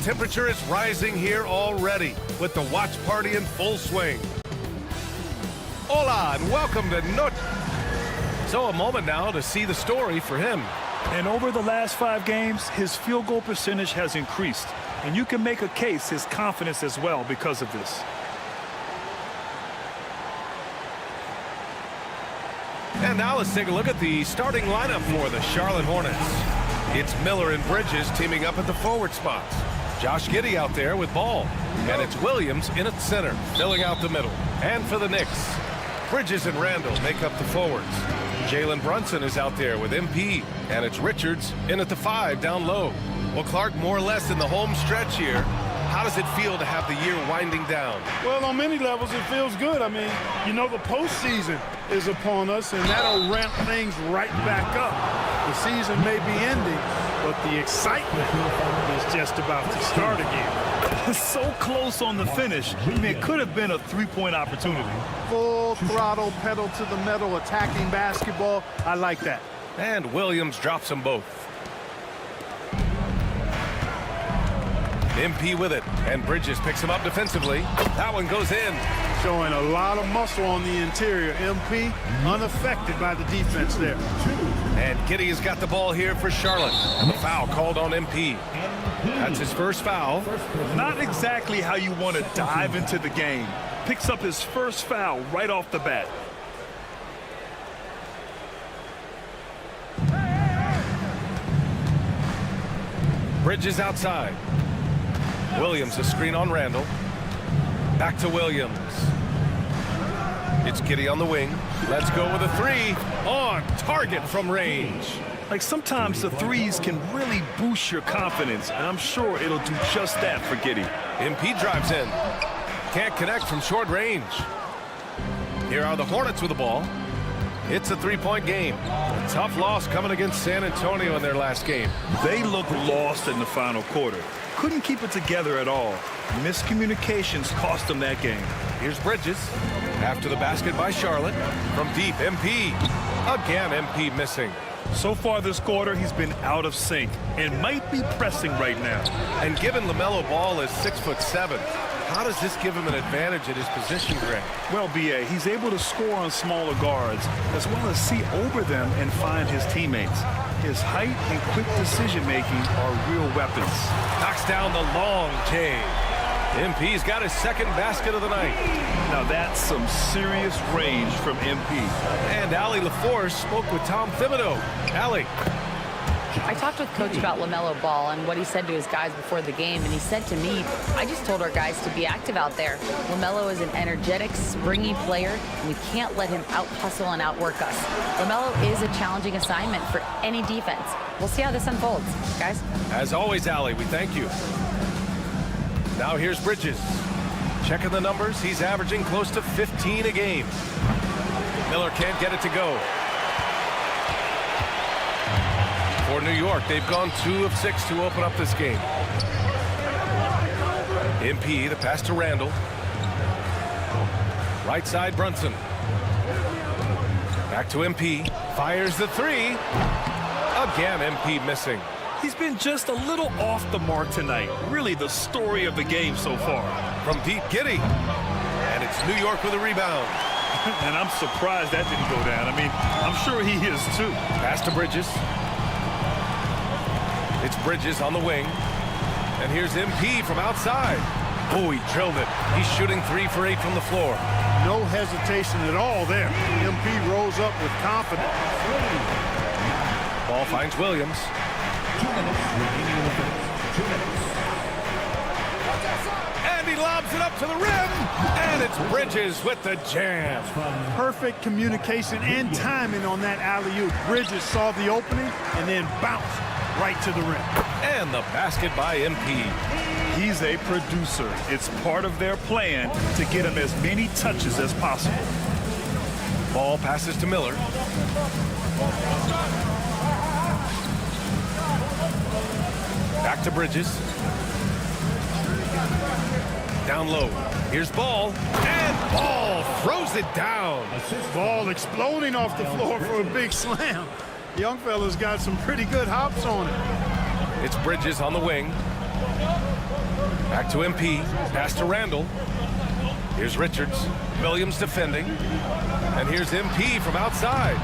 temperature is rising here already with the watch party in full swing. Hola and welcome to North. So a moment now to see the story for him. And over the last 5 games, his field goal percentage has increased. And you can make a case his confidence as well because of this. And now let's take a look at the starting lineup for the Charlotte Hornets. It's Miller and Bridges teaming up at the forward spots. Josh Giddey out there with ball. And it's Williams in at center, filling out the middle. And for the Knicks, Bridges and Randall make up the forwards. Jalen Brunson is out there with MP. And it's Richards in at the 5 down low. Well, Clark, more or less in the home stretch here. How does it feel to have the year winding down? Well, on many levels, it feels good. I mean, you know, the postseason is upon us, and that'll ramp things right back up. The season may be ending, but the excitement is just about to start again. So close on the finish. I mean, it could have been a 3-point opportunity. Full throttle, pedal to the metal, attacking basketball. I like that. And Williams drops them both. MP with it, and Bridges picks him up defensively. That one goes in. Showing a lot of muscle on the interior. MP unaffected by the defense there. And Giddey has got the ball here for Charlotte. And the foul called on MP. That's his first foul. Not exactly how you want to dive into the game. Picks up his first foul right off the bat. Bridges outside. Williams a screen on Randall. Back to Williams. It's Giddey on the wing. Let's go with a 3 on target from range. Like sometimes the threes can really boost your confidence, and I'm sure it'll do just that for Giddey. MP drives in. Can't connect from short range. Here are the Hornets with the ball. It's a 3-point game. A tough loss coming against San Antonio in their last game. They looked lost in the final quarter. Couldn't keep it together at all. Miscommunications cost them that game. Here's Bridges. After the basket by Charlotte. From deep, MP. Again, MP missing. So far this quarter, he's been out of sync and might be pressing right now. And given LaMelo Ball is 6'7", how does this give him an advantage at his position, Greg? Well, B.A., he's able to score on smaller guards as well as see over them and find his teammates. His height and quick decision-making are real weapons. Knocks down the long J. MP's got his second basket of the night. Now that's some serious range from MP. And Allie LaForce spoke with Tom Thibodeau. Allie. I talked with Coach about LaMelo Ball and what he said to his guys before the game, and he said to me, I just told our guys to be active out there. LaMelo is an energetic, springy player, and we can't let him out-hustle and outwork us. LaMelo is a challenging assignment for any defense. We'll see how this unfolds, guys. As always, Allie, we thank you. Now here's Bridges. Checking the numbers, he's averaging close to 15 a game. Miller can't get it to go. For New York, they've gone 2 of 6 to open up this game. MP, the pass to Randall. Right side, Brunson. Back to MP. Fires the 3. Again, MP missing. He's been just a little off the mark tonight. Really the story of the game so far. From deep, Giddey. And it's New York with a rebound. And I'm surprised that didn't go down. I mean, I'm sure he is too. Pass to Bridges. It's Bridges on the wing. And here's MP from outside. Oh, he drilled it. He's shooting 3 for 8 from the floor. No hesitation at all there. MP rose up with confidence. Ball finds Williams. 2 minutes remaining in the fifth. 2 minutes. And he lobs it up to the rim. And it's Bridges with the jam. Perfect communication and timing on that alley-oop. Bridges saw the opening and then bounced right to the rim. And the basket by MP. He's a producer. It's part of their plan to get him as many touches as possible. Ball passes to Miller. Back to Bridges. Down low. Here's Ball. And Ball throws it down. Ball exploding off the floor for a big slam. Young fella's got some pretty good hops on it. It's Bridges on the wing. Back to MP. Pass to Randall. Here's Richards. Williams defending. And here's MP from outside.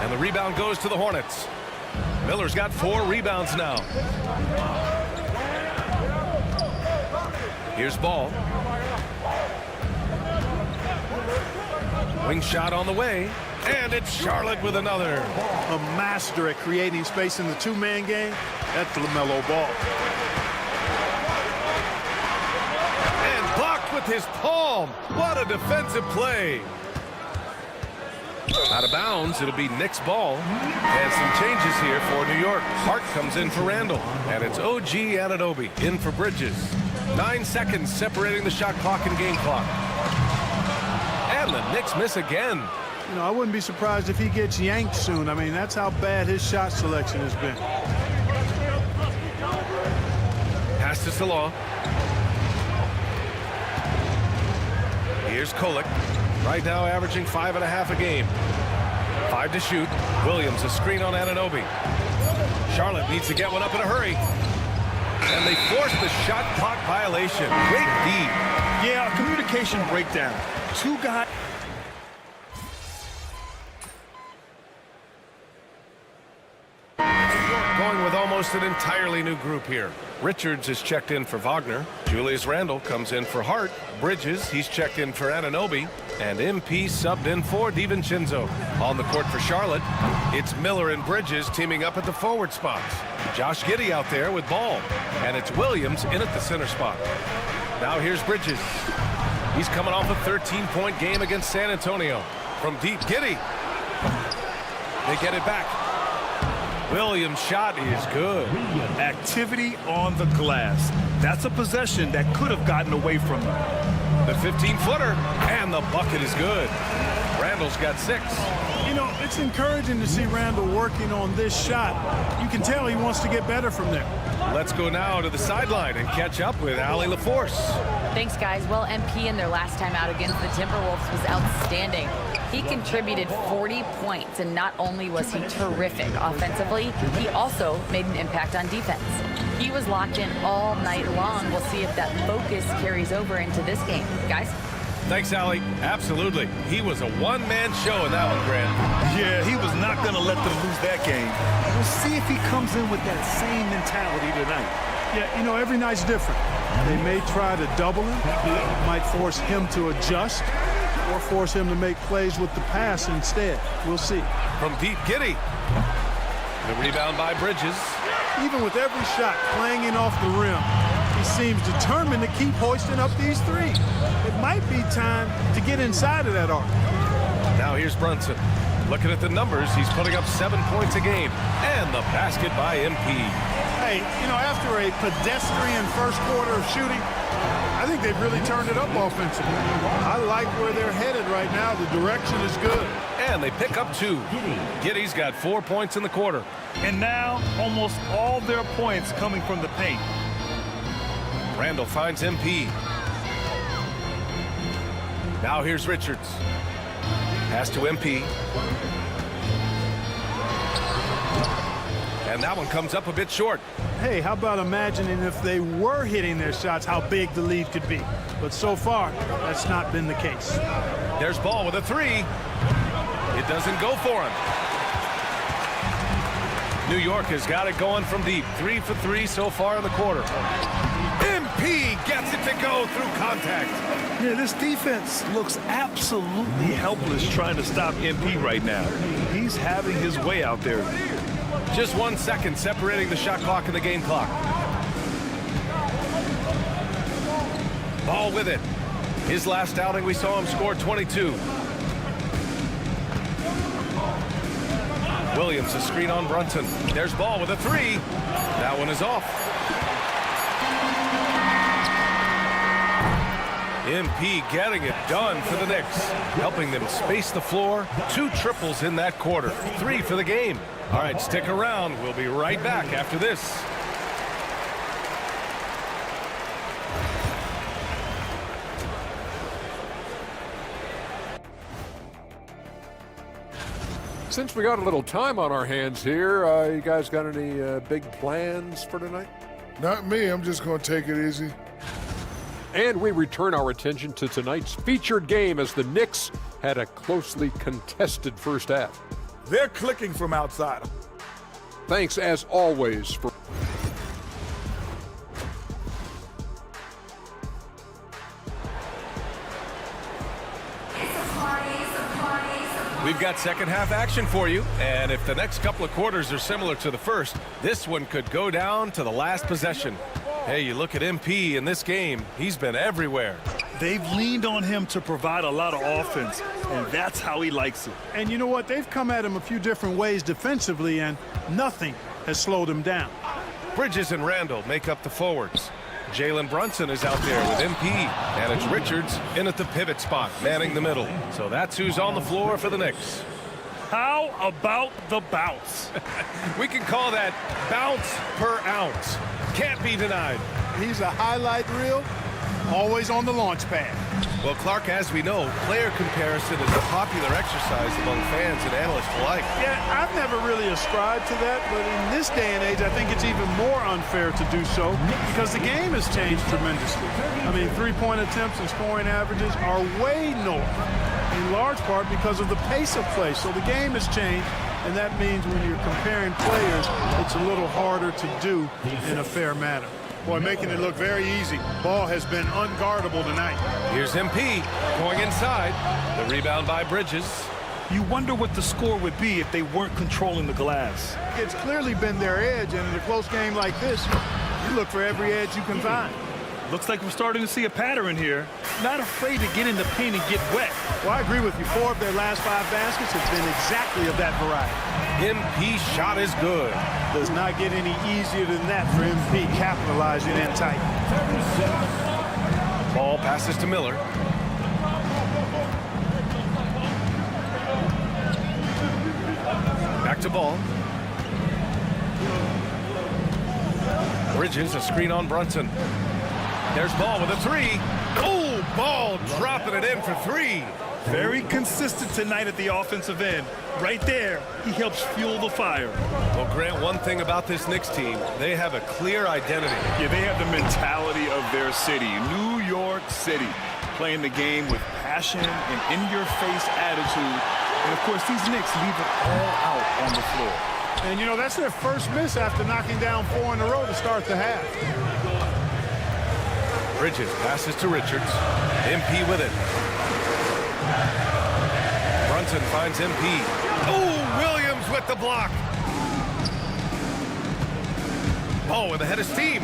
And the rebound goes to the Hornets. Miller's got 4 rebounds now. Here's Ball. Wing shot on the way. And it's Charlotte with another. A master at creating space in the two-man game. That's LaMelo Ball. And blocked with his palm. What a defensive play. Out of bounds, it'll be Knicks ball. And some changes here for New York. Hart comes in for Randall. And it's OG Anunoby in for Bridges. 9 seconds separating the shot clock and game clock. And the Knicks miss again. You know, I wouldn't be surprised if he gets yanked soon. I mean, that's how bad his shot selection has been. Pass to Salah. Here's Kolek. Right now averaging 5.5 a game. 5 to shoot. Williams a screen on Anunoby. Charlotte needs to get one up in a hurry. And they force the shot clock violation. Great D. Yeah, communication breakdown. 2 guys. Going with almost an entirely new group here. Richards is checked in for Wagner. Julius Randle comes in for Hart. Bridges, he's checked in for Anunoby. And MP subbed in for DiVincenzo. On the court for Charlotte, it's Miller and Bridges teaming up at the forward spots. Josh Giddey out there with Ball. And it's Williams in at the center spot. Now here's Bridges. He's coming off a 13-point game against San Antonio. From deep, Giddey. They get it back. Williams' shot is good. Activity on the glass. That's a possession that could have gotten away from them. The 15-footer, and the bucket is good. Randall's got 6. You know, it's encouraging to see Randall working on this shot. You can tell he wants to get better from there. Let's go now to the sideline and catch up with Allie LaForce. Thanks, guys. Well, MP in their last time out against the Timberwolves was outstanding. He contributed 40 points, and not only was he terrific offensively, he also made an impact on defense. He was locked in all night long. We'll see if that focus carries over into this game. Guys? Thanks, Allie. Absolutely. He was a one-man show in that one, Grant. Yeah, he was not going to let them lose that game. We'll see if he comes in with that same mentality tonight. Yeah, you know, every night's different. They may try to double him, might force him to adjust, or force him to make plays with the pass instead. We'll see. From deep, Giddey. The rebound by Bridges. Even with every shot clanging off the rim, he seems determined to keep hoisting up these threes. It might be time to get inside of that arc. Now here's Brunson. Looking at the numbers, he's putting up 7 points a game. And the basket by MP. Hey, you know, after a pedestrian first quarter of shooting, I think they've really turned it up offensively. I like where they're headed right now. The direction is good. And they pick up 2. Giddey's got 4 points in the quarter. And now, almost all their points coming from the paint. Randall finds MP. Now here's Richards. Pass to MP. And that one comes up a bit short. Hey, how about imagining if they were hitting their shots, how big the lead could be. But so far, that's not been the case. There's Ball with a 3. It doesn't go for him. New York has got it going from deep. 3 for 3 so far in the quarter. MP gets it to go through contact. Yeah, this defense looks absolutely helpless trying to stop MP right now. He's having his way out there. Just 1 second separating the shot clock and the game clock. Ball with it. His last outing, we saw him score 22. Williams, a screen on Brunson. There's Ball with a 3. That one is off. MP getting it done for the Knicks, helping them space the floor. 2 triples in that quarter. 3 for the game. All right, stick around. We'll be right back after this. Since we got a little time on our hands here, you guys got any big plans for tonight? Not me. I'm just going to take it easy. And we return our attention to tonight's featured game as the Knicks had a closely contested first half. They're clicking from outside. Thanks, as always, for... We've got second half action for you, and if the next couple of quarters are similar to the first, this one could go down to the last possession. Hey, you look at MP in this game, he's been everywhere. They've leaned on him to provide a lot of offense, and that's how he likes it. And you know what? They've come at him a few different ways defensively, and nothing has slowed him down. Bridges and Randall make up the forwards. Jalen Brunson is out there with MP, and it's Richards in at the pivot spot, manning the middle. So that's who's on the floor for the Knicks. How about the bounce? We can call that bounce per ounce. Can't be denied. He's a highlight reel, always on the launch pad. Well, Clark, as we know, player comparison is a popular exercise among fans and analysts alike. Yeah, I've never really ascribed to that, but in this day and age, I think it's even more unfair to do so because the game has changed tremendously. I mean, three-point attempts and scoring averages are way north, in large part because of the pace of play. So the game has changed, and that means when you're comparing players, it's a little harder to do in a fair manner. Boy, making it look very easy. Ball has been unguardable tonight. Here's MP going inside. The rebound by Bridges. You wonder what the score would be if they weren't controlling the glass. It's clearly been their edge, and in a close game like this, you look for every edge you can find. Looks like we're starting to see a pattern here. Not afraid to get in the paint and get wet. Well, I agree with you. 4 of their last 5 baskets have been exactly of that variety. MP shot is good. Does not get any easier than that for MP capitalizing in tight. Ball passes to Miller. Back to Ball. Bridges, a screen on Brunson. There's Ball with a 3. Oh, Ball dropping it in for 3. Very consistent tonight at the offensive end. Right there, he helps fuel the fire. Well, Grant, one thing about this Knicks team, they have a clear identity. Yeah, they have the mentality of their city, New York City, playing the game with passion and in-your-face attitude. And, of course, these Knicks leave it all out on the floor. And, you know, that's their first miss after knocking down 4 in a row to start the half. Bridges passes to Richards. MP with it. Brunson finds MP. Oh, Williams with the block. Oh, with the head of steam.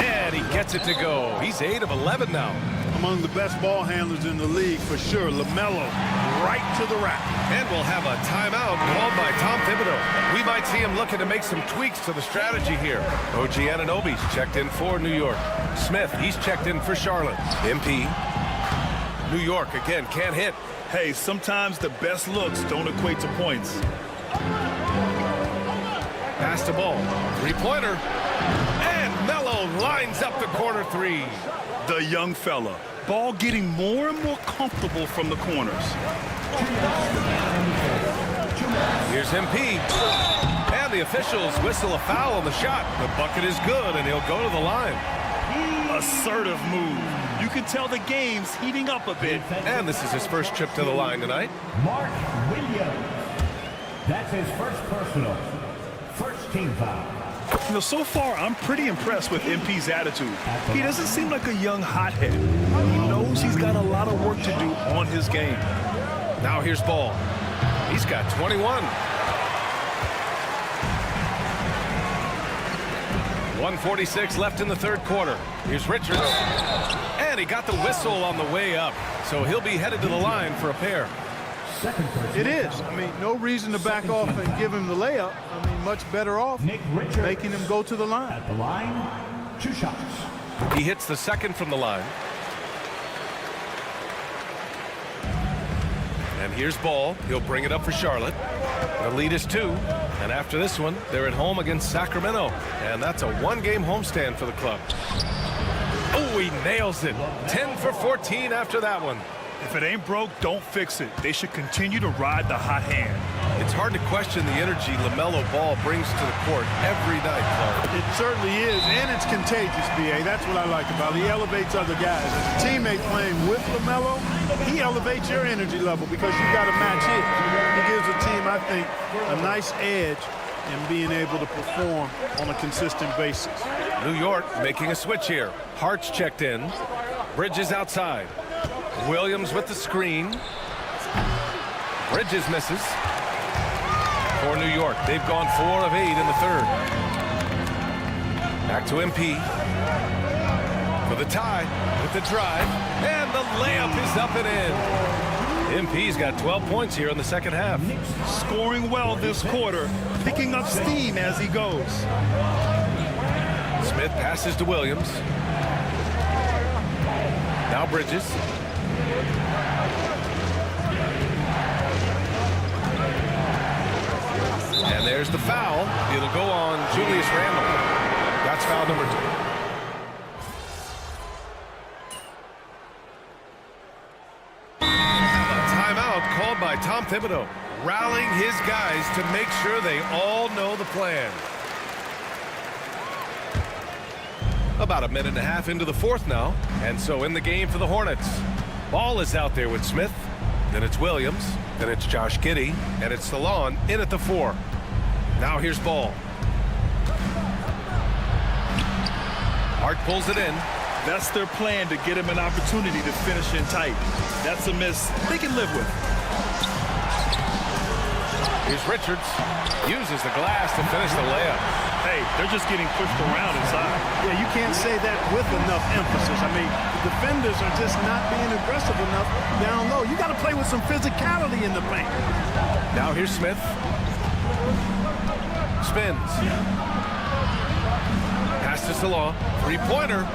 And he gets it to go. He's 8 of 11 now. Among the best ball handlers in the league, for sure. LaMelo right to the rack. And we'll have a timeout called by Tom Thibodeau. We might see him looking to make some tweaks to the strategy here. OG Anunoby's checked in for New York. Smith, he's checked in for Charlotte. MP. New York, again, can't hit. Hey, sometimes the best looks don't equate to points. Pass the ball. Three-pointer. And Melo lines up the corner 3. The young fella. Ball getting more and more comfortable from the corners. Here's MP. And the officials whistle a foul on the shot. The bucket is good, and he'll go to the line. Assertive move. You can tell the game's heating up a bit. And this is his first trip to the line tonight. Mark Williams. That's his first personal. First team foul. You know, so far, I'm pretty impressed with MP's attitude. He doesn't seem like a young hothead. He knows he's got a lot of work to do on his game. Now here's Ball. He's got 21. 1:46 left in the third quarter. Here's Richards. And he got the whistle on the way up. So he'll be headed to the line for a pair. It is. I mean, no reason to back off and give him the layup. I mean, much better off making him go to the line. At the line, 2 shots. He hits the second from the line. And here's Ball. He'll bring it up for Charlotte. The lead is 2. And after this one, they're at home against Sacramento. And that's a 1-game homestand for the club. Oh, he nails it. 10 for 14 after that one. If it ain't broke, don't fix it. They should continue to ride the hot hand. It's It's hard to question the energy LaMelo Ball brings to the court every night, Clark. It certainly is, and it's contagious, B.A. That's what I like about it. He elevates other guys. As a teammate playing with LaMelo, he elevates your energy level because you've got to match his. He gives the team, I think, a nice edge in being able to perform on a consistent basis. New York making a switch here. Hart's checked in. Bridges outside. Williams with the screen. Bridges misses. For New York, they've gone 4 of 8 in the third. Back to MP. For the tie with the drive. And the layup is up and in. MP's got 12 points here in the second half. Scoring well this quarter, picking up steam as he goes. Smith passes to Williams. Now Bridges. And there's the foul. It'll go on Julius Randle. That's foul number 2. Called by Tom Thibodeau, rallying his guys to make sure they all know the plan. About a minute and a half into the fourth now, and so in the game for the Hornets. Ball is out there with Smith, then it's Williams, then it's Josh Giddey, and it's Salon in at the 4. Now here's Ball. Hart pulls it in. That's their plan, to get him an opportunity to finish in tight. That's a miss they can live with. Here's Richards. Uses the glass to finish the layup. Hey, they're just getting pushed around inside. Yeah, you can't say that with enough emphasis. I mean, the defenders are just not being aggressive enough down low. You got to play with some physicality in the paint. Now here's Smith. Spins. Pass to Salon. Three-pointer.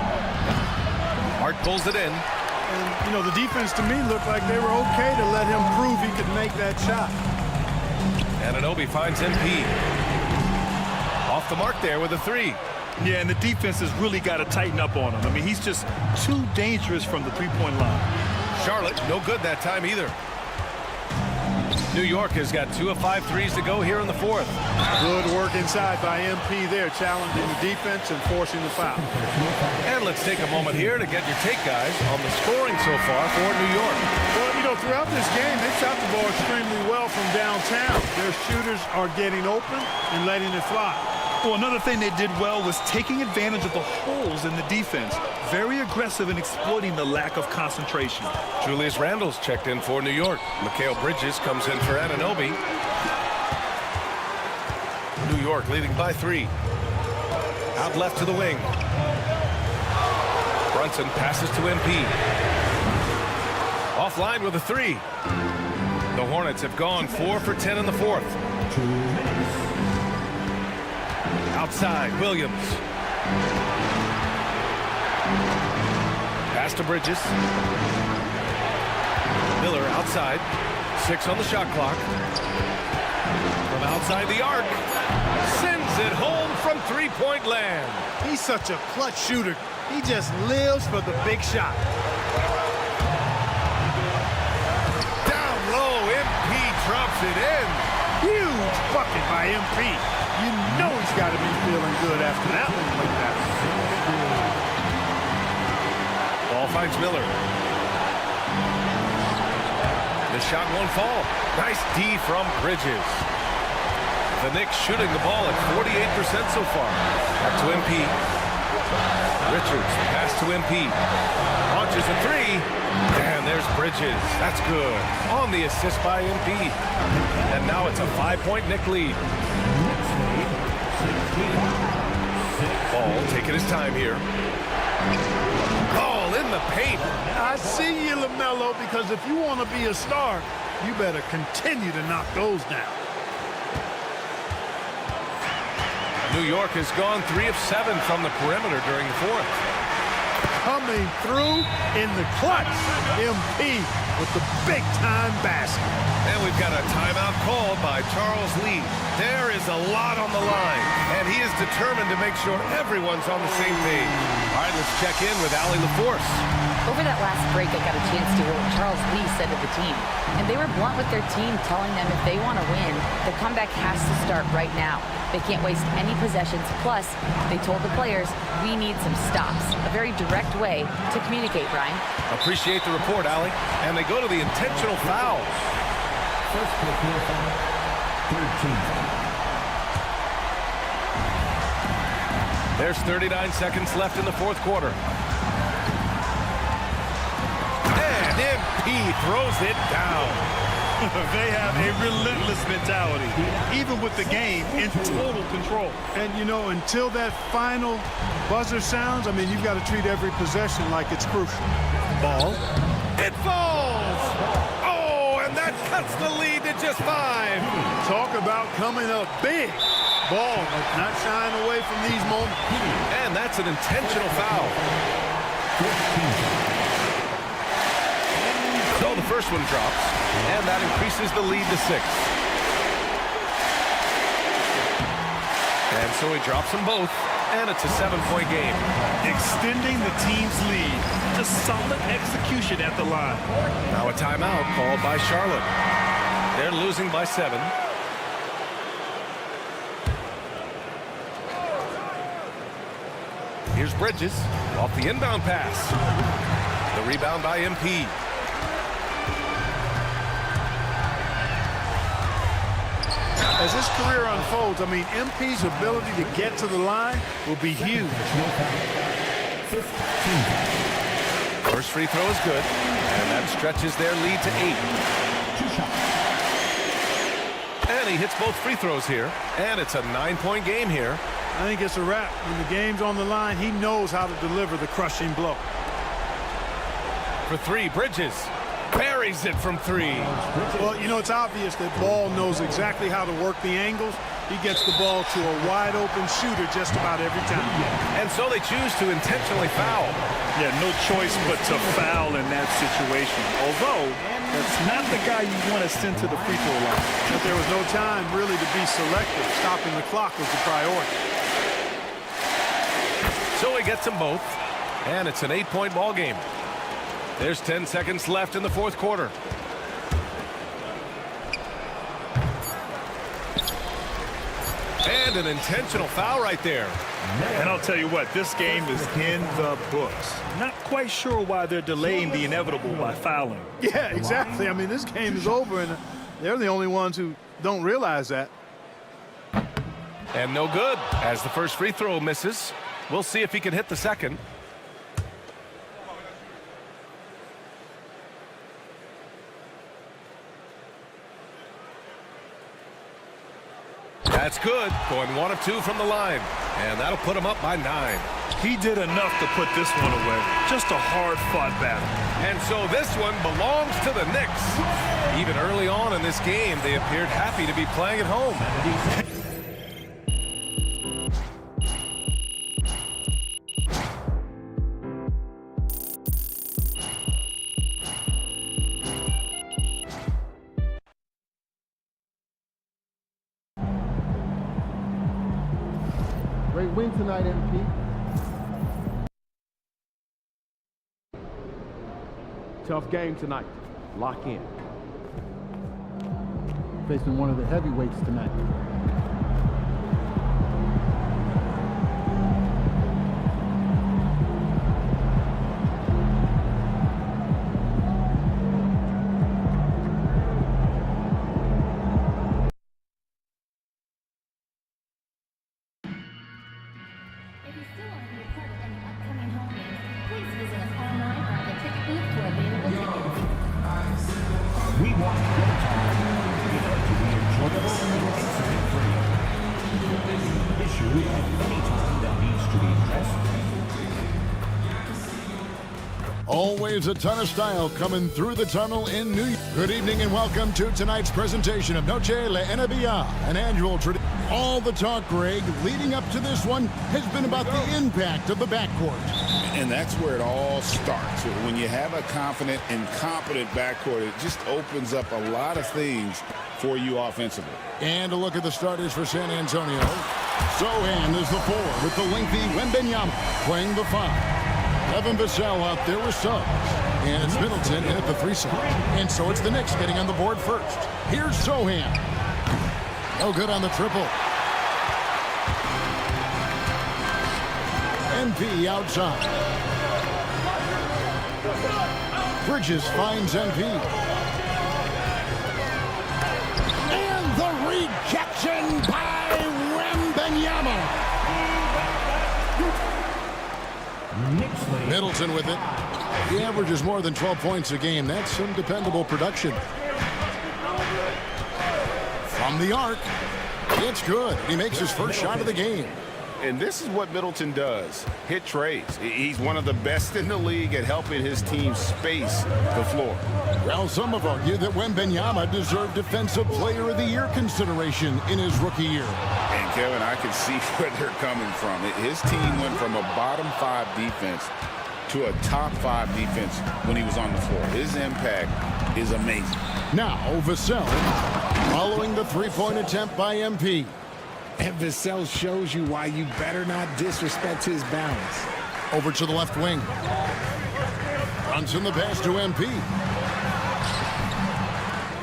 Hart pulls it in. And, you know, the defense to me looked like they were okay to let him prove he could make that shot. Anunoby finds MP. Off the mark there with a 3. Yeah, and the defense has really got to tighten up on him. I mean, he's just too dangerous from the three-point line. Charlotte, no good that time either. New York has got 2 of 5 threes to go here in the fourth. Good work inside by MP there, challenging the defense and forcing the foul. And let's take a moment here to get your take, guys, on the scoring so far for New York. Well, you know, throughout this game, they shot the ball extremely well from downtown. Their shooters are getting open and letting it fly. Well, another thing they did well was taking advantage of the holes in the defense. Very aggressive in exploiting the lack of concentration. Julius Randle's checked in for New York. Mikal Bridges comes in for Anunoby. New York leading by 3. Out left to the wing. Brunson passes to MP. Offline with a 3. The Hornets have gone 4 for 10 in the fourth. Outside, Williams. Pass to Bridges. Miller outside. 6 on the shot clock. From outside the arc. Sends it home from three-point land. He's such a clutch shooter. He just lives for the big shot. Down low, MP drops it in. Huge bucket by MP. You know he's got to be feeling good after that one like that. Ball finds Miller. The shot won't fall. Nice D from Bridges. The Knicks shooting the ball at 48% so far. Back to MP. Richards, pass to MP. Launches a 3. And there's Bridges. That's good. On the assist by MP. And now it's a 5-point Knick lead. Ball taking his time here. Ball in the paint. I see you, LaMelo, because if you want to be a star, you better continue to knock those down. New York has gone 3 of 7 from the perimeter during the fourth. Coming through in the clutch. MP with the big-time basket. And we've got a timeout called by Charles Lee. There is a lot on the line, and he is determined to make sure everyone's on the same page. All right, let's check in with Allie LaForce. Over that last break, I got a chance to hear what Charles Lee said to the team. And they were blunt with their team, telling them if they want to win, the comeback has to start right now. They can't waste any possessions. Plus, they told the players, we need some stops. A very direct way to communicate, Brian. Appreciate the report, Allie. And they go to the intentional fouls. First personal foul, 13. There's 39 seconds left in the fourth quarter. And MP throws it down. They have a relentless mentality, even with the game in total control. And, you know, until that final buzzer sounds, I mean, you've got to treat every possession like it's crucial. Ball. It falls! Oh, and that cuts the lead to just 5. Talk about coming up big. Ball not shying away from these moments. And that's an intentional foul. So the first one drops, and that increases the lead to 6. And so he drops them both, and it's a 7-point game. Extending the team's lead. Just solid execution at the line. Now a timeout called by Charlotte. They're losing by 7. Here's Bridges off the inbound pass. The rebound by MP. As his career unfolds, I mean, MP's ability to get to the line will be huge. First free throw is good, and that stretches their lead to 8. And he hits both free throws here, and it's a 9-point game here. I think it's a wrap. When the game's on the line, he knows how to deliver the crushing blow. For 3, Bridges buries it from 3. Well, you know, it's obvious that Ball knows exactly how to work the angles. He gets the ball to a wide-open shooter just about every time. And so they choose to intentionally foul. Yeah, no choice but to foul in that situation. Although, that's not the guy you want to send to the free throw line. But there was no time really to be selective. Stopping the clock was the priority. So he gets them both, and it's an 8-point ball game. There's 10 seconds left in the fourth quarter. And an intentional foul right there. And I'll tell you what, this game is in the books. Not quite sure why they're delaying the inevitable by fouling. Yeah, exactly. I mean, this game is over, and they're the only ones who don't realize that. And no good, as the first free throw misses. We'll see if he can hit the second. That's good. Going 1 of 2 from the line. And that'll put him up by 9. He did enough to put this one away. Just a hard-fought battle. And so this one belongs to the Knicks. Even early on in this game, they appeared happy to be playing at home. Great win tonight, MP. Tough game tonight. Lock in. Facing one of the heavyweights tonight. If you still want to be a part of any upcoming home games, please visit us online or at the ticket booth for available tickets. We want your time to be enjoyable and accident-free. Issue at any time that needs to be addressed. Always a ton of style coming through the tunnel in New York. Good evening and welcome to tonight's presentation of Noche La NBA, an annual tradition. All the talk, Greg, leading up to this one has been about the impact of the backcourt. And that's where it all starts. When you have a confident and competent backcourt, it just opens up a lot of things for you offensively. And a look at the starters for San Antonio. Sohan is the 4 with the lengthy Wembanyama playing the 5. Evan Vassell out there with Suggs. And it's Middleton in at the 3 slot. And so it's the Knicks getting on the board first. Here's Sohan. No good on the triple. MP outside. Bridges finds MP. And the rejection by Wembanyama. Middleton with it. He averages more than 12 points a game. That's some dependable production. From the arc, it's good. He makes his first shot of the game. And this is what Middleton does. Hit trades. He's one of the best in the league at helping his team space the floor. Well, some have argued that Wembanyama deserved Defensive Player of the Year consideration in his rookie year. And, Kevin, I can see where they're coming from. His team went from a bottom 5 defense to a top 5 defense when he was on the floor. His impact is amazing. Now, Vassell following the three-point attempt by MP. And Vassell shows you why you better not disrespect his bounds. Over to the left wing. Brunson the pass to MP.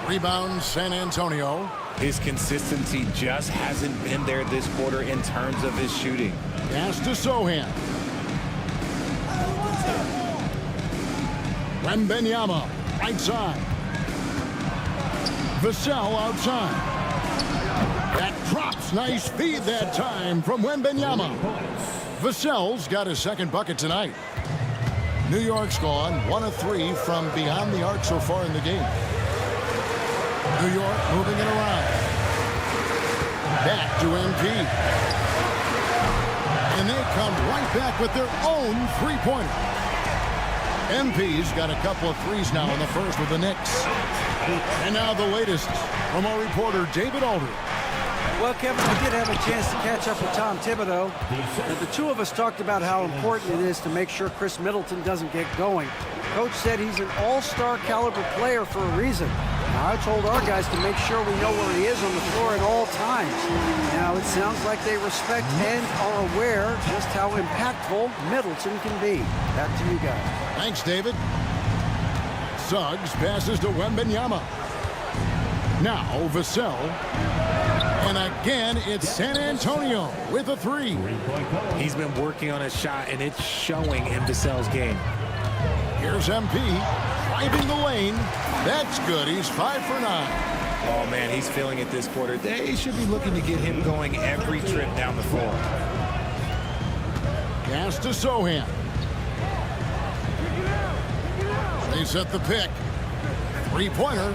Rebound San Antonio. His consistency just hasn't been there this quarter in terms of his shooting. Pass to Sohan. Wembanyama, right side. Vassell outside. That drops. Nice feed that time from Wembanyama. Vassell's got his second bucket tonight. New York's gone 1 of 3 from beyond the arc so far in the game. New York moving it around. Back to MP. And they come right back with their own three-pointer. MP's got a couple of threes now in the first with the Knicks. And now the latest from our reporter David Aldridge. Well, Kevin, I did have a chance to catch up with Tom Thibodeau. And the two of us talked about how important it is to make sure Chris Middleton doesn't get going. Coach said he's an all-star caliber player for a reason. Now, I told our guys to make sure we know where he is on the floor at all times. Now, it sounds like they respect and are aware just how impactful Middleton can be. Back to you guys. Thanks, David. Suggs passes to Wembanyama. Now, Vassell. And again, it's San Antonio with a 3. He's been working on his shot, and it's showing in Vassell's game. Here's MP driving the lane. That's good. He's 5 for 9. Oh, man, he's feeling it this quarter. They should be looking to get him going every trip down the floor. Pass to Sohan. They set the pick. Three-pointer.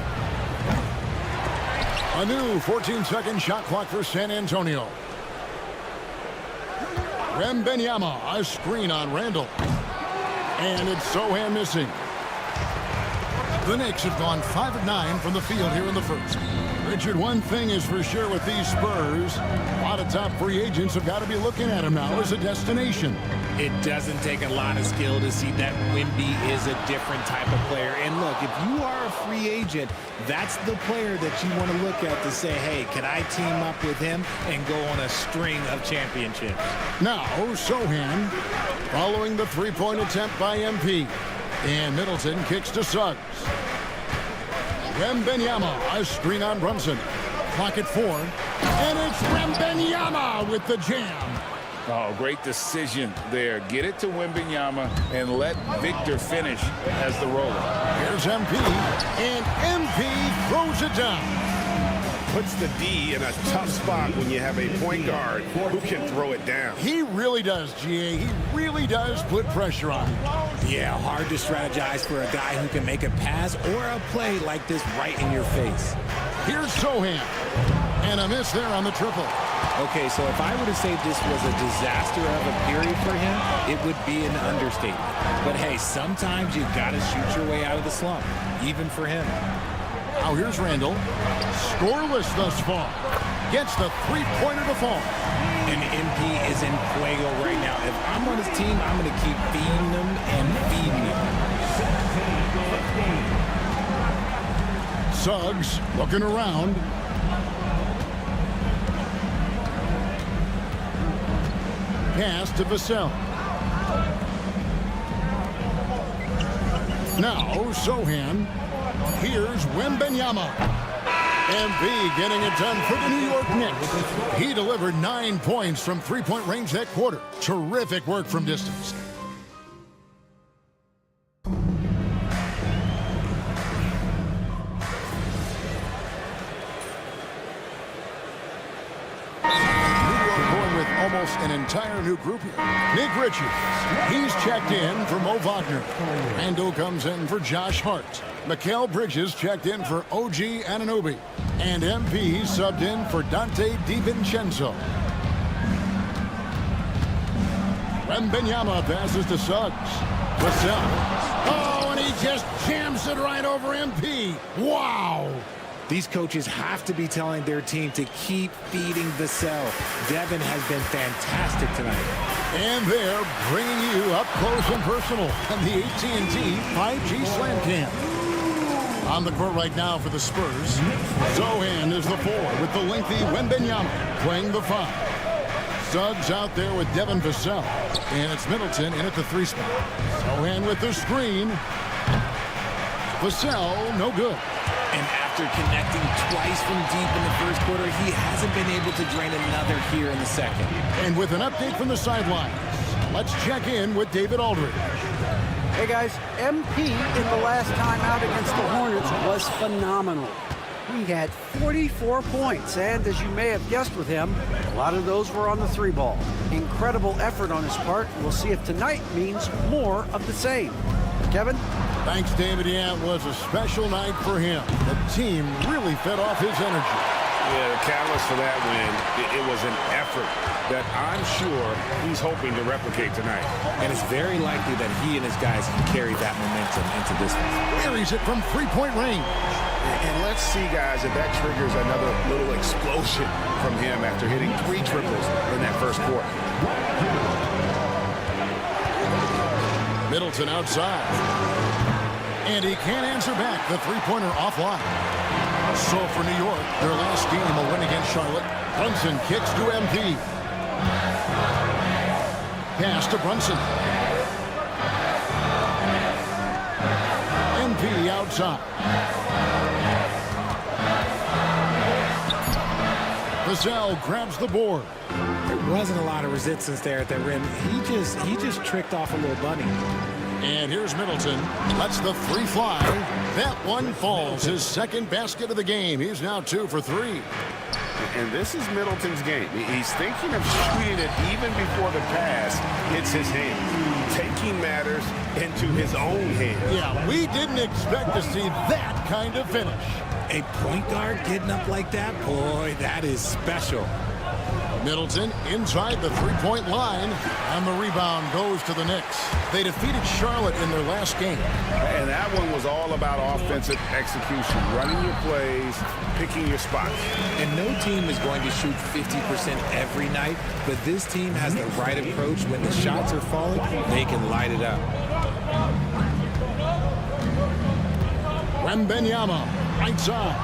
A new 14-second shot clock for San Antonio. Wembanyama, a screen on Randall. And it's Sohan missing. The Knicks have gone 5 of 9 from the field here in the first. Richard, one thing is for sure with these Spurs, a lot of top free agents have got to be looking at them now as a destination. It doesn't take a lot of skill to see that Wemby is a different type of player. And look, if you are a free agent, that's the player that you want to look at to say, hey, can I team up with him and go on a string of championships? Now, Sohan following the three-point attempt by MP. And Middleton kicks to Suggs. Wembanyama, a screen on Brunson. Clock at 4. And it's Wembanyama with the jam. Oh, great decision there. Get it to Wembanyama and let Victor finish as the roller. Here's MP. And MP throws it down. Puts the D in a tough spot when you have a point guard who can throw it down. He really does, GA. He really does put pressure on him. Yeah, hard to strategize for a guy who can make a pass or a play like this right in your face. Here's Sohan. And a miss there on the triple. Okay, so if I were to say this was a disaster of a period for him, it would be an understatement. But hey, sometimes you got to shoot your way out of the slump, even for him. Now here's Randall. Scoreless thus far. Gets the three-pointer to fall. And MP is in fuego right now. If I'm on his team, I'm going to keep feeding them and feeding them. Suggs looking around. Pass to Vassell. Now, Sohan. Here's Wembanyama. MP getting it done for the New York Knicks. He delivered 9 points from three-point range that quarter. Terrific work from distance. Almost an entire new group here. Nick Richards, he's checked in for Mo Wagner. Randall comes in for Josh Hart. Mikal Bridges checked in for OG Anunoby. And MP subbed in for Dante DiVincenzo. Wembanyama passes to Suggs. Vassell. Oh, and he just jams it right over MP. Wow. These coaches have to be telling their team to keep feeding Vassell. Devin has been fantastic tonight. And they're bringing you up close and personal on the AT&T 5G Slam Cam. On the court right now for the Spurs, Sohan is the 4 with the lengthy Wembanyama playing the 5. Suggs out there with Devin Vassell. And it's Middleton in at the 3 spot. Sohan with the screen. Vassell, no good. And after connecting twice from deep in the first quarter, he hasn't been able to drain another here in the second. And with an update from the sidelines, let's check in with David Aldridge. Hey guys, MP in the last time out against the Hornets was phenomenal. He had 44 points, and as you may have guessed with him, a lot of those were on the 3 ball. Incredible effort on his part. We'll see if tonight means more of the same. Kevin? Thanks, David. Yeah, it was a special night for him. The team really fed off his energy. Yeah, the catalyst for that win, it was an effort that I'm sure he's hoping to replicate tonight. And it's very likely that he and his guys can carry that momentum into this one. Buries it from 3-point range. And let's see, guys, if that triggers another little explosion from him after hitting 3 triples in that first quarter. Middleton outside. And he can't answer back the 3-pointer offline. So for New York, their last game, a win against Charlotte. Brunson kicks to MP. Pass to Brunson. MP outside. Vassell grabs the board. There wasn't a lot of resistance there at the rim. He just tricked off a little bunny. And here's Middleton. Lets the 3 fly. That one falls. His second basket of the game. He's now 2 for 3. And this is Middleton's game. He's thinking of shooting it even before the pass hits his hand. Taking matters into his own hands. Yeah, we didn't expect to see that kind of finish. A point guard getting up like that? Boy, that is special. Middleton inside the 3-point line, and the rebound goes to the Knicks. They defeated Charlotte in their last game. And that one was all about offensive execution, running your plays, picking your spots. And no team is going to shoot 50% every night, but this team has the right approach. When the shots are falling, they can light it up. Wembanyama, right side.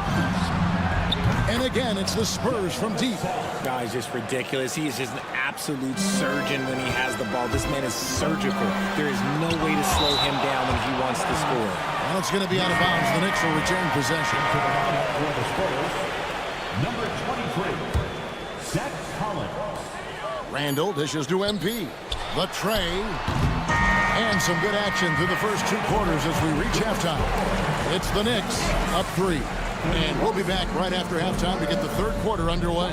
And again, it's the Spurs from deep. Guy's just ridiculous. He is just an absolute surgeon when he has the ball. This man is surgical. There is no way to slow him down when he wants to score. Well, it's going to be out of bounds. The Knicks will return possession. For the Spurs, number 23, Zach Collins. Randall dishes to MP. The tray. And some good action through the first 2 quarters as we reach halftime. It's the Knicks up 3. And we'll be back right after halftime to get the 3rd quarter underway.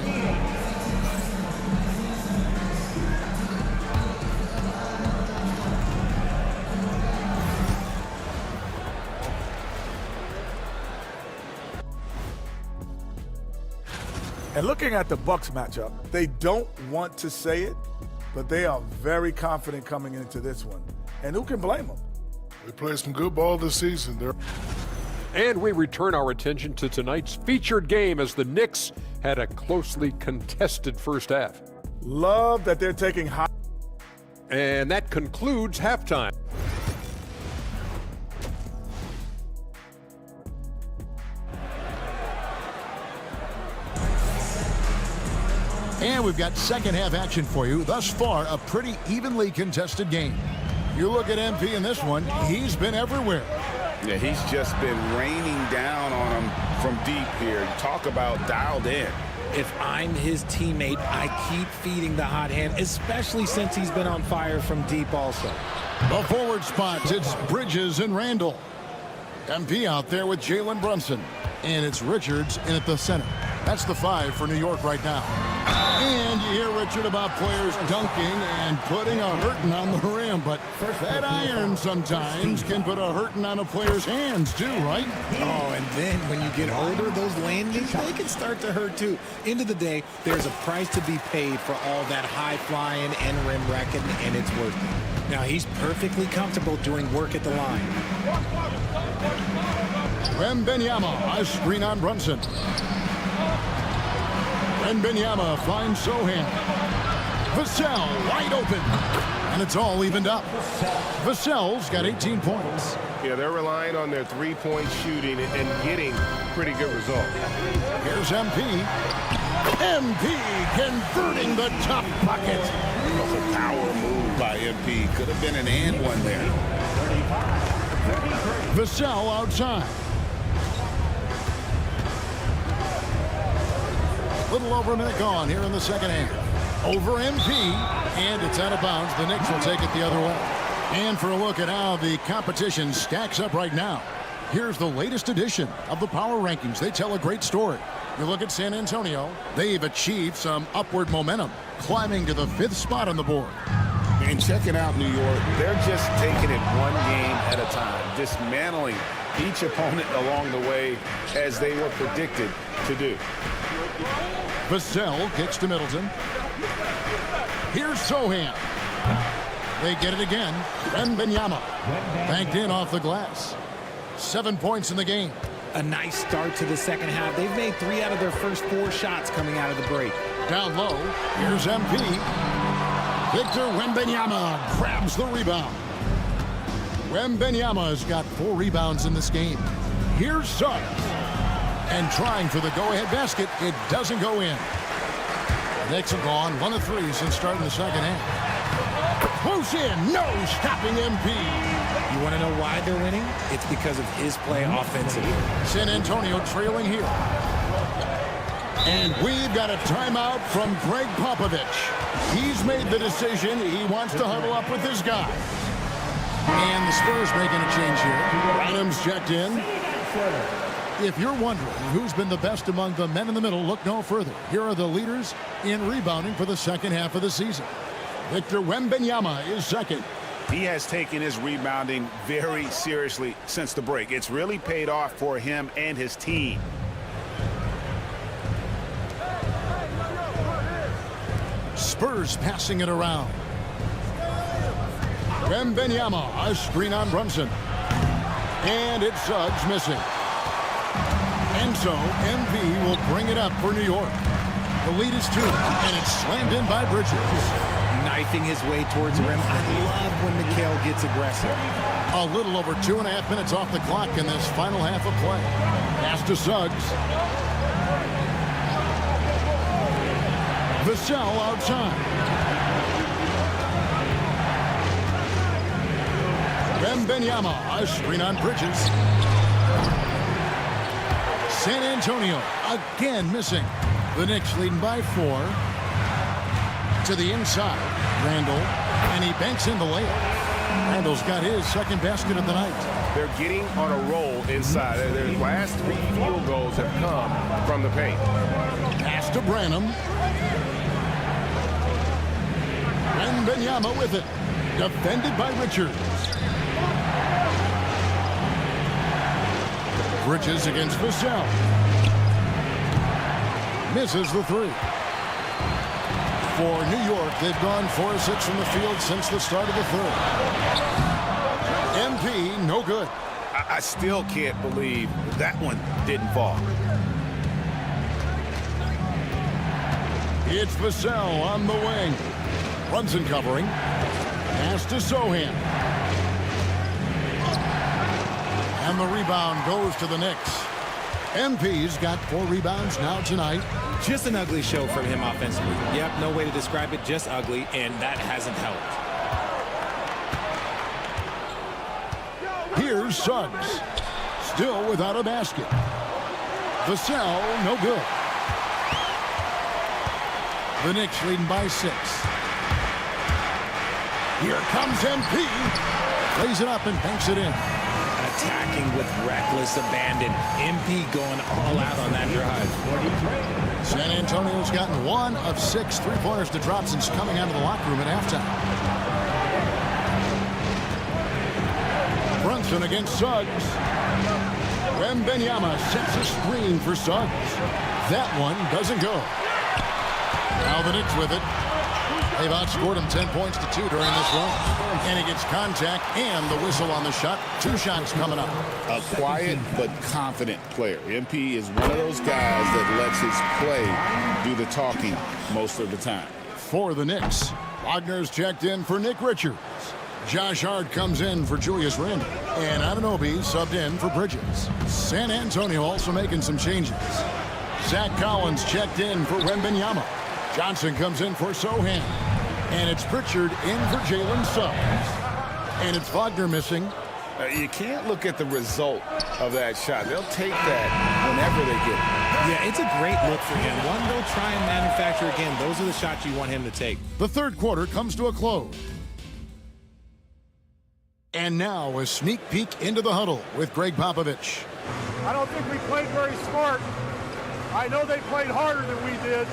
And looking at the Bucks matchup, they don't want to say it, but they are very confident coming into this one. And who can blame them? They played some good ball this season. And we return our attention to tonight's featured game as the Knicks had a closely contested first half. Love that they're taking high. And that concludes halftime. And we've got second half action for you. Thus far, a pretty evenly contested game. You look at MP in this one, he's been everywhere. Yeah, he's just been raining down on him from deep here. Talk about dialed in. If I'm his teammate, I keep feeding the hot hand, especially since he's been on fire from deep also. The forward spots, it's Bridges and Randall. MP out there with Jalen Brunson. And it's Richards in at the center. That's the 5 for New York right now. And you hear Richard about players dunking and putting a hurting on the rim, but that iron sometimes can put a hurting on a player's hands too, right? Oh, and then when you get older, those landings, they can start to hurt too. End of the day, there's a price to be paid for all that high flying and rim wrecking, and it's worth it. Now, he's perfectly comfortable doing work at the line. Wembanyama, a screen on Brunson. Wembanyama finds Sohan. Vassell wide open. And it's all evened up. Vassell's got 18 points. Yeah, they're relying on their three-point shooting and getting pretty good results. Here's MP. MP converting the tough bucket. A power move by MP. Could have been an and one there. Vassell outside. Little over a minute gone here in the second half. Over MP, and it's out of bounds. The Knicks will take it the other way. And for a look at how the competition stacks up right now, here's the latest edition of the Power Rankings. They tell a great story. You look at San Antonio, they've achieved some upward momentum, climbing to the 5th spot on the board. And checking out New York, they're just taking it one game at a time, dismantling each opponent along the way as they were predicted to do. Vassell kicks to Middleton. Here's Sohan. They get it again. Wembanyama banked in off the glass. 7 points in the game. A nice start to the second half. They've made 3 out of their first 4 shots coming out of the break. Down low, here's MP. Victor Wembanyama grabs the rebound. Wembanyama's got 4 rebounds in this game. Here's Suggs. And trying for the go-ahead basket, it doesn't go in. Knicks have gone 1 of 3 since starting the second half. Close in, no stopping MP. You want to know why they're winning? It's because of his play offensively. San Antonio trailing here. And we've got a timeout from Greg Popovich. He's made the decision. He wants to huddle up with his guy. And the Spurs making a change here. Adams checked in. If you're wondering who's been the best among the men in the middle, look no further. Here are the leaders in rebounding for the second half of the season. Victor Wembanyama is second. He has taken his rebounding very seriously since the break. It's really paid off for him and his team. Spurs passing it around. Wembanyama, a screen on Brunson. And it's Suggs missing. And so MP will bring it up for New York. The lead is 2, and it's slammed in by Bridges. Knifing his way towards the rim. I love when Mikal gets aggressive. A little over 2.5 minutes off the clock in this final half of play. Pass to Suggs. Vassell outside. Wembanyama, a screen on Bridges. San Antonio again missing. The Knicks leading by 4. To the inside, Randall, and he banks in the layup. Randall's got his second basket of the night. They're getting on a roll inside. Their last 3 field goals have come from the paint. Pass to Branham. Wembanyama with it. Defended by Richards. Bridges against Vassell. Misses the 3. For New York, they've gone 4 of 6 from the field since the start of the third. MP, no good. I still can't believe that one didn't fall. It's Vassell on the wing. Brunson covering. Pass to Sohan. And the rebound goes to the Knicks. MP's got 4 rebounds now tonight. Just an ugly show from him offensively. Yep, no way to describe it, just ugly, and that hasn't helped. Here's Here's Suggs. Still without a basket. Vassell, no good. The Knicks leading by 6. Here comes MP. Lays it up and banks it in. Attacking with reckless abandon. MP going all out on that drive. San Antonio's gotten 1 of 6 3-pointers to drop since coming out of the locker room at halftime. Brunson against Suggs. Wembanyama sets a screen for Suggs. That one doesn't go. Now the Knicks with it. They've outscored him 10 points to 2 during this run. And he gets contact and the whistle on the shot. 2 shots coming up. A quiet but confident player. MP is one of those guys that lets his play do the talking most of the time. For the Knicks, Wagner's checked in for Nick Richards. Josh Hart comes in for Julius Randle. And Anunoby subbed in for Bridges. San Antonio also making some changes. Zach Collins checked in for Wembanyama. Johnson comes in for Sohan. And it's Pritchard in for Jalen Suggs. And it's Wagner missing. You can't look at the result of that shot. They'll take that whenever they get it. Yeah, it's a great look for him. One they'll try and manufacture again. Those are the shots you want him to take. The third quarter comes to a close. And now a sneak peek into the huddle with Greg Popovich. I don't think we played very smart. I know they played harder than we did.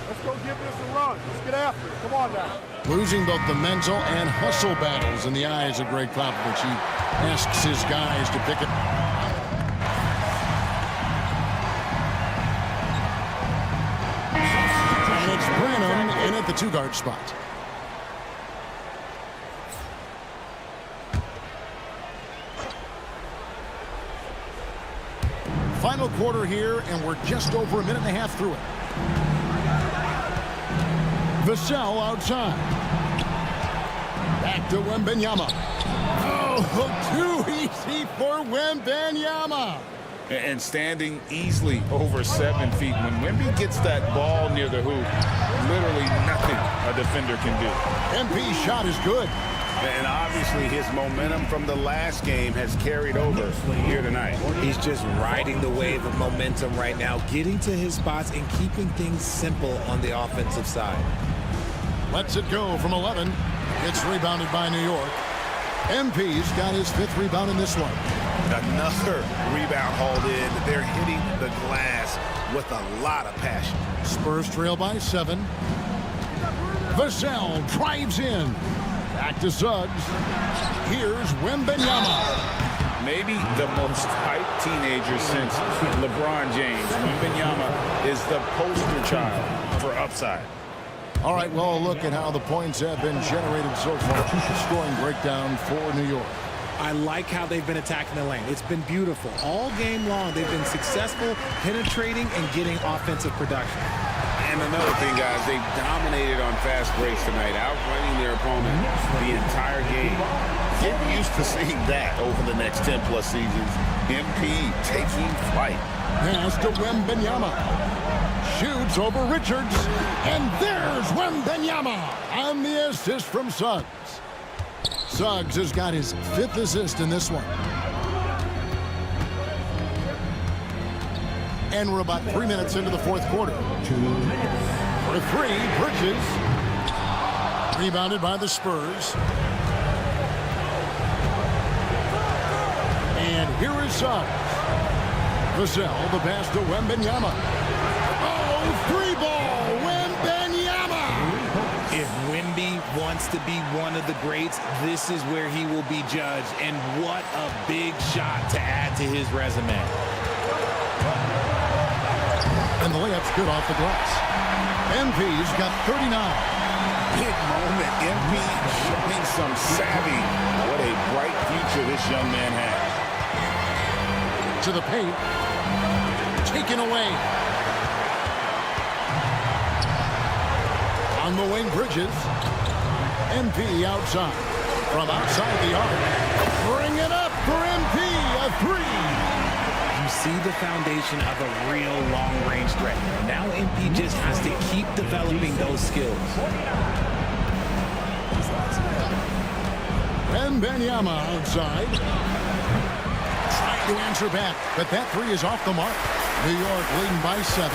Let's go give this a run. Let's get after it. Come on now. Losing both the mental and hustle battles in the eyes of Greg Popovich. He asks his guys to pick it. And it's Branham in at the 2-guard spot. Final quarter here, and we're just over a minute and a half through it. Vassell outside. Back to Wembanyama. Oh, too easy for Wembanyama. And standing easily over 7 feet. When Wemby gets that ball near the hoop, literally nothing a defender can do. MP's shot is good. And obviously his momentum from the last game has carried over here tonight. He's just riding the wave of momentum right now, getting to his spots and keeping things simple on the offensive side. Lets it go from 11. It's rebounded by New York. MP's got his 5th rebound in this one. Another rebound hauled in. They're hitting the glass with a lot of passion. Spurs trail by 7. Vassell drives in. Back to Suggs. Here's Wembanyama. Maybe the most hyped teenager since LeBron James. Wembanyama is the poster child for upside. All right, well, look at how the points have been generated so far. Scoring breakdown for New York. I like how they've been attacking the lane. It's been beautiful. All game long, they've been successful penetrating and getting offensive production. And another thing, guys, they've dominated on fast breaks tonight, outrunning their opponent the entire game. Get used to seeing that over the next 10-plus seasons. MP taking flight. Pass to Wembanyama. Shoots over Richards. And there's Wembanyama on the assist from Suggs. Suggs has got his 5th assist in this one. And we're about 3 minutes into the 4th quarter. 2 minutes. For 3, Bridges. Rebounded by the Spurs. And here is Suggs. Vassell, the pass to Wembanyama. Oh, 3-ball, Wembanyama! If Wemby wants to be one of the greats, this is where he will be judged. And what a big shot to add to his resume. And the layup's good off the glass. MP's got 39. Big moment. MP showing some savvy. What a bright future this young man has. To the paint. Taken away. On the wing, Bridges. MP outside. From outside the arc. Bring it up for MP. A 3. You see the foundation of a real long-range threat. Now MP just has to keep developing those skills. Wembanyama outside. to answer back, but that three is off the mark. New York leading by 7.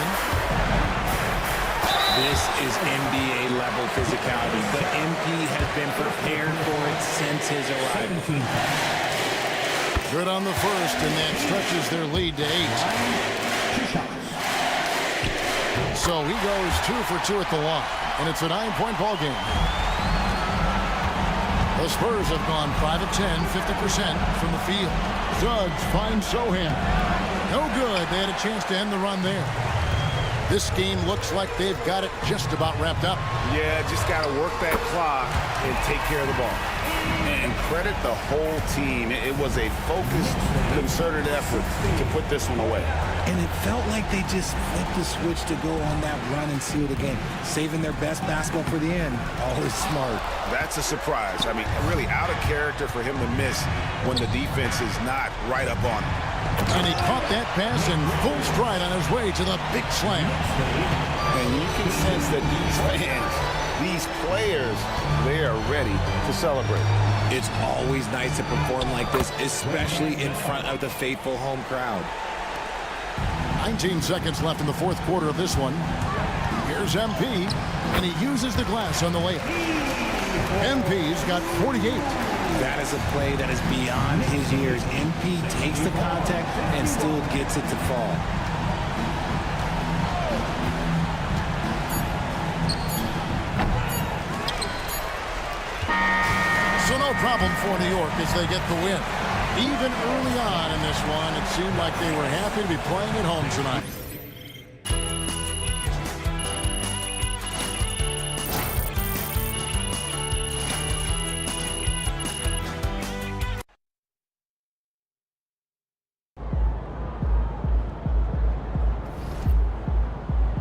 This is NBA-level physicality, but MP has been prepared for it since his arrival. Good on the first, and that stretches their lead to 8. So he goes 2 for 2 at the line, and it's a 9-point ball game. The Spurs have gone 5 of 10, 50% from the field. Suggs finds Sohan. No good. They had a chance to end the run there. This game looks like they've got it just about wrapped up. Yeah, just got to work that clock and take care of the ball. And credit the whole team. It was a focused, concerted effort to put this one away. And it felt like they just flipped the switch to go on that run and seal the game. Saving their best basketball for the end. Always smart. That's a surprise. I mean, really out of character for him to miss when the defense is not right up on him. And he caught that pass in full stride on his way to the big slam. And you can sense that these fans, these players, they are ready to celebrate. It's always nice to perform like this, especially in front of the faithful home crowd. 19 seconds left in the fourth quarter of this one. Here's MP, and he uses the glass on the layup. MP's got 48. That is a play that is beyond his years. MP takes the contact and still gets it to fall. So no problem for New York as they get the win. Even early on in this one, it seemed like they were happy to be playing at home tonight.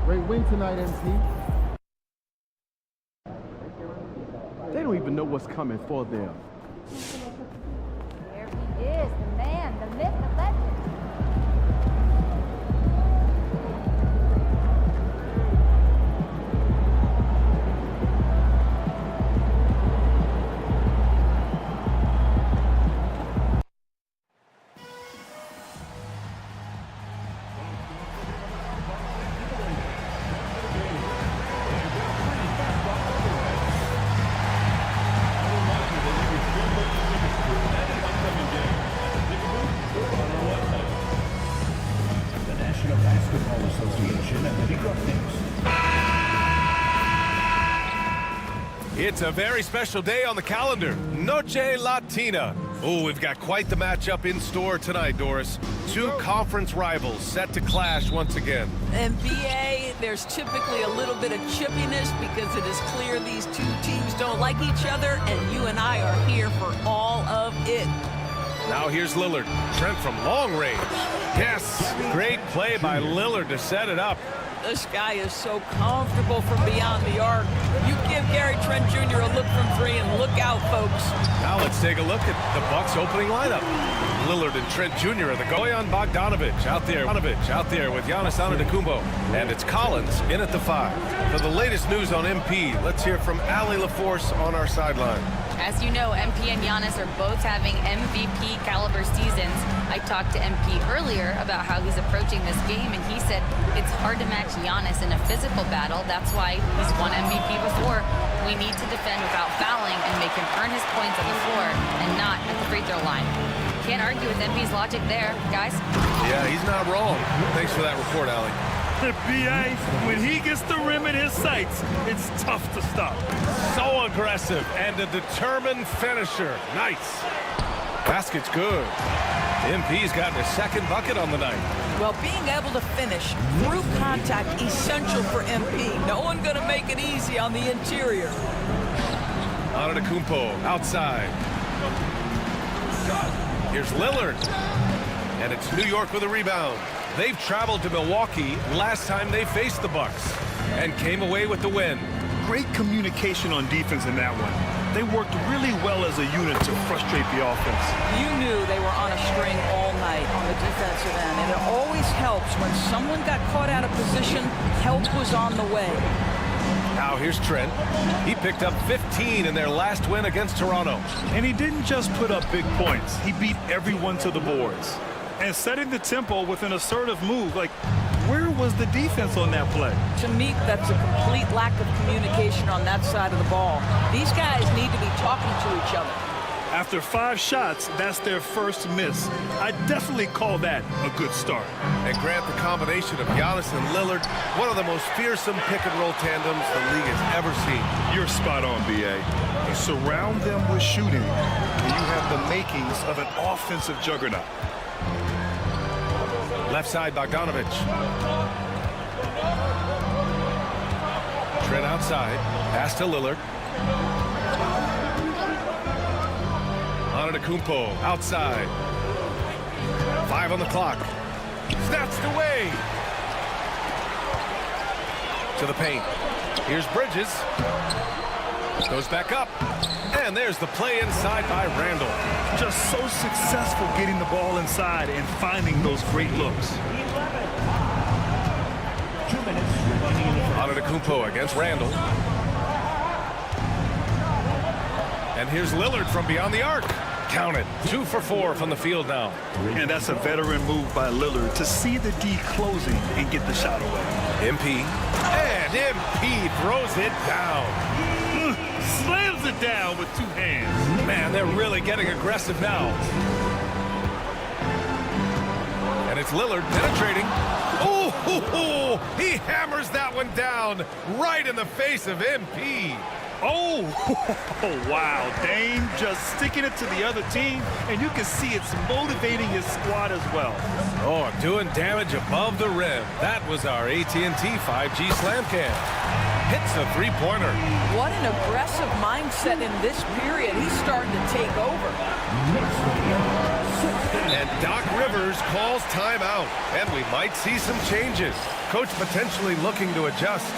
Great win tonight, MP. They don't even know what's coming for them. There he is, the man, the myth, the legend. It's a very special day on the calendar. Noche Latina. Oh, we've got quite the matchup in store tonight, Doris. Two conference rivals set to clash once again. NBA, there's typically a little bit of chippiness because it is clear these two teams don't like each other, and you and I are here for all of it. Now here's Lillard. Trent from long range. Yes, great play by Lillard to set it up. This guy is so comfortable from beyond the arc. You give Gary Trent Jr. a look from 3 and look out, folks. Now let's take a look at the Bucks opening lineup. Lillard and Trent Jr. are the Bojan Bogdanovic out there with Giannis Antetokounmpo. And it's Collins in at the 5. For the latest news on MP, let's hear from Allie LaForce on our sideline. As you know, MP and Giannis are both having MVP caliber seasons. I talked to MP earlier about how he's approaching this game, and he said it's hard to match Giannis in a physical battle. That's why he's won MVP before. We need to defend without fouling and make him earn his points on the floor and not at the free throw line. Can't argue with MP's logic there, guys. Yeah, he's not wrong. Thanks for that report, Allie. B.A., when he gets the rim in his sights, it's tough to stop. So aggressive and a determined finisher. Nice. Basket's good. MP's gotten his second bucket on the night. Well, being able to finish through contact, essential for MP. No one gonna make it easy on the interior. Antetokounmpo outside. Here's Lillard. And it's New York with a rebound. They've traveled to Milwaukee last time they faced the Bucks and came away with the win. Great communication on defense in that one. They worked really well as a unit to frustrate the offense. You knew they were on a string all night on the defensive end, and it always helps when someone got caught out of position, help was on the way. Now here's Trent. He picked up 15 in their last win against Toronto. And he didn't just put up big points. He beat everyone to the boards. And setting the tempo with an assertive move. Like, where was the defense on that play? To me, that's a complete lack of communication on that side of the ball. These guys need to be talking to each other. After 5 shots, that's their first miss. I definitely call that a good start. And Grant, the combination of Giannis and Lillard, one of the most fearsome pick-and-roll tandems the league has ever seen. You're spot on, B.A. You surround them with shooting, and you have the makings of an offensive juggernaut. Left side, Bogdanovic. Trent outside. Pass to Lillard. Antetokounmpo outside. 5 on the clock. Snatched away. To the paint. Here's Bridges. Goes back up. And there's the play inside by Randall. Just so successful getting the ball inside and finding those great looks. 2 minutes remaining in the first. Antetokounmpo against Randall. And here's Lillard from beyond the arc. Count it. 2 for 4 from the field now. And that's a veteran move by Lillard to see the D closing and get the shot away. MP. And MP throws it down. Slams it down with 2 hands. Man, they're really getting aggressive now. And it's Lillard penetrating. Oh, he hammers that one down right in the face of MP. Oh, wow. Dame just sticking it to the other team, and you can see it's motivating his squad as well. Oh, doing damage above the rim. That was our AT&T 5G slam cam. Hits a three-pointer. What an aggressive mindset in this period. He's starting to take over. And Doc Rivers calls timeout, and we might see some changes. Coach potentially looking to adjust.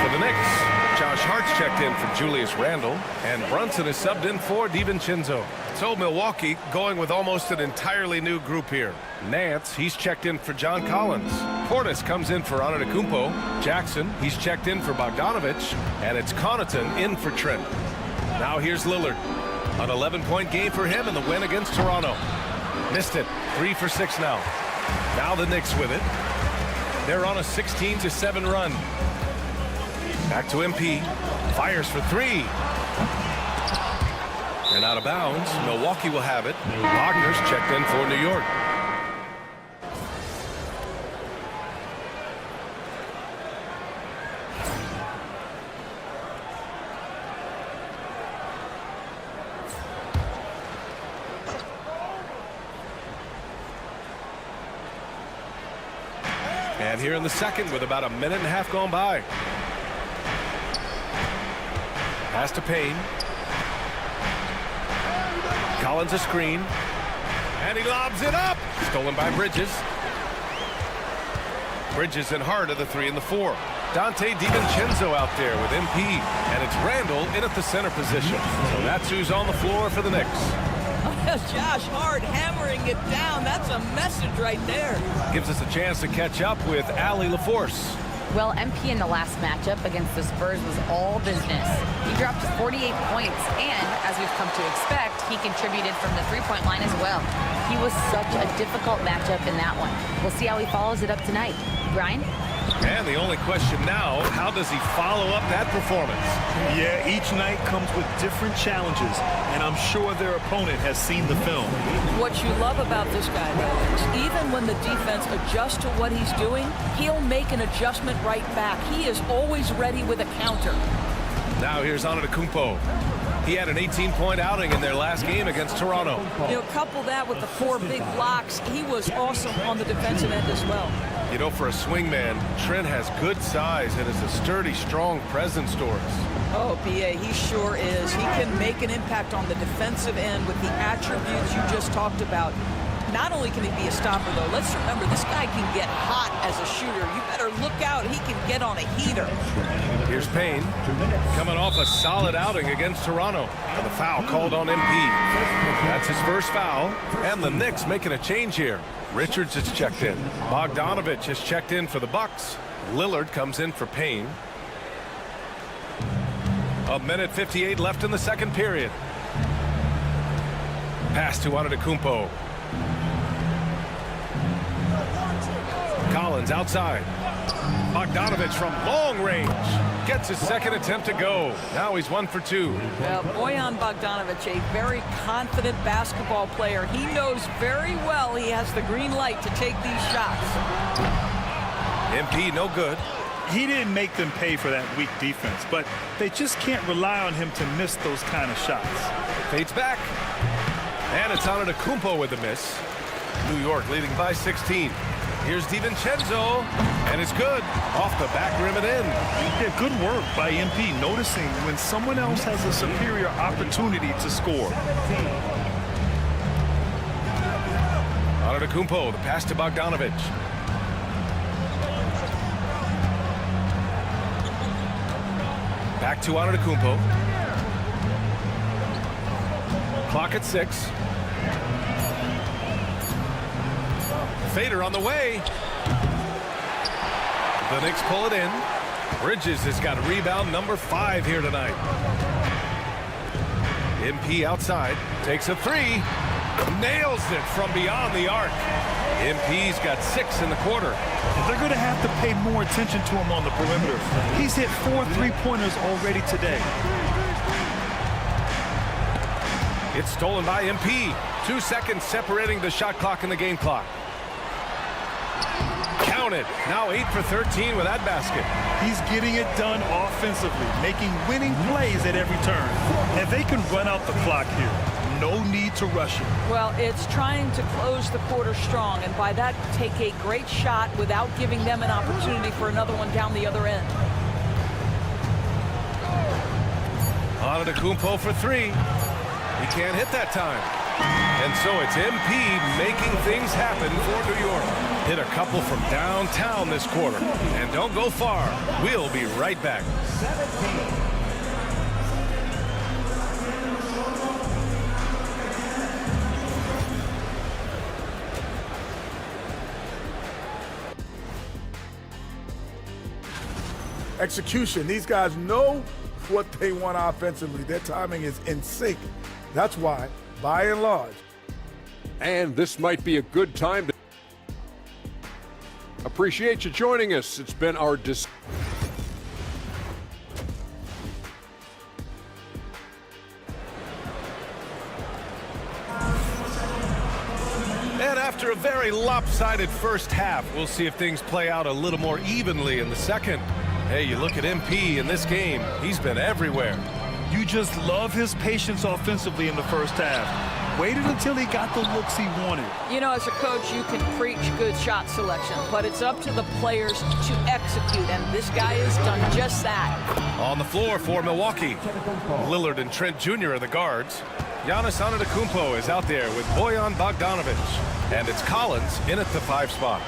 For the Knicks, Josh Hart's checked in for Julius Randle, and Brunson is subbed in for DiVincenzo. So Milwaukee going with almost an entirely new group here. Nance, he's checked in for John Collins. Portis comes in for Antetokounmpo. Jackson, he's checked in for Bogdanovic, and it's Connaughton in for Trent. Now here's Lillard. An 11-point game for him in the win against Toronto. Missed it. 3 for 6 now. Now the Knicks with it. They're on a 16-7 run. Back to MP. Fires for 3. And out of bounds. Milwaukee will have it. Wagner's checked in for New York. And here in the second with about a minute and a half gone by. Pass to Payne. Collins a screen. And he lobs it up. Stolen by Bridges. Bridges in hard of the 3 and the 4. Dante DiVincenzo out there with MP. And it's Randall in at the center position. So that's who's on the floor for the Knicks. Josh Hart hammering it down. That's a message right there. Gives us a chance to catch up with Allie LaForce. Well, MP in the last matchup against the Spurs was all business. He dropped 48 points, and as we've come to expect, he contributed from the three-point line as well. He was such a difficult matchup in that one. We'll see how he follows it up tonight. Brian? And the only question now, how does he follow up that performance? Yeah, each night comes with different challenges, and I'm sure their opponent has seen the film. What you love about this guy, though, is even when the defense adjusts to what he's doing, he'll make an adjustment right back. He is always ready with a counter. Now here's Antetokounmpo. He had an 18-point outing in their last game against Toronto. You know, couple that with the 4 big blocks, he was awesome on the defensive end as well. You know, for a swingman, Trent has good size and is a sturdy, strong presence to us. Oh, B.A., he sure is. He can make an impact on the defensive end with the attributes you just talked about. Not only can he be a stopper, though, let's remember, this guy can get hot as a shooter. You better look out. He can get on a heater. Here's Payne, coming off a solid outing against Toronto. And the foul called on MP. That's his first foul. And the Knicks making a change here. Richards is checked in. Bogdanovic is checked in for the Bucks. Lillard comes in for Payne. 1:58 left in the second period. Pass to Antetokounmpo. Collins outside. Bogdanovich from long range. Gets his second attempt to go. Now he's 1 for 2. Well, Bojan Bogdanovic, a very confident basketball player. He knows very well he has the green light to take these shots. MP no good. He didn't make them pay for that weak defense, but they just can't rely on him to miss those kind of shots. Fades back. And it's Antetokounmpo with the miss. New York leading by 16. Here's DiVincenzo, and it's good. Off the back rim and in. Yeah, good work by MP, noticing when someone else has a superior opportunity to score. Antetokounmpo, the pass to Bogdanovich. Back to Antetokounmpo. Clock at 6. Fader on the way. The Knicks pull it in. Bridges has got rebound number 5 here tonight. MP outside. Takes a 3. Nails it from beyond the arc. MP's got 6 in the quarter. They're going to have to pay more attention to him on the perimeter. He's hit 4 3-pointers already today. It's stolen by MP. 2 seconds separating the shot clock and the game clock. Count it. Now 8 for 13 with that basket. He's getting it done offensively, making winning plays at every turn. And they can run out the clock here. No need to rush it. Well, it's trying to close the quarter strong, and by that, take a great shot without giving them an opportunity for another one down the other end. Antetokounmpo for 3. He can't hit that time. And so it's MP making things happen for New York. Hit a couple from downtown this quarter. And don't go far. We'll be right back. Execution. These guys know what they want offensively. Their timing is in sync. That's why, by and large. And this might be a good time to appreciate you joining us. It's been our And after a very lopsided first half, we'll see if things play out a little more evenly in the second. Hey, you look at MP in this game, he's been everywhere. You just love his patience offensively in the first half. Waited until he got the looks he wanted. You know, as a coach, you can preach good shot selection, but it's up to the players to execute, and this guy has done just that. On the floor for Milwaukee, Lillard and Trent Jr. are the guards. Giannis Antetokounmpo is out there with Bojan Bogdanovich, and it's Collins in at the 5 spot.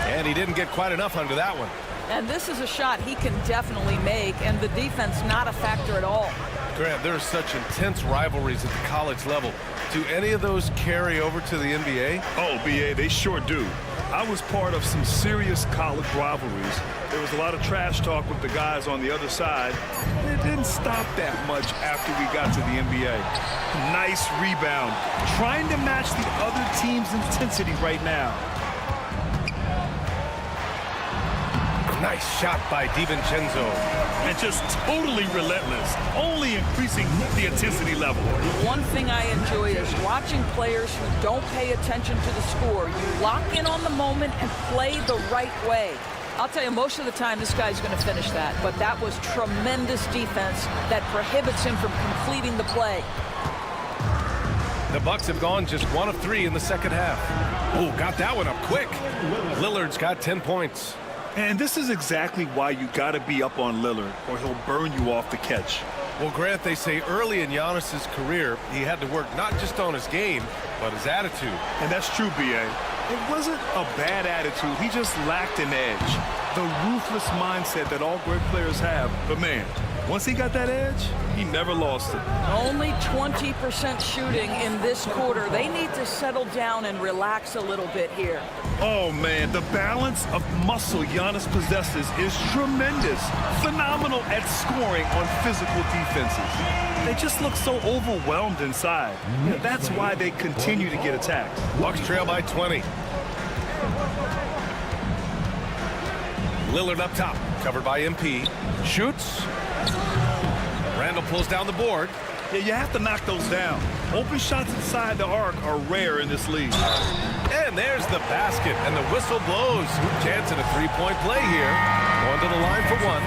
And he didn't get quite enough under that one. And this is a shot he can definitely make, and the defense not a factor at all. Grant, there are such intense rivalries at the college level. Do any of those carry over to the NBA? Oh, BA, they sure do. I was part of some serious college rivalries. There was a lot of trash talk with the guys on the other side. It didn't stop that much after we got to the NBA. Nice rebound. Trying to match the other team's intensity right now. Nice shot by DiVincenzo. And just totally relentless, only increasing the intensity level. One thing I enjoy is watching players who don't pay attention to the score. You lock in on the moment and play the right way. I'll tell you, most of the time this guy's going to finish that, but that was tremendous defense that prohibits him from completing the play. The Bucks have gone just 1 of 3 in the second half. Oh, got that one up quick. Lillard's got 10 points. And this is exactly why you got to be up on Lillard, or he'll burn you off the catch. Well, Grant, they say early in Giannis's career, he had to work not just on his game, but his attitude. And that's true, B.A. It wasn't a bad attitude. He just lacked an edge. The ruthless mindset that all great players have. But, man, once he got that edge, he never lost it. Only 20% shooting in this quarter. They need to settle down and relax a little bit here. Oh, man, the balance of muscle Giannis possesses is tremendous. Phenomenal at scoring on physical defenses. They just look so overwhelmed inside. That's why they continue to get attacked. Bucks trail by 20. Lillard up top, covered by MP. Shoots. Randall pulls down the board. Yeah, you have to knock those down. Open shots inside the arc are rare in this league. And there's the basket, and the whistle blows. Chance at a three-point play here. Going to the line for one.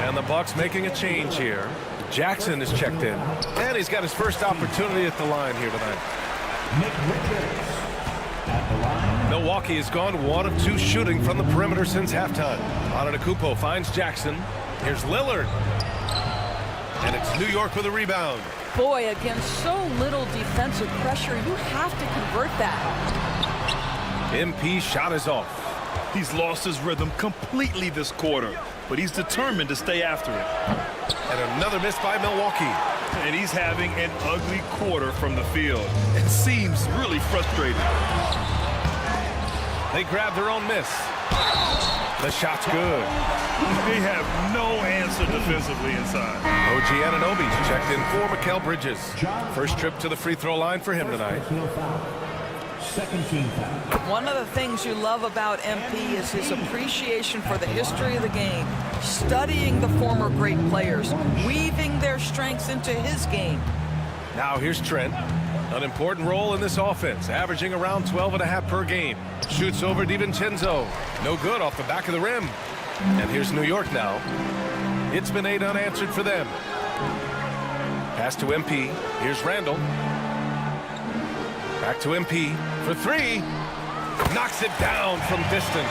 And the Bucks making a change here. Jackson is checked in. And he's got his first opportunity at the line here tonight. Milwaukee has gone 1 of 2 shooting from the perimeter since halftime. Antetokounmpo finds Jackson. Here's Lillard. And it's New York with a rebound. Boy, against so little defensive pressure, you have to convert that. MP shot is off. He's lost his rhythm completely this quarter, but he's determined to stay after it. And another miss by Milwaukee. And he's having an ugly quarter from the field. It seems really frustrating. They grab their own miss. The shot's good. They have no answer defensively inside. OG Anunoby's checked in for Mikal Bridges. First trip to the free throw line for him tonight. Second team foul. One of the things you love about MP is his appreciation for the history of the game, studying the former great players, weaving their strengths into his game. Now here's Trent. An important role in this offense, averaging around 12.5 per game. Shoots over DiVincenzo. No good off the back of the rim. And here's New York now. It's been 8 unanswered for them. Pass to MP. Here's Randall. Back to MP for 3. Knocks it down from distance.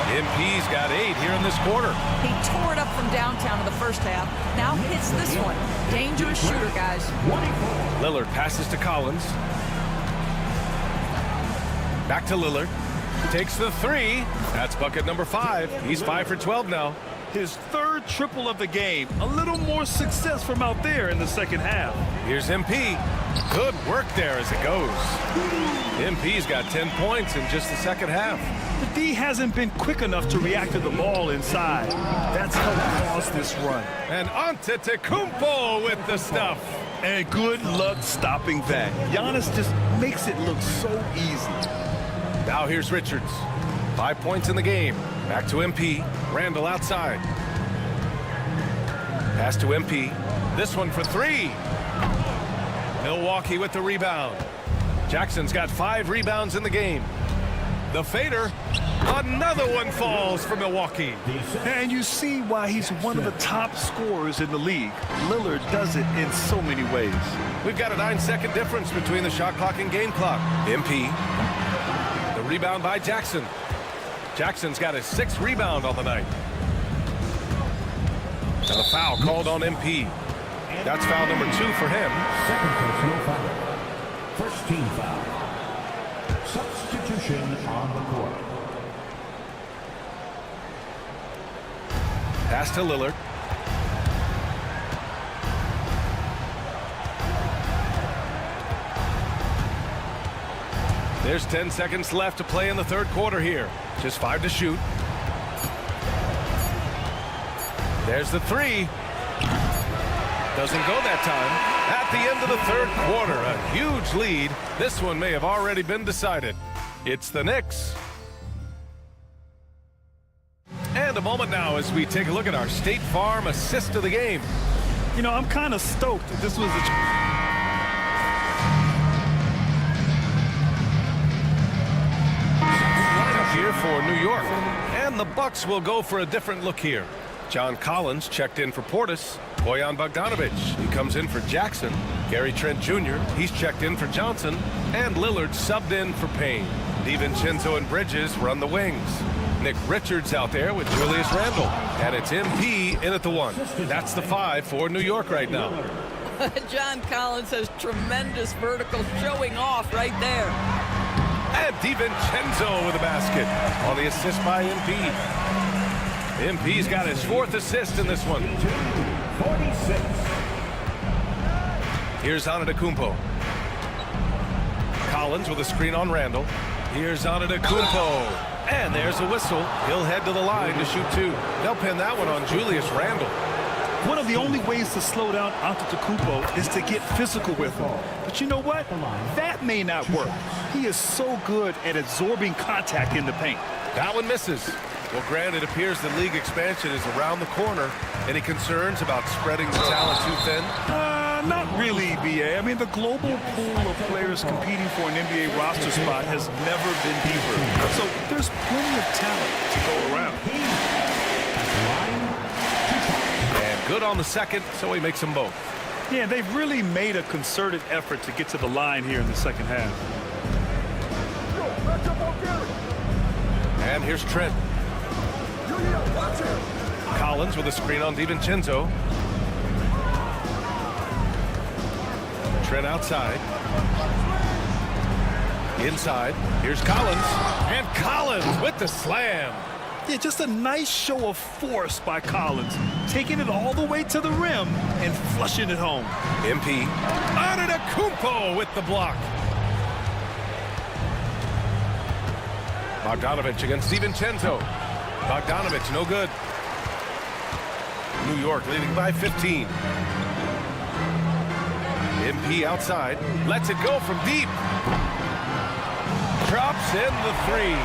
MP's got 8 here in this quarter. He tore it up from downtown in the first half. Now hits this one. Dangerous shooter, guys. Lillard passes to Collins. Back to Lillard. Takes the 3. That's bucket number 5. He's 5 for 12 now. His third triple of the game. A little more success from out there in the second half. Here's MP. Good work there as it goes. MP's got 10 points in just the second half. The D hasn't been quick enough to react to the ball inside. That's helped cause this run. And Antetokounmpo with the stuff. And good luck stopping that. Giannis just makes it look so easy. Now here's Richards. 5 points in the game. Back to MP. Randall outside. Pass to MP. This one for 3. Milwaukee with the rebound. Jackson's got 5 rebounds in the game. The fader. Another one falls for Milwaukee. And you see why he's one of the top scorers in the league. Lillard does it in so many ways. We've got a 9-second difference between the shot clock and game clock. MP. The rebound by Jackson. Jackson's got his 6th rebound on the night. And a foul called on MP. That's foul number 2 for him. Second personal foul. First team foul. Substitution on the court. Pass to Lillard. There's 10 seconds left to play in the third quarter here. Just 5 to shoot. There's the 3. Doesn't go that time. At the end of the third quarter, a huge lead. This one may have already been decided. It's the Knicks. And a moment now as we take a look at our State Farm assist of the game. You know, I'm kind of stoked. This was a... lineup here for New York. And the Bucks will go for a different look here. John Collins checked in for Portis. Bojan Bogdanovic, he comes in for Jackson. Gary Trent Jr., he's checked in for Johnson. And Lillard subbed in for Payne. DiVincenzo and Bridges run the wings. Nick Richards out there with Julius Randle. And it's MP in at the 1. That's the 5 for New York right now. John Collins has tremendous vertical showing off right there. And DiVincenzo with a basket on the assist by MP. MP's got his 4th assist in this one. 46. Here's Antetokounmpo. Collins with a screen on Randall. Here's Antetokounmpo. And there's a whistle. He'll head to the line to shoot 2. They'll pin that one on Julius Randle. One of the only ways to slow down Antetokounmpo is to get physical with him. But you know what? That may not work. He is so good at absorbing contact in the paint. That one misses. Well, Grant, it appears the league expansion is around the corner. Any concerns about spreading the talent too thin? Not really, BA. I mean, the global pool of players competing for an NBA roster spot has never been deeper. So there's plenty of talent to go around. And good on the second, so he makes them both. Yeah, they've really made a concerted effort to get to the line here in the second half. And here's Trent. Collins with a screen on DiVincenzo. Trent outside. Inside. Here's Collins. And Collins with the slam. Yeah, just a nice show of force by Collins, taking it all the way to the rim and flushing it home. MP. Antetokounmpo with the block. Bogdanovich against DiVincenzo. Bogdanovich, no good. New York leading by 15. MP outside. Lets it go from deep. Drops in the three.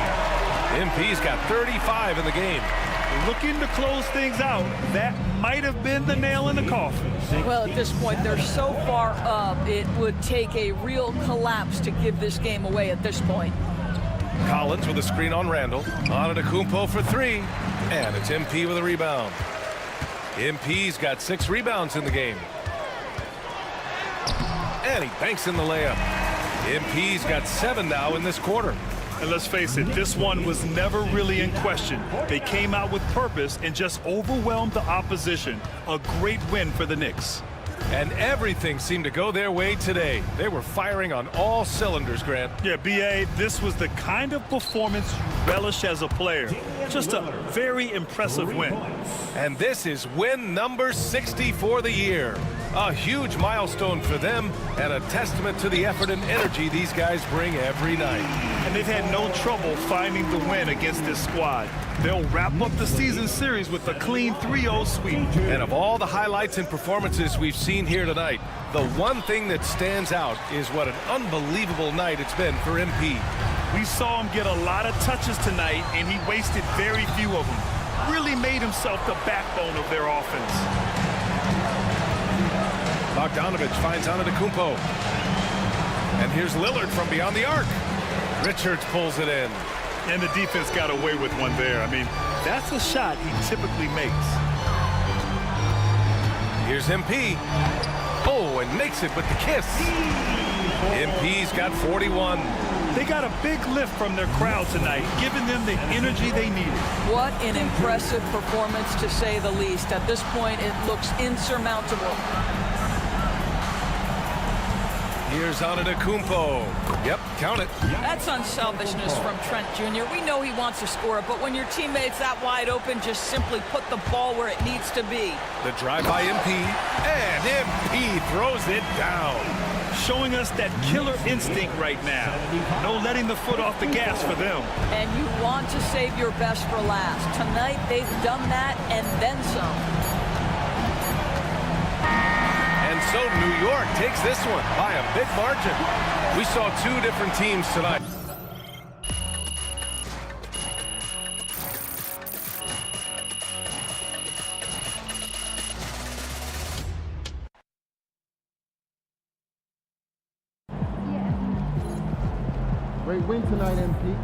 MP's got 35 in the game. Looking to close things out. That might have been the nail in the coffin. Well, at this point, they're so far up, it would take a real collapse to give this game away at this point. Collins with a screen on Randall. Antetokounmpo for three. And it's MP with a rebound. MP's got 6 rebounds in the game. And he banks in the layup. MP's got 7 now in this quarter. And let's face it, this one was never really in question. They came out with purpose and just overwhelmed the opposition. A great win for the Knicks. And everything seemed to go their way today. They were firing on all cylinders, Grant. Yeah, BA, this was the kind of performance you relish as a player. Just a very impressive win. And this is win number 60 for the year. A huge milestone for them and a testament to the effort and energy these guys bring every night. And they've had no trouble finding the win against this squad. They'll wrap up the season series with a clean 3-0 sweep. And of all the highlights and performances we've seen here tonight, the one thing that stands out is what an unbelievable night it's been for MP. We saw him get a lot of touches tonight, and he wasted very few of them. Really made himself the backbone of their offense. Bogdanovich finds Antetokounmpo. And here's Lillard from beyond the arc. Richards pulls it in. And the defense got away with one there. I mean, that's a shot he typically makes. Here's MP. Oh, and makes it with the kiss. MP's got 41. They got a big lift from their crowd tonight, giving them the energy they needed. What an impressive performance, to say the least. At this point, it looks insurmountable. Here's Antetokounmpo. Yep, count it. That's unselfishness from Trent Jr. We know he wants to score it, but when your teammate's that wide open, just simply put the ball where it needs to be. The drive by MP, and MP throws it down. Showing us that killer instinct right now. No letting the foot off the gas for them. And you want to save your best for last. Tonight, they've done that and then some. And so New York takes this one by a big margin. We saw 2 different teams tonight. Great win tonight, MP.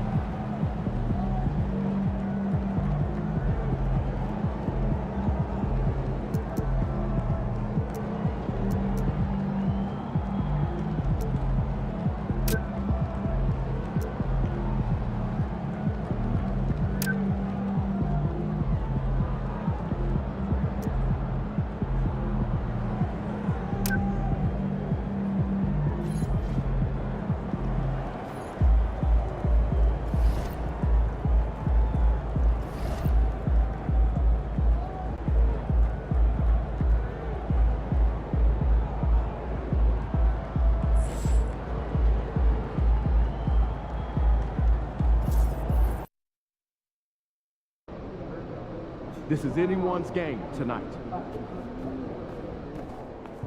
This is anyone's game tonight.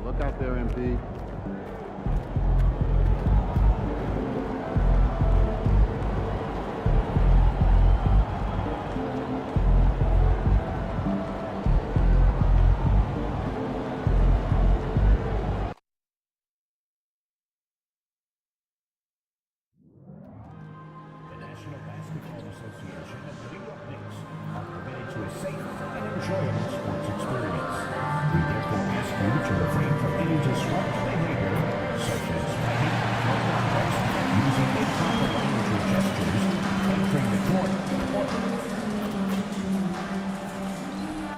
Look out there, MP. Basketball Association and the New York Knicks are committed to a safe and enjoyable sports experience. We therefore ask you to refrain from any disruptive behavior, such as fighting, throwing objects, using improper language or gestures, entering the court,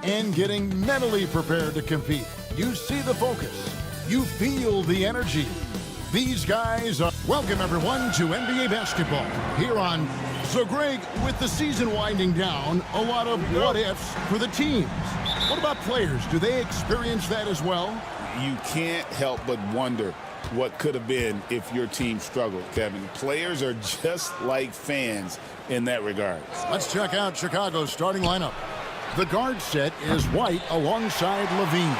and getting mentally prepared to compete. You see the focus. You feel the energy. These guys are... Welcome, everyone, to NBA basketball. Here on... So, Greg, with the season winding down, a lot of what-ifs for the teams. What about players? Do they experience that as well? You can't help but wonder what could have been if your team struggled, Kevin. Players are just like fans in that regard. Let's check out Chicago's starting lineup. The guard set is White alongside Levine.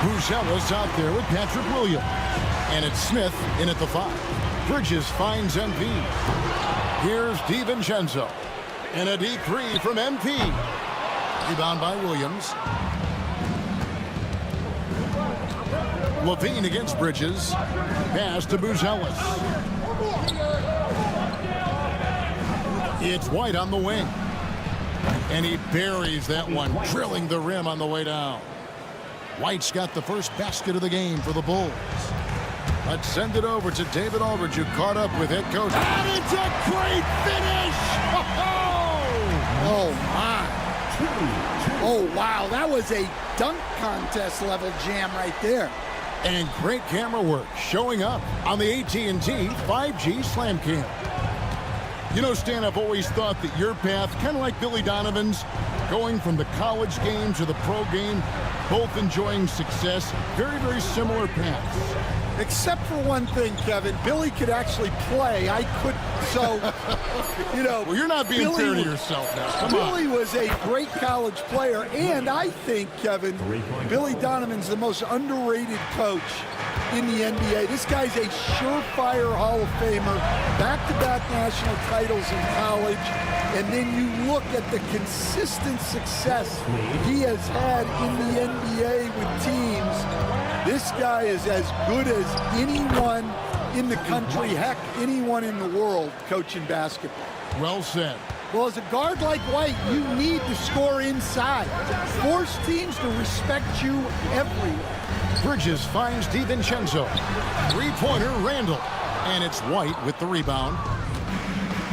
Buzelis out there with Patrick Williams. And it's Smith in at the 5. Bridges finds MP. Here's DiVincenzo. And a deep 3 from MP. Rebound by Williams. Levine against Bridges. Pass to Buzelis. It's White on the wing. And he buries that one, drilling the rim on the way down. White's got the first basket of the game for the Bulls. Let's send it over to David Aldridge, who caught up with head coach. And it's a great finish! Oh, my. Oh, wow. That was a dunk contest level jam right there. And great camera work showing up on the AT&T 5G Slam Cam. You know, Stan, I've always thought that your path, kind of like Billy Donovan's, going from the college game to the pro game, both enjoying success, very, very similar paths. Except for one thing, Kevin. Billy could actually play. I couldn't. So, you know. Well, you're not being fair to yourself now. Come on. Billy was a great college player. And I think, Kevin, Billy Donovan's the most underrated coach in the NBA. This guy's a surefire Hall of Famer. Back-to-back national titles in college. And then you look at the consistent success he has had in the NBA with teams. This guy is as good as anyone in the country, heck, anyone in the world coaching basketball. Well said. Well, as a guard like White, you need to score inside. Force teams to respect you everywhere. Bridges finds DiVincenzo. Three-pointer, Randall. And it's White with the rebound.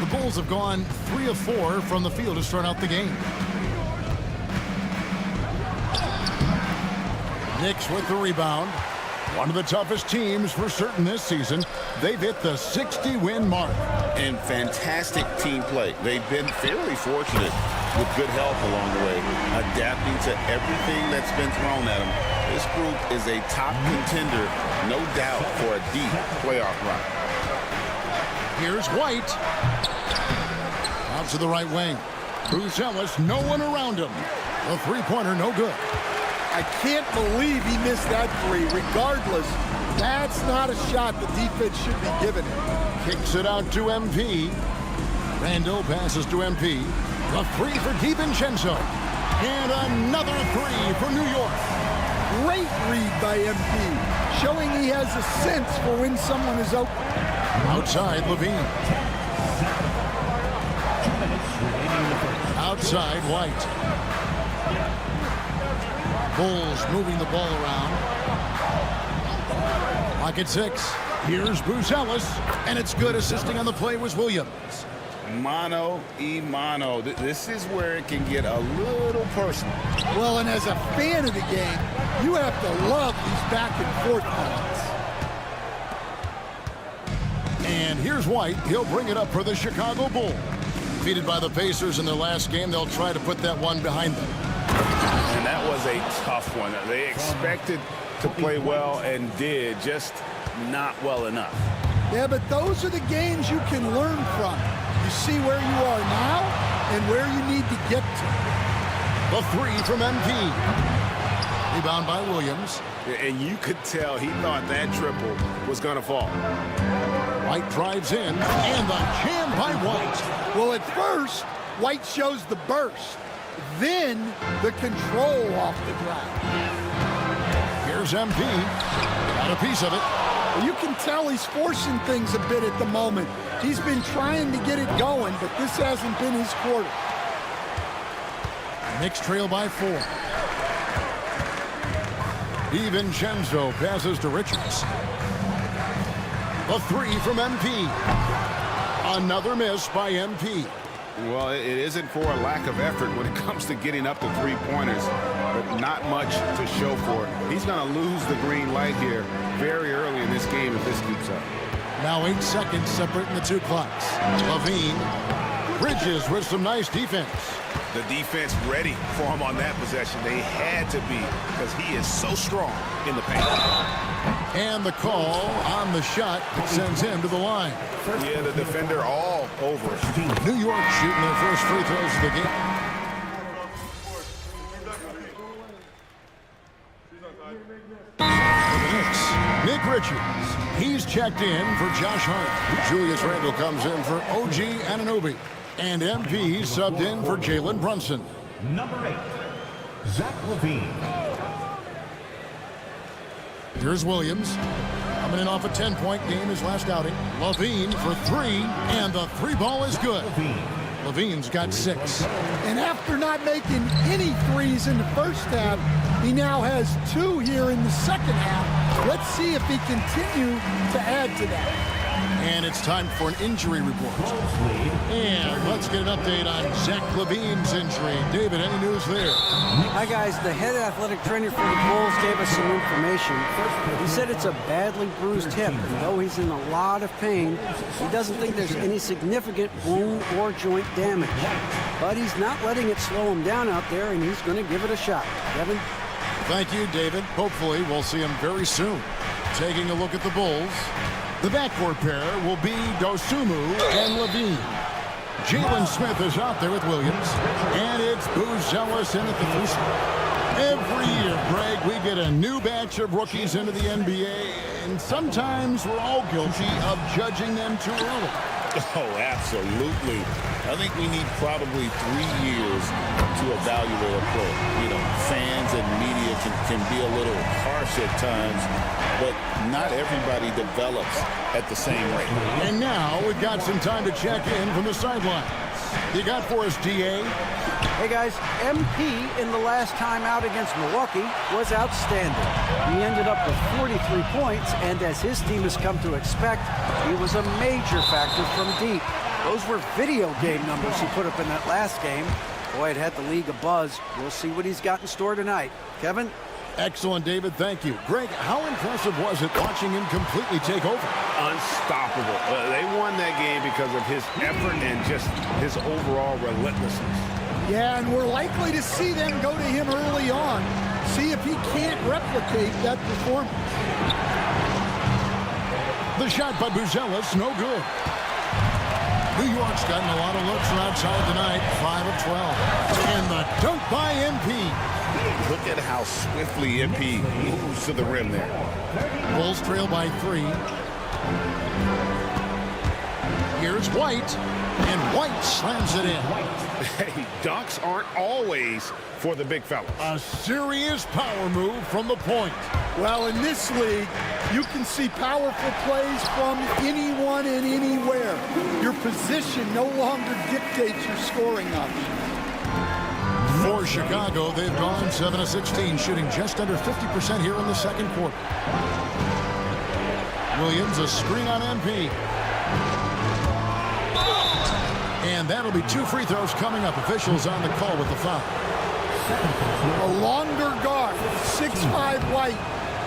The Bulls have gone 3 of 4 from the field to start out the game. Knicks with the rebound. One of the toughest teams for certain this season. They've hit the 60-win mark. And fantastic team play. They've been fairly fortunate with good help along the way, adapting to everything that's been thrown at them. This group is a top contender, no doubt, for a deep playoff run. Here's White. Out to the right wing. Buzelis, no one around him. The three-pointer, no good. I can't believe he missed that 3. Regardless, that's not a shot the defense should be giving him. Kicks it out to MP. Randall passes to MP. A 3 for DiVincenzo. And another 3 for New York. Great read by MP, showing he has a sense for when someone is open. Outside, Levine. Outside, White. Bulls moving the ball around. Lock at 6. Here's Buzelis, and it's good. Assisting on the play was Williams. Mano y mano. This is where it can get a little personal. Well, and as a fan of the game, you have to love these back and forth balls. And here's White. He'll bring it up for the Chicago Bulls. Defeated by the Pacers in their last game, they'll try to put that one behind them. And that was a tough one. They expected to play well and did, just not well enough. Yeah, but those are the games you can learn from. You see where you are now and where you need to get to. The 3 from MP. Rebound by Williams. And you could tell he thought that triple was going to fall. White drives in, and the jam by White. Well, at first, White shows the burst. Then the control off the drive. Here's MP. Got a piece of it. You can tell he's forcing things a bit at the moment. He's been trying to get it going, but this hasn't been his quarter. Knicks trail by 4. DiVincenzo passes to Richards. A 3 from MP. Another miss by MP. Well, it isn't for a lack of effort when it comes to getting up to three-pointers, but not much to show for it. He's going to lose the green light here very early in this game if this keeps up. Now 8 seconds separating the two clocks. LaVine. Bridges with some nice defense. The defense ready for him on that possession. They had to be because he is so strong in the paint. And the call on the shot that sends him to the line. Yeah, the defender all over it. New York shooting their first free throws of the game. For the Knicks, Nick Richards. He's checked in for Josh Hart. Julius Randle comes in for OG Anunoby. And MP subbed in for Jalen Brunson. Number 8, Zach LaVine. Here's Williams. Coming in off a 10-point game his last outing. LaVine for 3, and the 3 ball is good. LaVine's got 6. And after not making any threes in the first half, he now has 2 here in the second half. Let's see if he continues to add to that. And it's time for an injury report. And let's get an update on Zach LaVine's injury. David, any news there? Hi, guys. The head athletic trainer for the Bulls gave us some information. He said it's a badly bruised hip. Though he's in a lot of pain, he doesn't think there's any significant bone or joint damage. But he's not letting it slow him down out there, and he's going to give it a shot. Kevin? Thank you, David. Hopefully, we'll see him very soon. Taking a look at the Bulls. The backcourt pair will be Dosunmu and LaVine. Jalen Smith is out there with Williams. And it's Buzelis in at the 3 spot. Every year, Greg, we get a new batch of rookies into the NBA, and sometimes we're all guilty of judging them too early. Oh, absolutely. I think we need probably 3 years to evaluate a player. You know, fans and media can be a little harsh at times, but not everybody develops at the same rate. And now we've got some time to check in from the sideline. You got for us, DA? Hey, guys. MP in the last time out against Milwaukee was outstanding. He ended up with 43 points, and as his team has come to expect, he was a major factor from deep. Those were video game numbers he put up in that last game. Boy, it had the league abuzz. We'll see what he's got in store tonight. Kevin? Excellent, David. Thank you. Greg, how impressive was it watching him completely take over? Unstoppable. They won that game because of his effort and just his overall relentlessness. Yeah, and we're likely to see them go to him early on. See if he can't replicate that performance. The shot by Buzelis, no good. New York's gotten a lot of looks from outside tonight, 5 of 12. And the dunk by MP. Look at how swiftly MP moves to the rim there. Bulls trail by 3. Here's White, and White slams it in. Hey, dunks aren't always for the big fellas. A serious power move from the point. Well, in this league, you can see powerful plays from anyone and anywhere. Your position no longer dictates your scoring option. For Chicago, they've gone 7 of 16, shooting just under 50% here in the second quarter. Williams, a screen on MP. And that'll be 2 free throws coming up. Officials on the call with the foul. A longer guard, 6'5" White,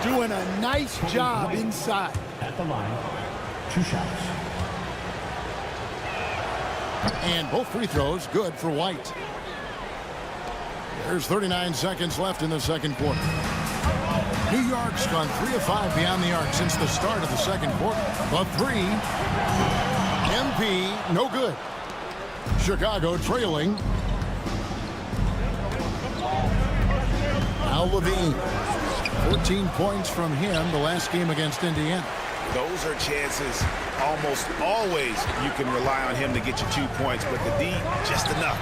doing a nice job inside. At the line, 2 shots. And both free throws good for White. There's 39 seconds left in the second quarter. New York's gone 3 of 5 beyond the arc since the start of the second quarter. A 3. MP, no good. Chicago trailing. Now LaVine. 14 points from him the last game against Indiana. Those are chances almost always you can rely on him to get you 2 points, but the D, just enough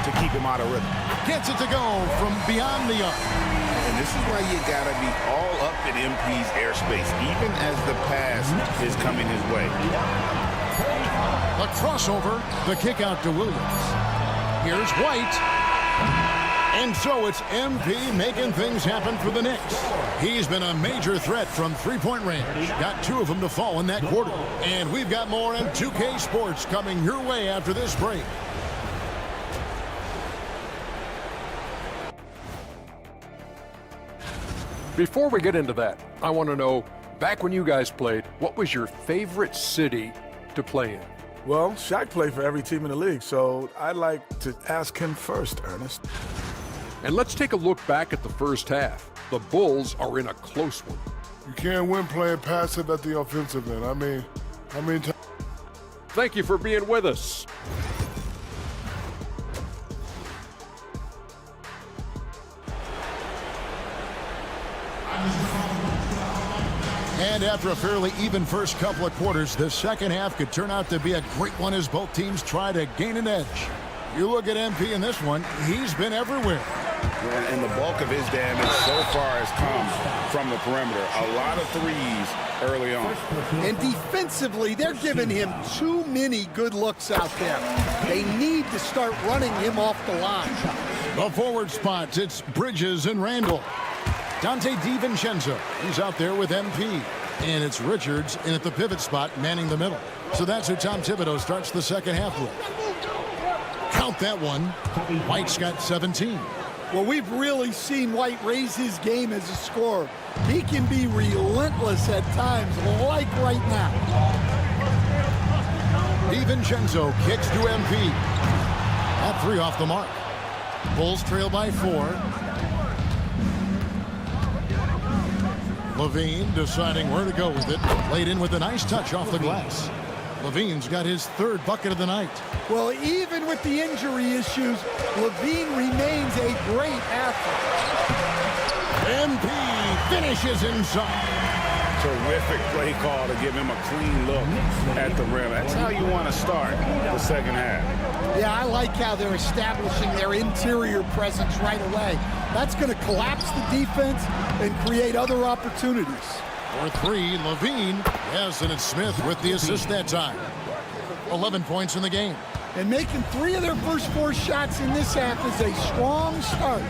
to keep him out of rhythm. Gets it to go from beyond the arc. And this is why you got to be all up in MP's airspace, even as the pass is coming his way. A crossover, the kick out to Williams. Here's White. And so it's MP making things happen for the Knicks. He's been a major threat from three-point range. Got 2 of them to fall in that quarter. And we've got more M2K Sports coming your way after this break. Before we get into that, I want to know, back when you guys played, what was your favorite city to play in? Well, Shaq played for every team in the league, so I'd like to ask him first, Ernest. And let's take a look back at the first half. The Bulls are in a close one. You can't win playing passive at the offensive end. I mean, thank you for being with us. And after a fairly even first couple of quarters, the second half could turn out to be a great one as both teams try to gain an edge. You look at MP in this one, he's been everywhere. And the bulk of his damage so far has come from the perimeter. A lot of threes early on. And defensively, they're giving him too many good looks out there. They need to start running him off the line. The forward spots, it's Bridges and Randall. Dante DiVincenzo, he's out there with MP. And it's Richards in at the pivot spot, manning the middle. So that's who Tom Thibodeau starts the second half with. Count that one. White's got 17. Well, we've really seen White raise his game as a scorer. He can be relentless at times, like right now. DiVincenzo kicks to MP. That 3 off the mark. Bulls trail by 4. Levine deciding where to go with it. Laid in with a nice touch off the glass. Levine's got his 3rd bucket of the night. Well, even with the injury issues, Levine remains a great athlete. MP finishes inside. Terrific play call to give him a clean look at the rim. That's how you want to start the second half. Yeah, I like how they're establishing their interior presence right away. That's going to collapse the defense and create other opportunities. For 3, Levine. Yes, and it's Smith with the assist that time. 11 points in the game. And making 3 of their first 4 shots in this half is a strong start.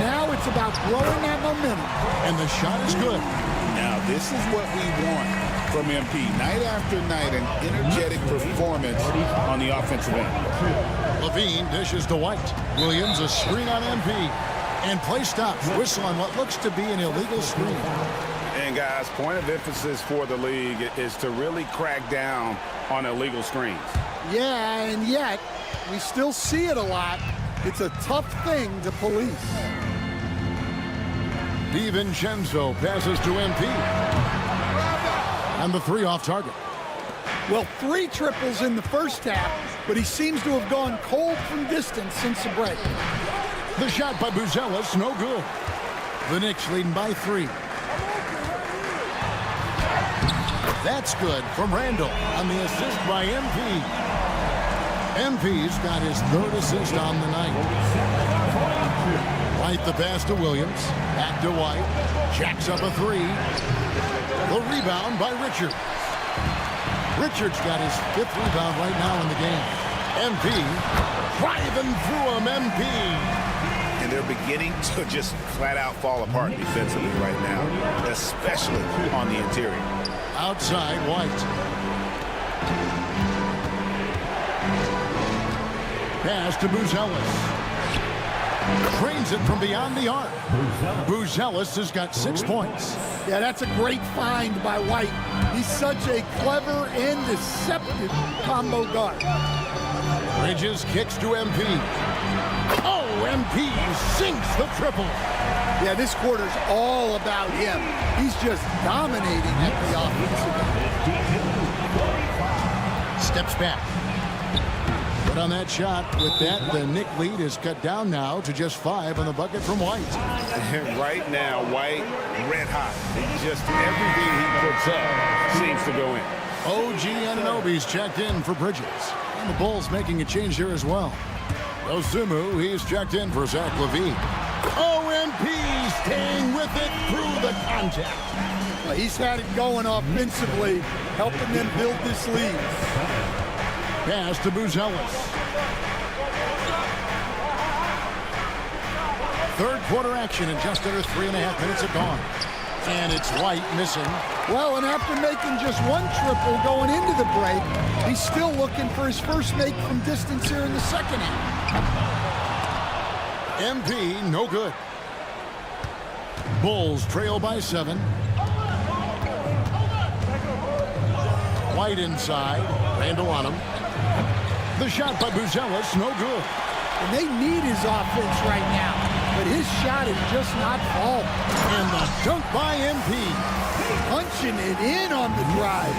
Now it's about growing that momentum. And the shot is good. Now, this is what we want from MP. Night after night, an energetic performance on the offensive end. Levine dishes to White. Williams a screen on MP. And play stops. Whistle on what looks to be an illegal screen. And guys, point of emphasis for the league is to really crack down on illegal screens. Yeah, and yet we still see it a lot. It's a tough thing to police. DiVincenzo passes to MP. And the 3 off target. Well, 3 triples in the first half, but he seems to have gone cold from distance since the break. The shot by Buzelis, no good. The Knicks leading by 3. That's good from Randall on the assist by MP. MP's got his 3rd assist on the night. White the pass to Williams. Back to White. Jacks up a 3. The rebound by Richards. Richards got his 5th rebound right now in the game. MP driving through him, MP. And they're beginning to just flat out fall apart defensively right now, especially on the interior. Outside, White. Pass to Buzelis. Trains it from beyond the arc. Buzelis has got 6 points. Yeah, that's a great find by White. He's such a clever and deceptive combo guard. Bridges kicks to MP. Oh, MP sinks the triple. Yeah, this quarter's all about him. He's just dominating at the offensive end. Steps back. But on that shot, with that, the Knick lead is cut down now to just 5 on the bucket from White. Right now, White, red hot. Just everything he puts up seems to go in. OG Anunoby's checked in for Bridges. And the Bulls making a change here as well. Osumu, he's checked in for Zach LaVine. OMP staying with it through the contact. Well, he's had it going offensively, helping them build this lead. Pass to Buzelis. Third quarter action and just under 3.5 minutes are gone. And it's White missing. Well, and after making just one triple going into the break, he's still looking for his first make from distance here in the second half. MP, no good. Bulls trail by 7. White inside. Randall on him. The shot by Buzelis, no good. And they need his offense right now, but his shot is just not falling. And the dunk by MP. Punching it in on the drive.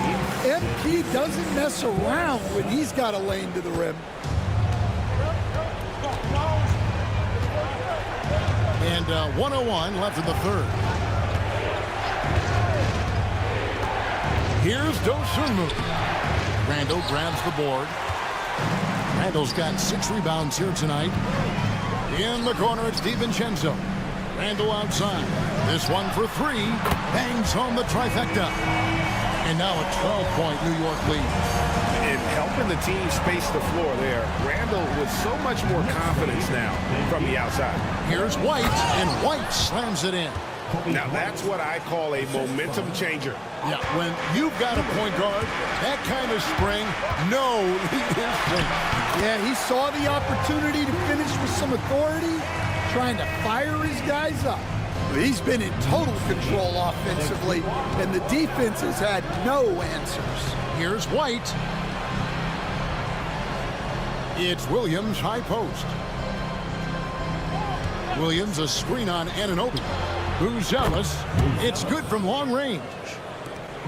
MP doesn't mess around when he's got a lane to the rim. And 1:01 left in the third. Here's Dosunmu. Randall grabs the board. Randall's got 6 rebounds here tonight. In the corner, it's DiVincenzo. Randall outside. This one for 3. Bangs home the trifecta. And now a 12-point New York lead. And helping the team space the floor there. Randall with so much more confidence now from the outside. Here's White, and White slams it in. Now that's what I call a momentum changer. Yeah, when you've got a point guard, that kind of spring, no, he is safe. Yeah, he saw the opportunity to finish with some authority, trying to fire his guys up. But he's been in total control offensively, and the defense has had no answers. Here's White. It's Williams, high post. Williams, a screen on Anunoby. Buzelis, it's good from long range.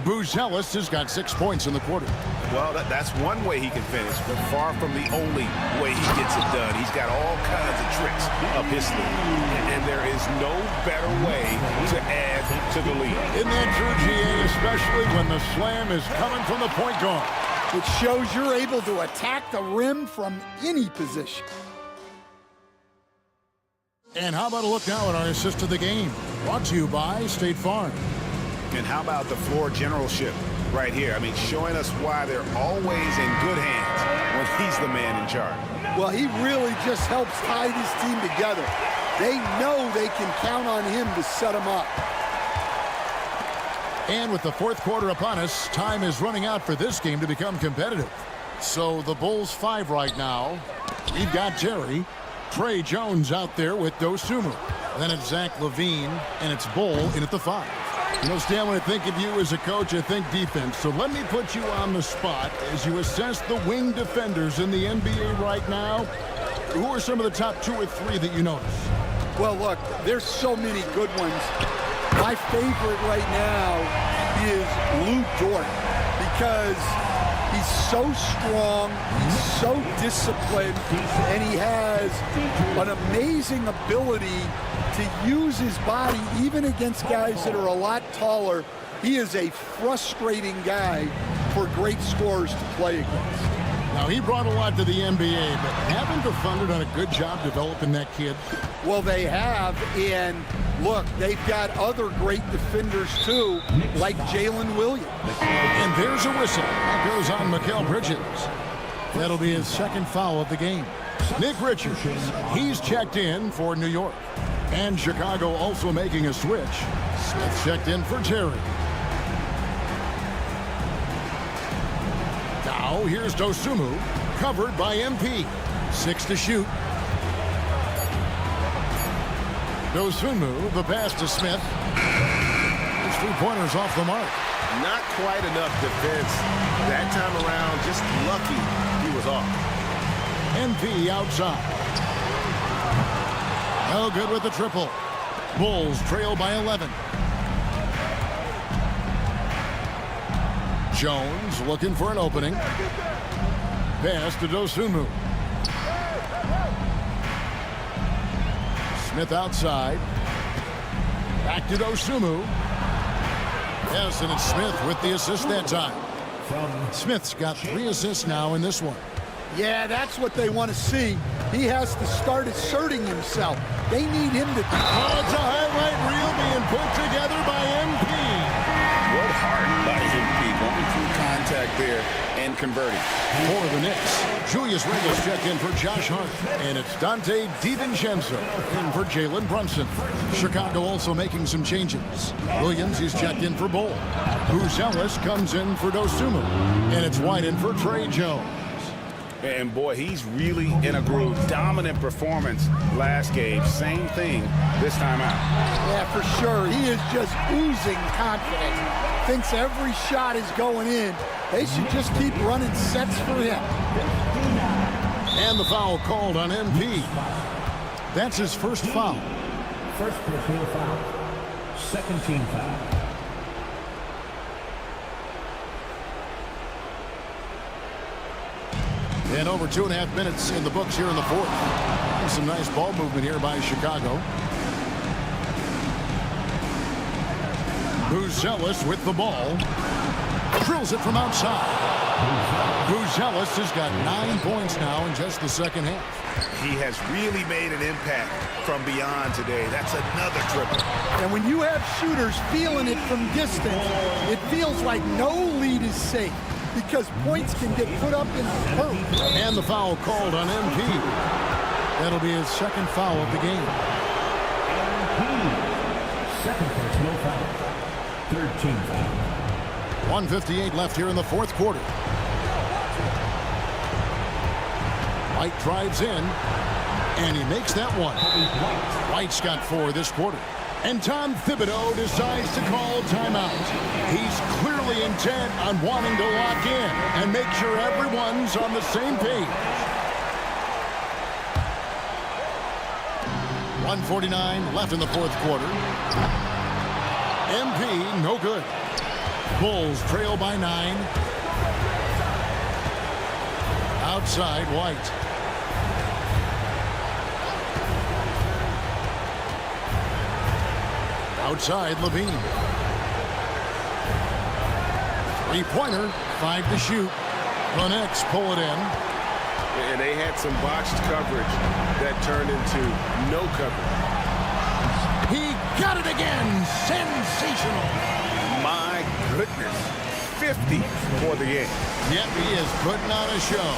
Buzelis has got 6 points in the quarter. Well, that's one way he can finish, but far from the only way he gets it done. He's got all kinds of tricks up his sleeve, and there is no better way to add to the lead. Isn't that true, GA, especially when the slam is coming from the point guard? It shows you're able to attack the rim from any position. And how about a look now at our assist of the game? Brought to you by State Farm. And how about the floor generalship right here? I mean, showing us why they're always in good hands when he's the man in charge. Well, he really just helps tie this team together. They know they can count on him to set them up. And with the fourth quarter upon us, time is running out for this game to become competitive. So the Bulls 5 right now. We've got Jerry. Trey Jones out there with Dosunmu. Then it's Zach LaVine, and it's Bull in at the 5. You know, Stan, when I think of you as a coach, I think defense. So let me put you on the spot as you assess the wing defenders in the NBA right now. Who are some of the top 2 or 3 that you notice? Well, look, there's so many good ones. My favorite right now is Lou Dort because he's so strong, he's so disciplined, and he has an amazing ability to use his body even against guys that are a lot taller. He is a frustrating guy for great scorers to play against. Now, he brought a lot to the NBA, but haven't the Thunder done a good job developing that kid? Well, they have, and look, they've got other great defenders too, like Jalen Williams. And there's a whistle. That goes on Mikal Bridges. That'll be his second foul of the game. Nick Richards, he's checked in for New York. And Chicago also making a switch. Smith checked in for Terry. Now here's Dosunmu, covered by MP. 6 to shoot. Dosunmu, the pass to Smith. His 3-pointers off the mark. Not quite enough defense that time around. Just lucky he was off. MP outside. No good with the triple. Bulls trail by 11. Jones looking for an opening. Pass to Dosunmu. Smith outside. Back to Dosunmu. Yes, and it's Smith with the assist that time. Smith's got 3 assists now in this one. Yeah, that's what they want to see. he has to start asserting himself. They need him to... Oh, it's a highlight reel being put together by MP. Good heart by MP, going through contact there and converting. For the Knicks, Julius Randle's checked in for Josh Hart, and it's Dante DiVincenzo in for Jalen Brunson. Chicago also making some changes. Williams is checked in for Bol. Buzelis comes in for Dosunmu, and it's White in for Trey Jones. And boy, he's really in a groove. Dominant performance last game. Same thing this time out. Yeah, for sure. He is just oozing confidence. Thinks every shot is going in. They should just keep running sets for him. And the foul called on MP. That's his first foul. First personal foul. Second team foul. And over 2.5 minutes in the books here in the fourth. And some nice ball movement here by Chicago. Buzelis with the ball. Drills it from outside. Buzelis has got 9 points now in just the second half. He has really made an impact from beyond today. That's another triple. And when you have shooters feeling it from distance, it feels like no lead is safe, because points can get put up in a hurry. And the foul called on MP. That'll be his second foul of the game. MP. Second personal foul. Third team foul. 1:58 left here in the fourth quarter. White drives in, and he makes that one. White's got 4 this quarter. And Tom Thibodeau decides to call timeout. He's clearly intent on wanting to lock in and make sure everyone's on the same page. 1:49 left in the fourth quarter. MP, no good. Bulls trail by 9. Outside, White. Outside, Levine. Three-pointer, 5 to shoot. The Knicks pull it in. And they had some botched coverage that turned into no coverage. He got it again. Sensational. My goodness. 50 for the game. Yep, he is putting on a show.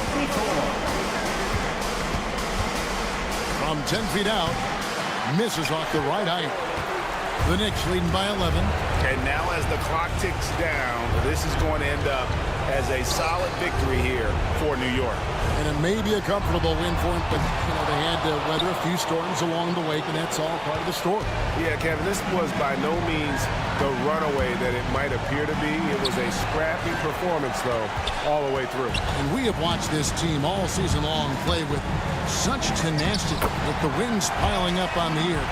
From 10 feet out, misses off the right eye. The Knicks leading by 11. And now as the clock ticks down, this is going to end up as a solid victory here for New York. And it may be a comfortable win for him, but they had to weather a few storms along the way, and that's all part of the story. Yeah, Kevin, this was by no means the runaway that it might appear to be. It was a scrappy performance, though, all the way through. And we have watched this team all season long play with such tenacity, with the wins piling up on the year.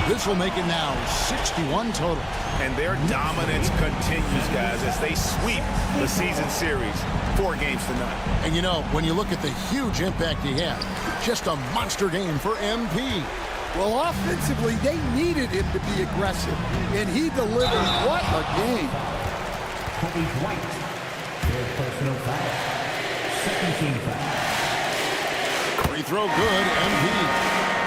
This will make it now 61 total. And their dominance continues, guys, as they sweep the season series 4 games to none. And you know, when you look at the huge impact he had, just a monster game for MP. Well, offensively, they needed him to be aggressive, and he delivered. What a game. Kobe White. Third personal foul. Second team foul. Free throw good, MP.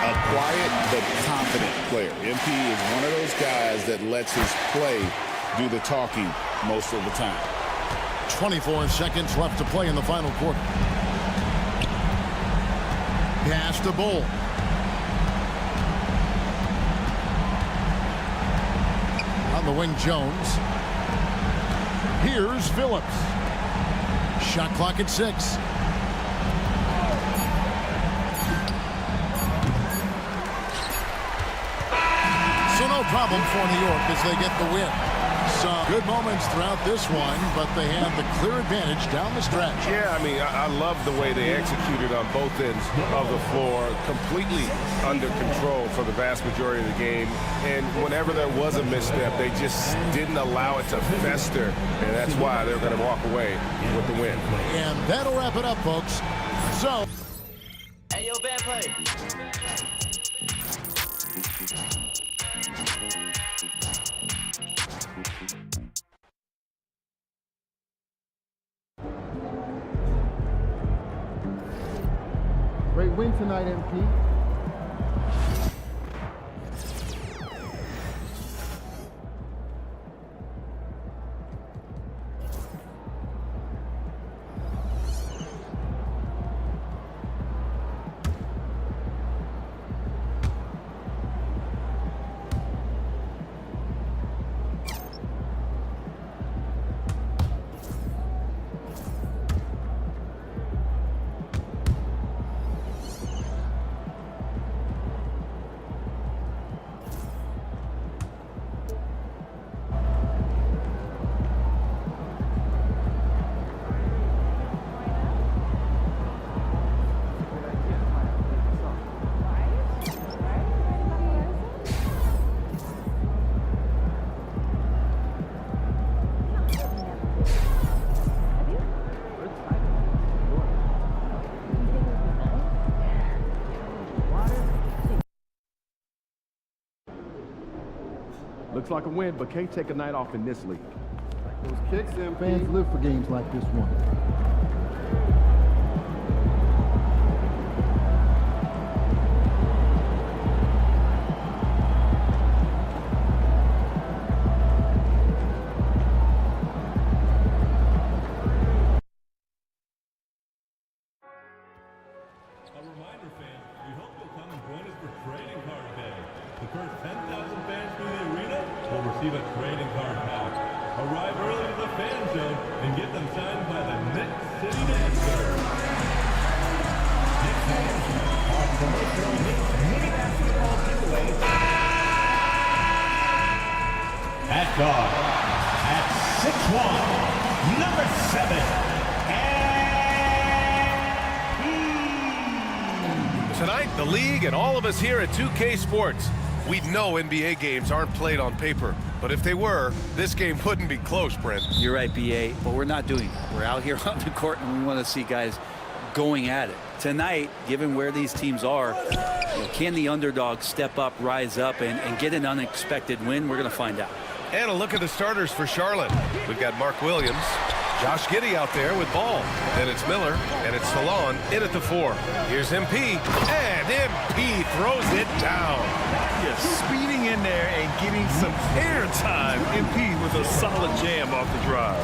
A quiet but confident player. MP is one of those guys that lets his play do the talking most of the time. 24 seconds left to play in the final quarter. Pass to Bol. On the wing, Jones. Here's Phillips. Shot clock at 6. So no problem for New York as they get the win. Some good moments throughout this one, but they have the clear advantage down the stretch. Yeah, I mean, I love the way they executed on both ends of the floor, completely under control for the vast majority of the game. And whenever there was a misstep, they just didn't allow it to fester, and that's why they're going to walk away with the win. And that'll wrap it up, folks. So. Hey, yo, bad play. Great win tonight, MP. Looks like a win, but can't take a night off in this league. Those kicks, MP. Fans live for games like this one. A reminder, fans, we hope you'll come and join us for Trading Card Day. The first 10,000 fans through the arena will receive a trading card pack. Arrive early to the fan zone and get them signed by the Knicks City Dancer. Knicks fans, our promotional Knicks mini basketball giveaway. At guard, at 6'1", number 7. Tonight, the league and all of us here at 2K Sports, we know NBA games aren't played on paper, but if they were, this game wouldn't be close, Brent. You're right, BA, but we're not doing it. We're out here on the court, and we want to see guys going at it. Tonight, given where these teams are, can the underdog step up, rise up, and get an unexpected win? We're going to find out. And a look at the starters for Charlotte. We've got Mark Williams, Josh Giddey out there with ball. Then it's Miller, and it's Salon in at the 4. Here's MP, and MP throws it down. Yeah, speeding in there and getting some air time. MP with a solid jam off the drive.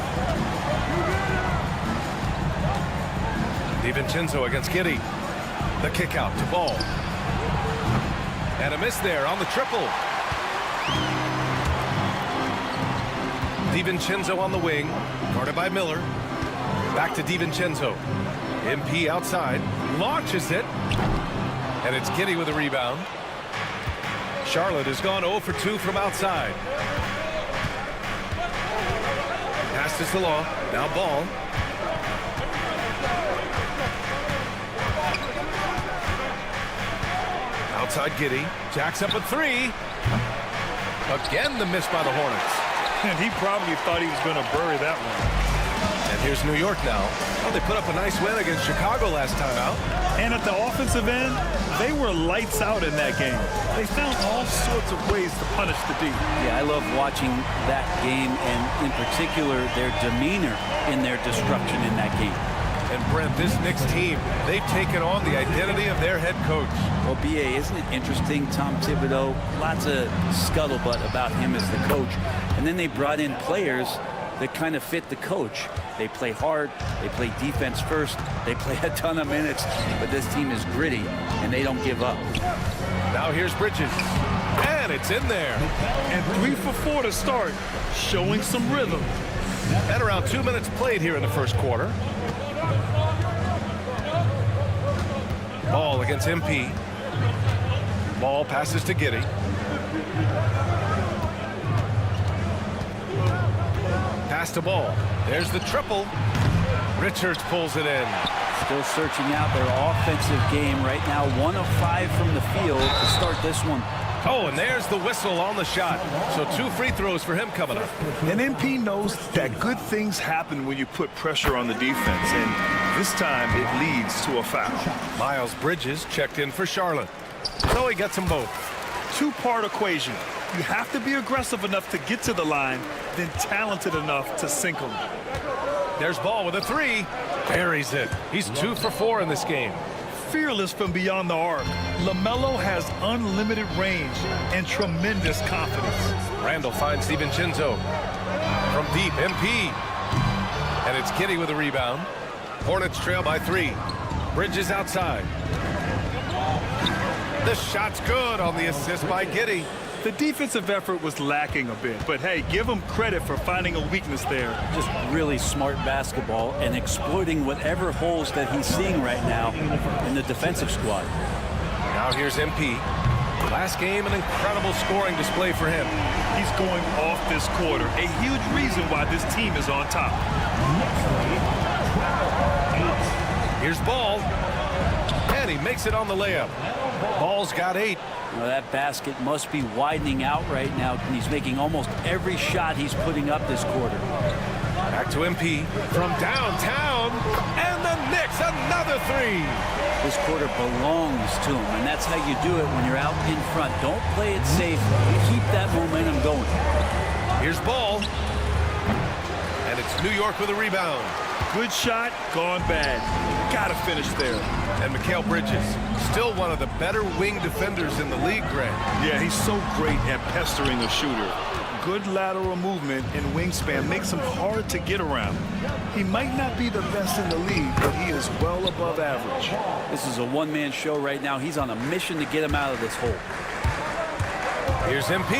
DiVincenzo against Giddey. The kick out to Ball. And a miss there on the triple. DiVincenzo on the wing, guarded by Miller. Back to DiVincenzo. MP outside, launches it, and it's Giddey with a rebound. Charlotte has gone 0 for 2 from outside. Pass to Salon, now Ball. Outside Giddey, jacks up a 3. Again the miss by the Hornets. And he probably thought he was going to bury that one. And here's New York now. Well, they put up a nice win against Chicago last time out. And at the offensive end, they were lights out in that game. They found all sorts of ways to punish the D. Yeah, I love watching that game, and in particular, their demeanor in their destruction in that game. And Brent, this Knicks team, they've taken on the identity of their head coach. Well, BA, isn't it interesting? Tom Thibodeau, lots of scuttlebutt about him as the coach. And then they brought in players that kind of fit the coach. They play hard, they play defense first, they play a ton of minutes, but this team is gritty, and they don't give up. Now here's Bridges, and it's in there. And 3 for 4 to start, showing some rhythm. And around 2 minutes played here in the first quarter. Ball against MP. Ball passes to Giddey. Pass to Ball. There's the triple. Richards pulls it in. Still searching out their offensive game right now. 1 of 5 from the field to start this one. Oh, and there's the whistle on the shot. So 2 free throws for him coming up. And MP knows that good things happen when you put pressure on the defense. And this time it leads to a foul. Miles Bridges checked in for Charlotte. So he gets them both. Two-part equation. You have to be aggressive enough to get to the line, then talented enough to sink them. There's Ball with a 3. Buries it. He's 2 for 4 in this game. fearless from beyond the arc. LaMelo has unlimited range and tremendous confidence. Randall finds DiVincenzo. From deep, MP. And it's Giddey with a rebound. Hornets trail by 3. Bridges outside. The shot's good on the assist by Giddey. The defensive effort was lacking a bit, but hey, give him credit for finding a weakness there. Just really smart basketball and exploiting whatever holes that he's seeing right now in the defensive squad. Now here's MP. Last game, an incredible scoring display for him. He's going off this quarter, a huge reason why this team is on top. Here's Ball, and he makes it on the layup. Ball's got 8. Well, that basket must be widening out right now, and he's making almost every shot he's putting up this quarter. Back to MP from downtown, and the Knicks another 3. This quarter belongs to him, and that's how you do it when you're out in front. Don't play it safe. Keep that momentum going. Here's Ball, and it's New York with a rebound. Good shot, gone bad. Gotta finish there. And Mikal Bridges, still one of the better wing defenders in the league, Grant. Yeah, he's so great at pestering a shooter. Good lateral movement and wingspan makes him hard to get around. He might not be the best in the league, but he is well above average. This is a one-man show right now. He's on a mission to get him out of this hole. Here's MP.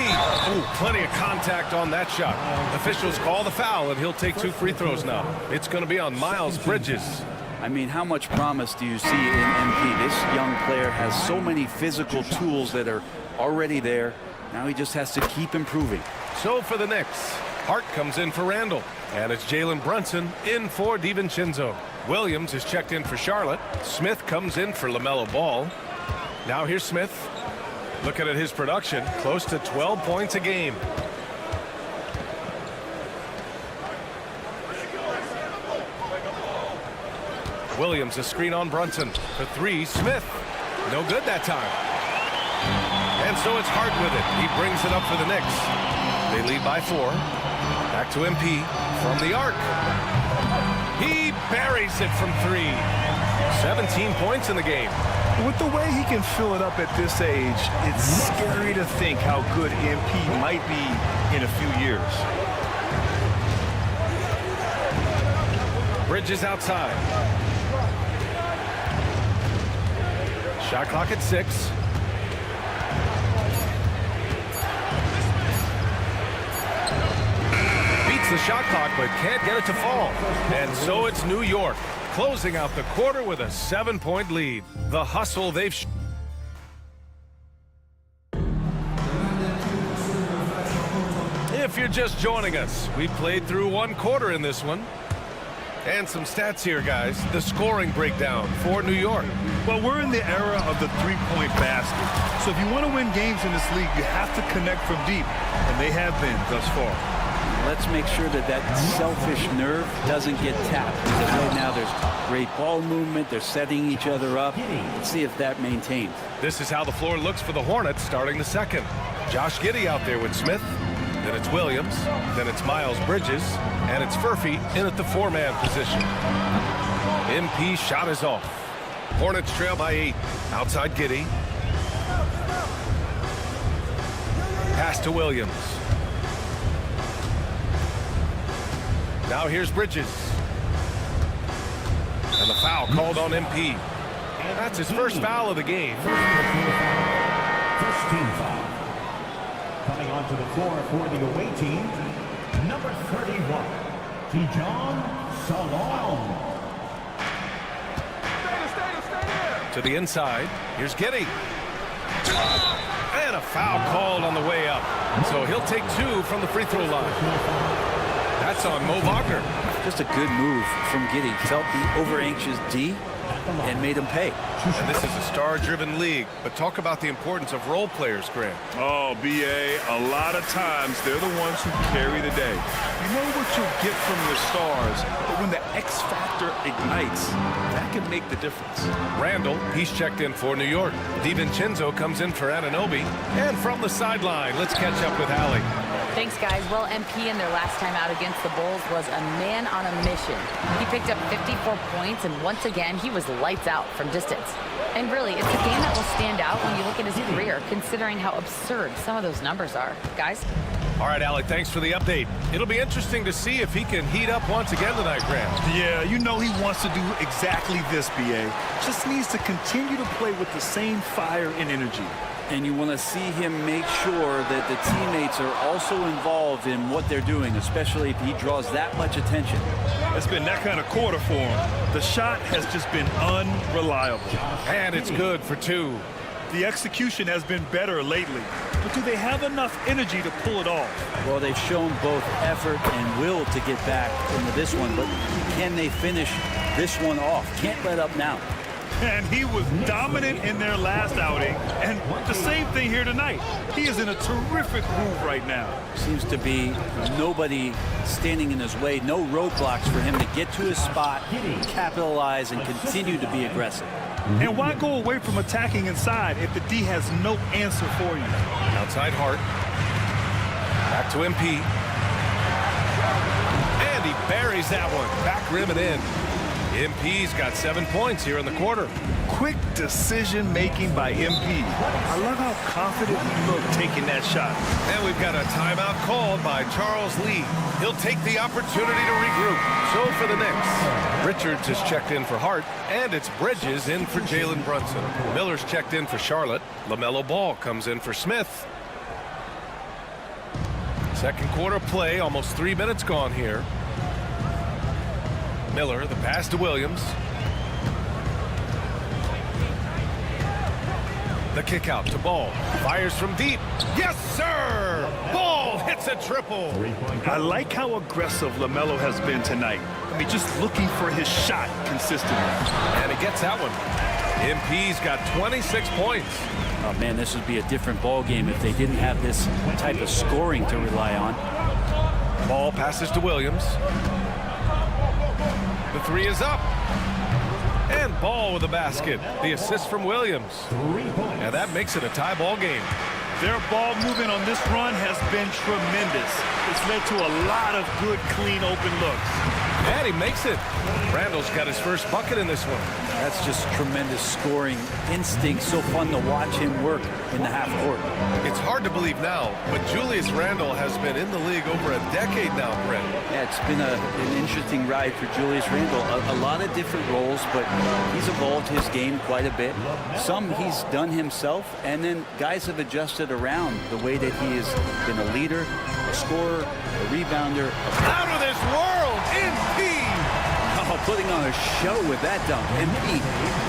Ooh, plenty of contact on that shot. Officials call the foul, and he'll take 2 free throws now. It's going to be on Miles Bridges. I mean, how much promise do you see in MP? This young player has so many physical tools that are already there. Now he just has to keep improving. So for the Knicks, Hart comes in for Randall. And it's Jalen Brunson in for DiVincenzo. Williams is checked in for Charlotte. Smith comes in for LaMelo Ball. Now here's Smith. Looking at his production, close to 12 points a game. Williams, a screen on Brunson. For 3, Smith. No good that time. And so it's Hart with it. He brings it up for the Knicks. They lead by 4. Back to MP from the arc. He buries it from 3. 17 points in the game. With the way he can fill it up at this age, it's scary to think how good MP might be in a few years. Bridges outside. Shot clock at 6. Beats the shot clock, but can't get it to fall. And so it's New York, closing out the quarter with a 7-point lead. The hustle they've If you're just joining us, we played through 1 quarter in this one. And some stats here, guys. The scoring breakdown for New York. Well, we're in the era of the 3-point basket. So if you want to win games in this league, you have to connect from deep. And they have been thus far. Let's make sure that that selfish nerve doesn't get tapped. Because right now there's great ball movement. They're setting each other up. Let's see if that maintains. This is how the floor looks for the Hornets starting the second. Josh Giddey out there with Smith. Then it's Williams. Then it's Miles Bridges. And it's Furphy in at the 4-man position. MP shot is off. Hornets trail by 8. Outside Giddey. Pass to Williams. Now here's Bridges. And the foul called on MP. That's his first foul of the game. First team foul. Coming onto the floor for the away team, number 31, Tijon Salon. To the inside. Here's Giddey. And a foul called on the way up. So he'll take 2 from the free throw line. That's on Mo Wagner. Just a good move from Giddey. Felt the over-anxious D and made him pay. And this is a star-driven league, but talk about the importance of role players, Grant. Oh, B.A., a lot of times they're the ones who carry the day. You know what you'll get from your stars, but when the X factor ignites, that can make the difference. Randall, he's checked in for New York. DiVincenzo comes in for Anunoby. And from the sideline, let's catch up with Hallie. Thanks, guys. Well, MP in their last time out against the Bulls was a man on a mission. He picked up 54 points, and once again, he was lights out from distance. And really, it's a game that will stand out when you look at his career, considering how absurd some of those numbers are. Guys? All right, Alec, thanks for the update. It'll be interesting to see if he can heat up once again tonight, Grant. Yeah, you know he wants to do exactly this, B.A. Just needs to continue to play with the same fire and energy. And you want to see him make sure that the teammates are also involved in what they're doing, especially if he draws that much attention. It's been that kind of quarter for him. The shot has just been unreliable. And it's good for 2. The execution has been better lately. But do they have enough energy to pull it off? Well, they've shown both effort and will to get back into this one, but can they finish this one off? Can't let up now. And he was dominant in their last outing, and the same thing here tonight. He is in a terrific groove right now. Seems to be nobody standing in his way, no roadblocks for him to get to his spot, capitalize, and continue to be aggressive. And why go away from attacking inside if the D has no answer for you? Outside Hart. Back to MP. And he buries that one. Back rim and in. MP's got 7 points here in the quarter. Quick decision-making by MP. I love how confident he looked taking that shot. And we've got a timeout called by Charles Lee. He'll take the opportunity to regroup. So for the Knicks, Richards has checked in for Hart, and it's Bridges in for Jalen Brunson. Miller's checked in for Charlotte. LaMelo Ball comes in for Smith. Second quarter play, almost 3 minutes gone here. Miller, the pass to Williams. The kick out to Ball. Fires from deep. Yes, sir! Ball hits a triple. I like how aggressive LaMelo has been tonight. I mean, just looking for his shot consistently. And he gets that one. MP's got 26 points. Oh, man, this would be a different ball game if they didn't have this type of scoring to rely on. Ball passes to Williams. The 3 is up. And Ball with a basket. The assist from Williams. And that makes it a tie ball game. Their ball movement on this run has been tremendous. It's led to a lot of good, clean, open looks. And he makes it. Randall's got his first bucket in this one. That's just tremendous scoring instinct. So fun to watch him work in the half court. It's hard to believe now, but Julius Randle has been in the league over a decade now, Brent. Yeah, it's been an interesting ride for Julius Randle. A lot of different roles, but he's evolved his game quite a bit. Some he's done himself, and then guys have adjusted around the way that he has been a leader, a scorer, a rebounder. Out of this world, MP! Oh, putting on a show with that dunk. MP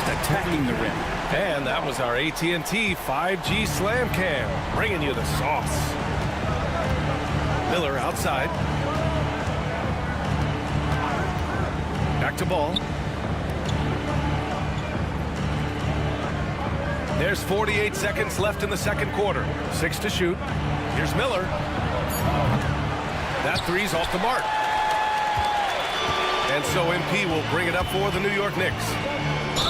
attacking the rim. And that was our AT&T 5G Slam Cam, bringing you the sauce. Miller outside. Back to Ball. There's 48 seconds left in the second quarter. 6 to shoot. Here's Miller. That 3's off the mark. And so MP will bring it up for the New York Knicks.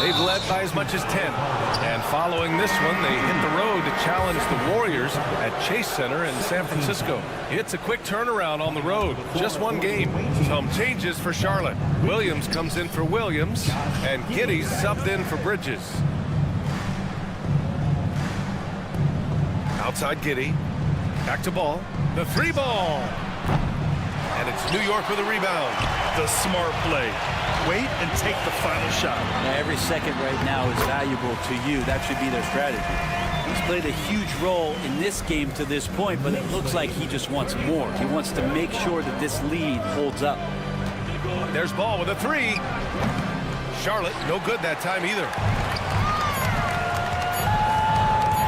They've led by as much as 10. And following this one, they hit the road to challenge the Warriors at Chase Center in San Francisco. It's a quick turnaround on the road. Just one game. Some changes for Charlotte. Williams comes in for Williams, and Giddey's subbed in for Bridges. Outside Giddey. Back to Ball. The 3 ball. And it's New York with a rebound. The smart play. Wait and take the final shot. Now, every second right now is valuable to you. That should be their strategy. He's played a huge role in this game to this point, but it looks like he just wants more. He wants to make sure that this lead holds up. There's Ball with a 3. Charlotte, no good that time either.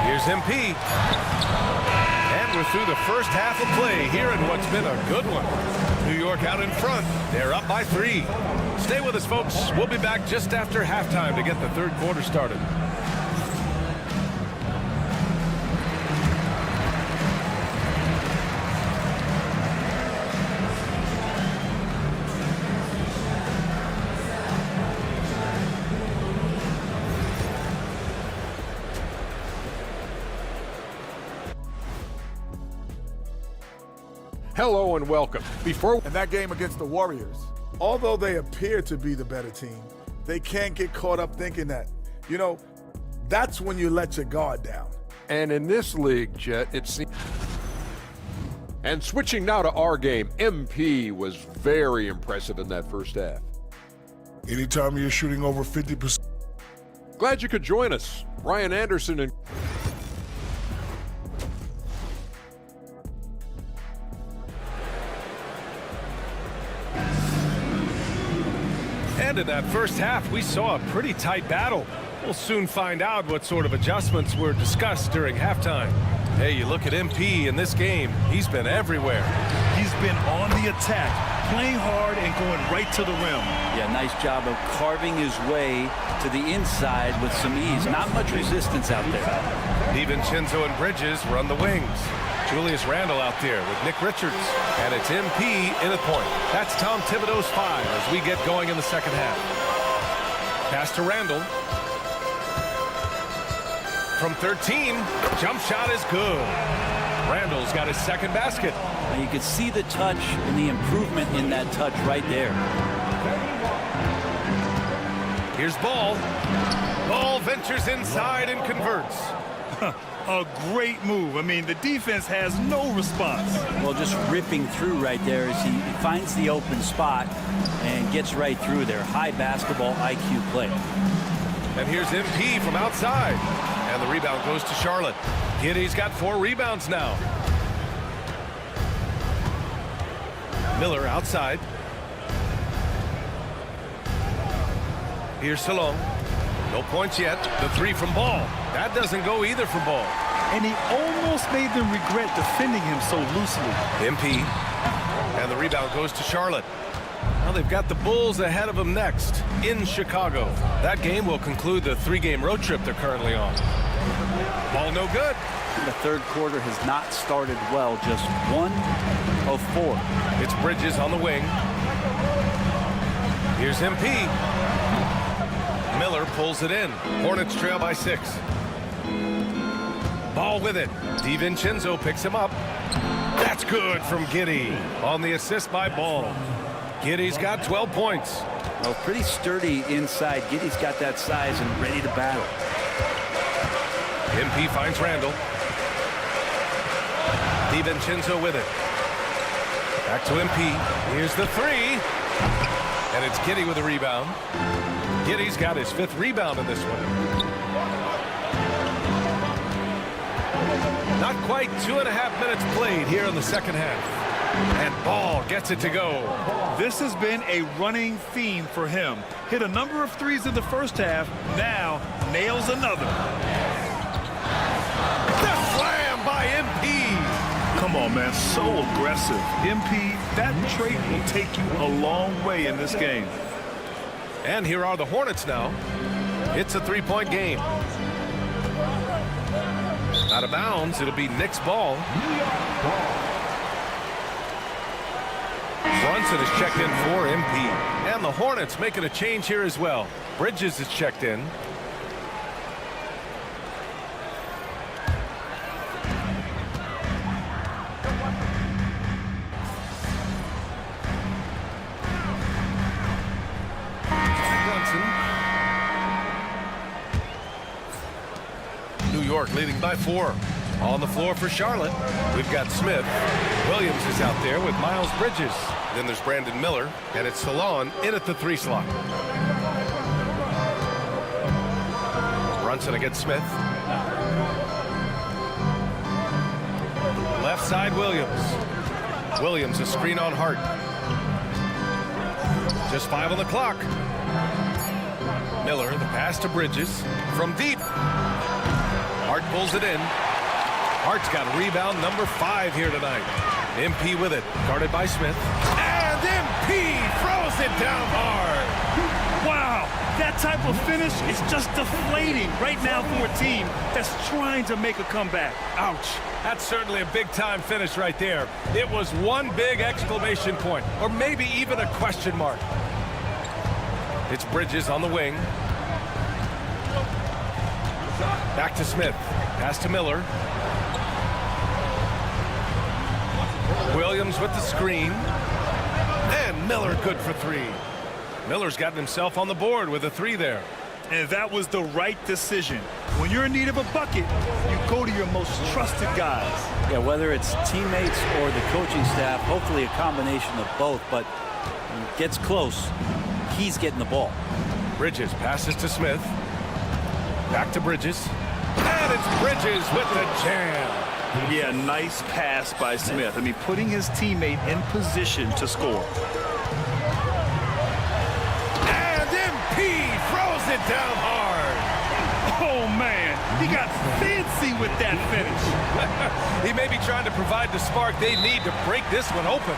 Here's MP. And we're through the first half of play here in what's been a good one. New York out in front. They're up by 3. Stay with us, folks. We'll be back just after halftime to get the third quarter started. Hello and welcome. In that game against the Warriors, although they appear to be the better team, they can't get caught up thinking that. You know, that's when you let your guard down. And in this league, Jet, it seems. And switching now to our game, MP was very impressive in that first half. Anytime you're shooting over 50%. Glad you could join us. Ryan Anderson and And in that first half, we saw a pretty tight battle. We'll soon find out what sort of adjustments were discussed during halftime. Hey, you look at MP in this game, he's been everywhere. He's been on the attack, playing hard and going right to the rim. Yeah, nice job of carving his way to the inside with some ease. Not much resistance out there. DiVincenzo and Bridges run the wings. Julius Randle out there with Nick Richards. And it's MP in the point. That's Tom Thibodeau's 5 as we get going in the second half. Pass to Randle. From 13, jump shot is good. Randle's got his second basket. Now you can see the touch and the improvement in that touch right there. Here's Ball. Ball ventures inside and converts. A great move. I mean, the defense has no response. Well, just ripping through right there as he finds the open spot and gets right through there. High basketball IQ play. And here's MP from outside. And the rebound goes to Charlotte. Giddey's got 4 rebounds now. Miller outside. Here's Salon. No points yet. The 3 from Ball. That doesn't go either for Ball. And he almost made them regret defending him so loosely. MP. And the rebound goes to Charlotte. Now they've got the Bulls ahead of them next in Chicago. That game will conclude the 3-game road trip they're currently on. Ball no good. The third quarter has not started well. Just 1 of 4. It's Bridges on the wing. Here's MP. Miller pulls it in. Hornets trail by 6. Ball with it. DiVincenzo picks him up. That's good from Giddey on the assist by Ball. Giddey's got 12 points. Well, pretty sturdy inside. Giddey's got that size and ready to battle. MP finds Randle. DiVincenzo with it. Back to MP. Here's the 3. And it's Giddey with a rebound. Giddey's got his 5th rebound in this one. Not quite 2.5 minutes played here in the second half. And Ball gets it to go. This has been a running theme for him. Hit a number of threes in the first half. Now nails another. The slam by MP. Come on, man. So aggressive. MP, that trait will take you a long way in this game. And here are the Hornets now. It's a 3-point game. Out of bounds, it'll be Knicks ball. Brunson is checked in for MP. And the Hornets making a change here as well. Bridges is checked in. New York leading by 4. On the floor for Charlotte, we've got Smith. Williams is out there with Miles Bridges. Then there's Brandon Miller, and it's Salon in at the 3 slot. Brunson against Smith. Left side, Williams. Williams, a screen on Hart. Just 5 on the clock. Miller, the pass to Bridges from deep. Hart pulls it in. Hart's got rebound number 5 here tonight. MP with it, guarded by Smith. And MP throws it down hard. Wow, that type of finish is just deflating right now for a team that's trying to make a comeback. Ouch. That's certainly a big-time finish right there. It was one big exclamation point, or maybe even a question mark. It's Bridges on the wing. Back to Smith. Pass to Miller. Williams with the screen. And Miller good for three. Miller's gotten himself on the board with a three there. And that was the right decision. When you're in need of a bucket, you go to your most trusted guys. Yeah, whether it's teammates or the coaching staff, hopefully a combination of both, but when it gets close, he's getting the ball. Bridges passes to Smith. Back to Bridges. And it's Bridges with the jam. Yeah, nice pass by Smith. I mean, putting his teammate in position to score. And MP throws it down hard. Oh, man, he got fancy with that finish. He may be trying to provide the spark they need to break this one open.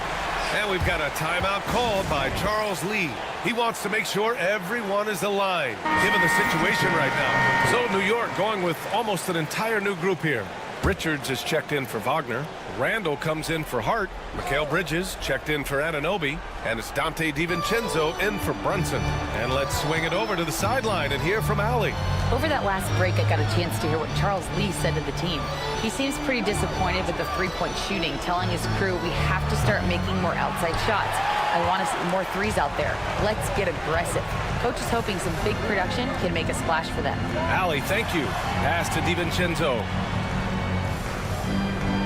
And we've got a timeout called by Charles Lee. He wants to make sure everyone is aligned, given the situation right now. So New York going with almost an entire new group here. Richards is checked in for Wagner. Randall comes in for Hart. Mikal Bridges checked in for Anunoby. And it's Dante DiVincenzo in for Brunson. And let's swing it over to the sideline and hear from Allie. Over that last break, I got a chance to hear what Charles Lee said to the team. He seems pretty disappointed with the three-point shooting, telling his crew we have to start making more outside shots. I want to see more threes out there. Let's get aggressive. Coach is hoping some big production can make a splash for them. Allie, thank you. Pass to DiVincenzo.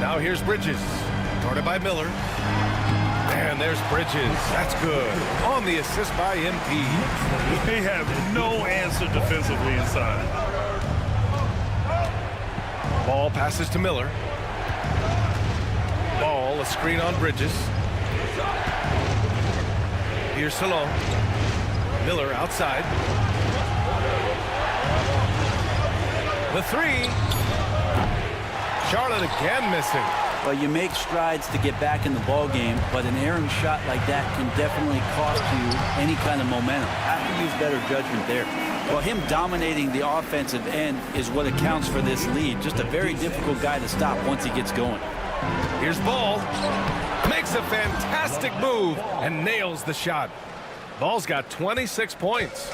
Now here's Bridges. Guarded by Miller. And there's Bridges. That's good. On the assist by MP. They have no answer defensively inside. Ball passes to Miller. Ball, a screen on Bridges. Here's Salon. Miller outside. The three. Charlotte again missing. Well, you make strides to get back in the ball game, but an errant shot like that can definitely cost you any kind of momentum. Have to use better judgment there. Well, him dominating the offensive end is what accounts for this lead. Just a very difficult guy to stop once he gets going. Here's Ball. Makes a fantastic move and nails the shot. Ball's got 26 points.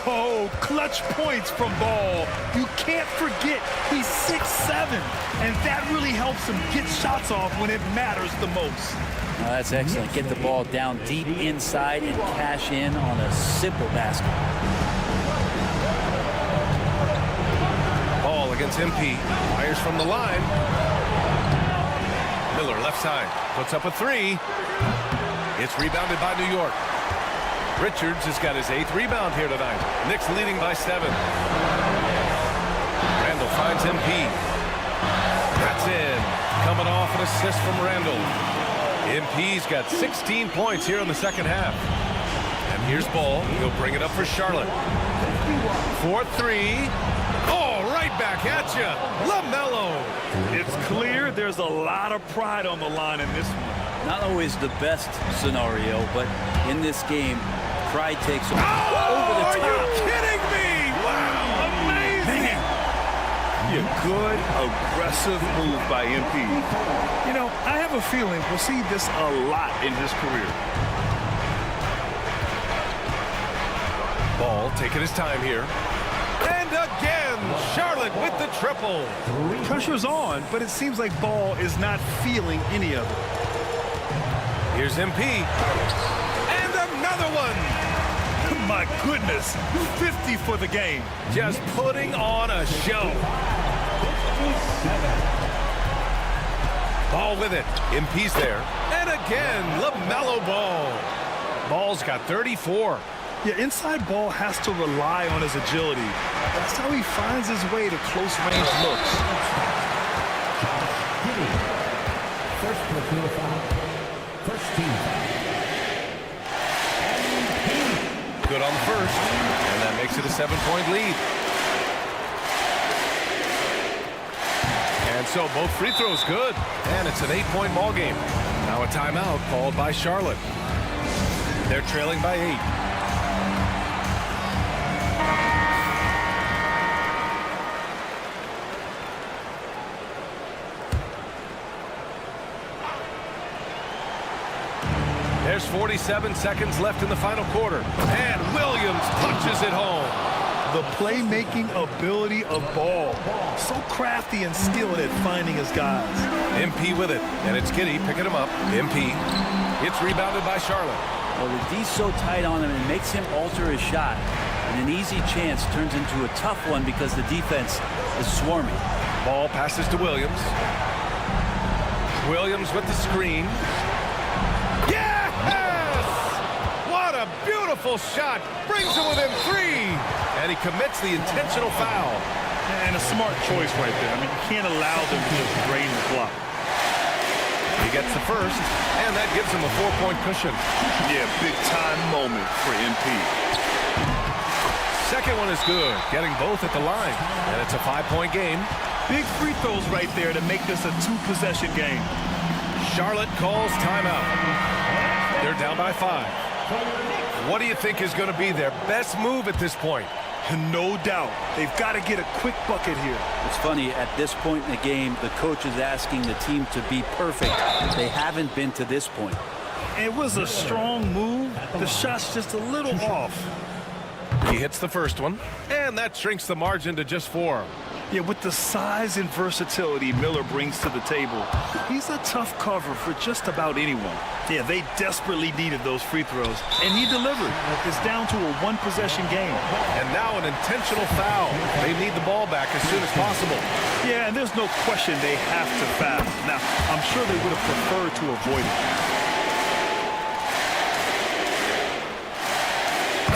Oh, clutch points from Ball. You can't forget he's 6'7", and that really helps him get shots off when it matters the most. Well, that's excellent. Get the ball down deep inside and cash in on a simple basket. Ball against MP. Fires from the line. Miller left side. Puts up a three. It's rebounded by New York. Richards has got his 8th rebound here tonight. Knicks leading by 7. Randall finds MP. That's in. Coming off an assist from Randall. MP's got 16 points here in the second half. And here's Ball. He'll bring it up for Charlotte. 4-3. Oh, right back at you. LaMelo. It's clear there's a lot of pride on the line in this one. Not always the best scenario, but in this game, pride takes over the top. Are you kidding me? Wow, amazing. A good, aggressive move by MP. You know, I have a feeling we'll see this a lot in his career. Ball taking his time here. And again, Charlotte with the triple. Pressure's on, but it seems like Ball is not feeling any of it. Here's MP. And another one. My goodness, 50 for the game. Just putting on a show. Ball with it. MP's there. And again, LaMelo Ball. Ball's got 34. Yeah, inside Ball has to rely on his agility. That's how he finds his way to close-range looks. First personal foul. First team foul. Good on the first, and that makes it a 7-point lead. And so both free throws good, and it's an 8-point ball game. Now a timeout called by Charlotte. They're trailing by 8. There's 47 seconds left in the final quarter. And Williams punches it home. The playmaking ability of Ball. So crafty and skilled at finding his guys. MP with it, and it's Giddey picking him up. MP. It's rebounded by Charlotte. Well, the D's so tight on him, it makes him alter his shot. And an easy chance turns into a tough one because the defense is swarming. Ball passes to Williams. Williams with the screen. Yes! What a beautiful shot. Brings him within 3. And he commits the intentional foul. And a smart choice right there. I mean, you can't allow them to just drain the clock. He gets the first, and that gives him a 4-point cushion. Yeah, big-time moment for MP. Second one is good, getting both at the line. And it's a 5-point game. Big free throws right there to make this a 2-possession game. Charlotte calls timeout. They're down by 5. What do you think is going to be their best move at this point? No doubt. They've got to get a quick bucket here. It's funny, at this point in the game, the coach is asking the team to be perfect. They haven't been to this point. It was a strong move. The shot's just a little off. He hits the first one, and that shrinks the margin to just 4. Yeah, with the size and versatility Miller brings to the table, he's a tough cover for just about anyone. Yeah, they desperately needed those free throws, and he delivered. It's down to a 1-possession game. And now an intentional foul. They need the ball back as soon as possible. Yeah, and there's no question they have to foul. Now, I'm sure they would have preferred to avoid it.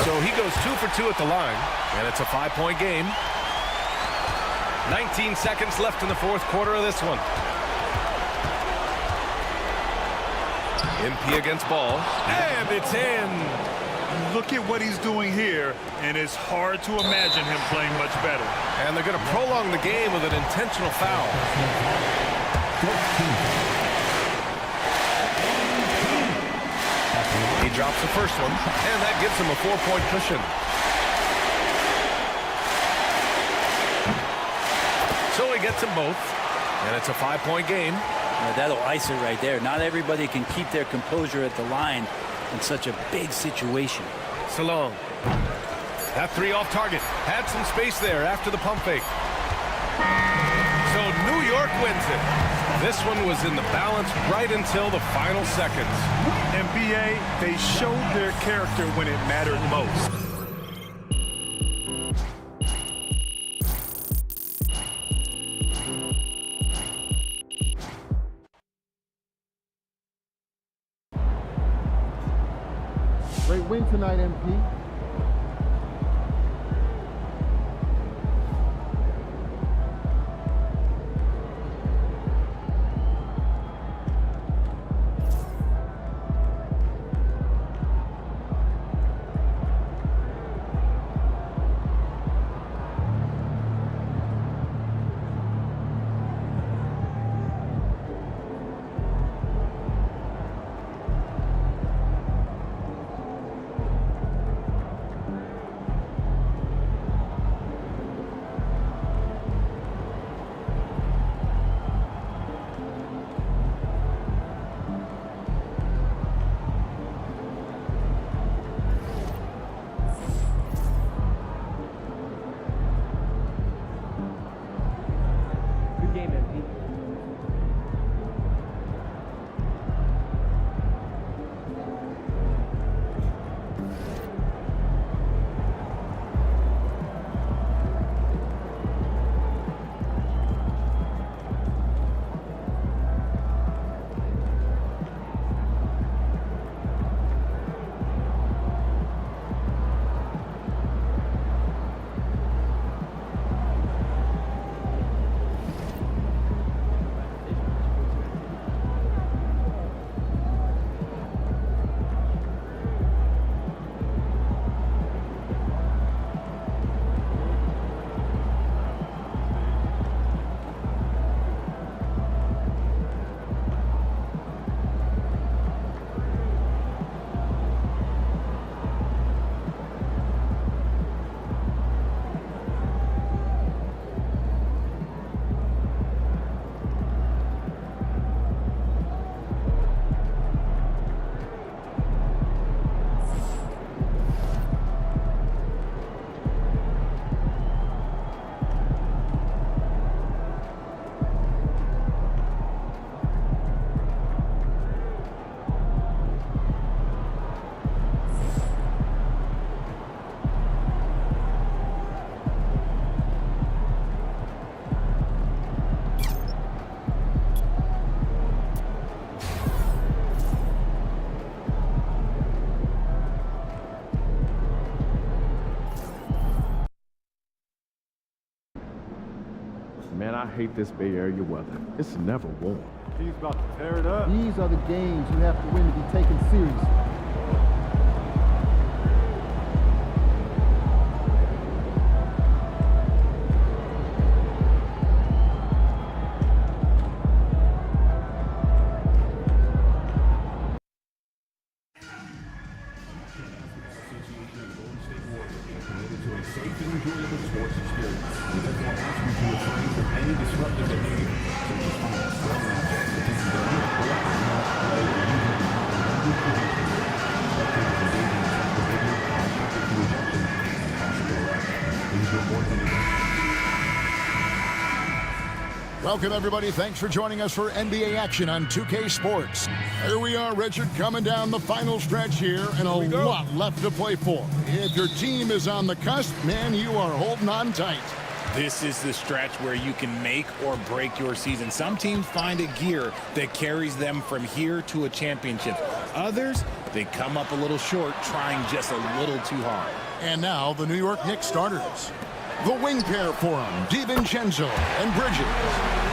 So he goes 2 for 2 at the line, and it's a 5-point game. 19 seconds left in the fourth quarter of this one. MP against Ball, and it's in. Look at what he's doing here, and it's hard to imagine him playing much better. And they're going to prolong the game with an intentional foul. He drops the first one, and that gives him a 4-point cushion. So he gets them both, and it's a 5-point game. That'll ice it right there. Not everybody can keep their composure at the line in such a big situation. Salong. That 3 off target. Had some space there after the pump fake. So New York wins it. This one was in the balance right until the final seconds. NBA, they showed their character when it mattered most. Great win tonight, MP. Man, I hate this Bay Area weather. It's never warm. He's about to tear it up. These are the games you have to win to be taken seriously. Welcome, everybody. Thanks for joining us for NBA action on 2K Sports. Here we are, Richard, coming down the final stretch here, and a lot left to play for. If your team is on the cusp, man, you are holding on tight. This is the stretch where you can make or break your season. Some teams find a gear that carries them from here to a championship. Others, they come up a little short, trying just a little too hard. And now, the New York Knicks starters. The wing pair for them, DiVincenzo and Bridges.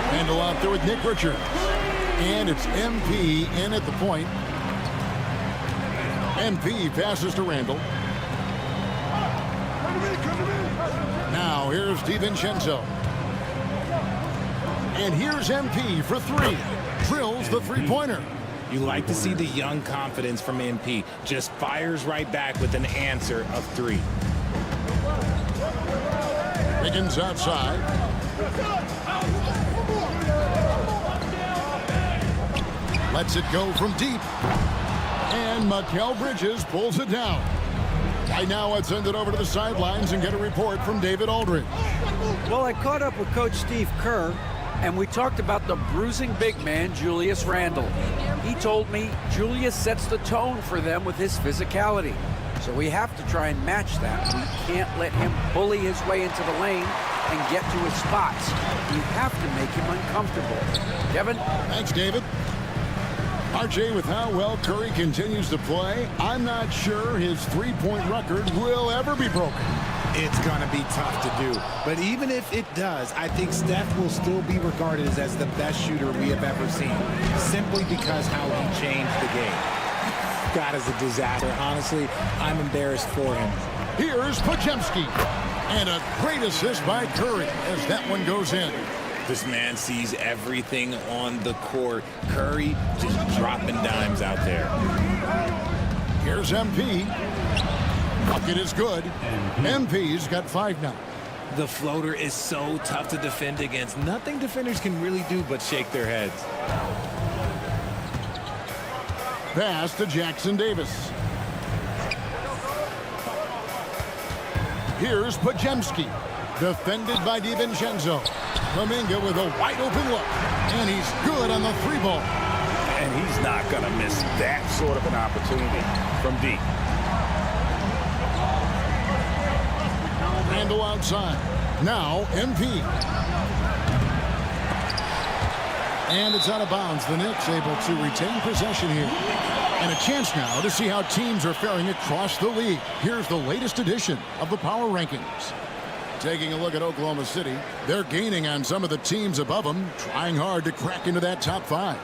Handle out there with Nick Richards. And it's MP in at the point. MP passes to Randall. Now here's DiVincenzo. And here's MP for three. Drills the three-pointer. You like to see the young confidence from MP. Just fires right back with an answer of three. Wiggins outside. Lets it go from deep. And Mikal Bridges pulls it down. Right now, let's send it over to the sidelines and get a report from David Aldridge. Well, I caught up with Coach Steve Kerr, and we talked about the bruising big man, Julius Randle. He told me Julius sets the tone for them with his physicality. So we have to try and match that. We can't let him bully his way into the lane and get to his spots. We have to make him uncomfortable. Kevin? Thanks, David. RJ, with how well Curry continues to play, I'm not sure his three-point record will ever be broken. It's going to be tough to do. But even if it does, I think Steph will still be regarded as the best shooter we have ever seen, simply because how he changed the game. God is a disaster. Honestly, I'm embarrassed for him. Here's Podziemski. And a great assist by Curry as that one goes in. This man sees everything on the court. Curry just dropping dimes out there. Here's MP. Bucket is good. MP's got 5 now. The floater is so tough to defend against. Nothing defenders can really do but shake their heads. Pass to Jackson Davis. Here's Podziemski. Defended by DiVincenzo. Kuminga with a wide open look. And he's good on the three ball. And he's not going to miss that sort of an opportunity from deep. Randall outside. Now MP. And it's out of bounds. The Knicks able to retain possession here. And a chance now to see how teams are faring across the league. Here's the latest edition of the Power Rankings. Taking a look at Oklahoma City, they're gaining on some of the teams above them, trying hard to crack into that top 5.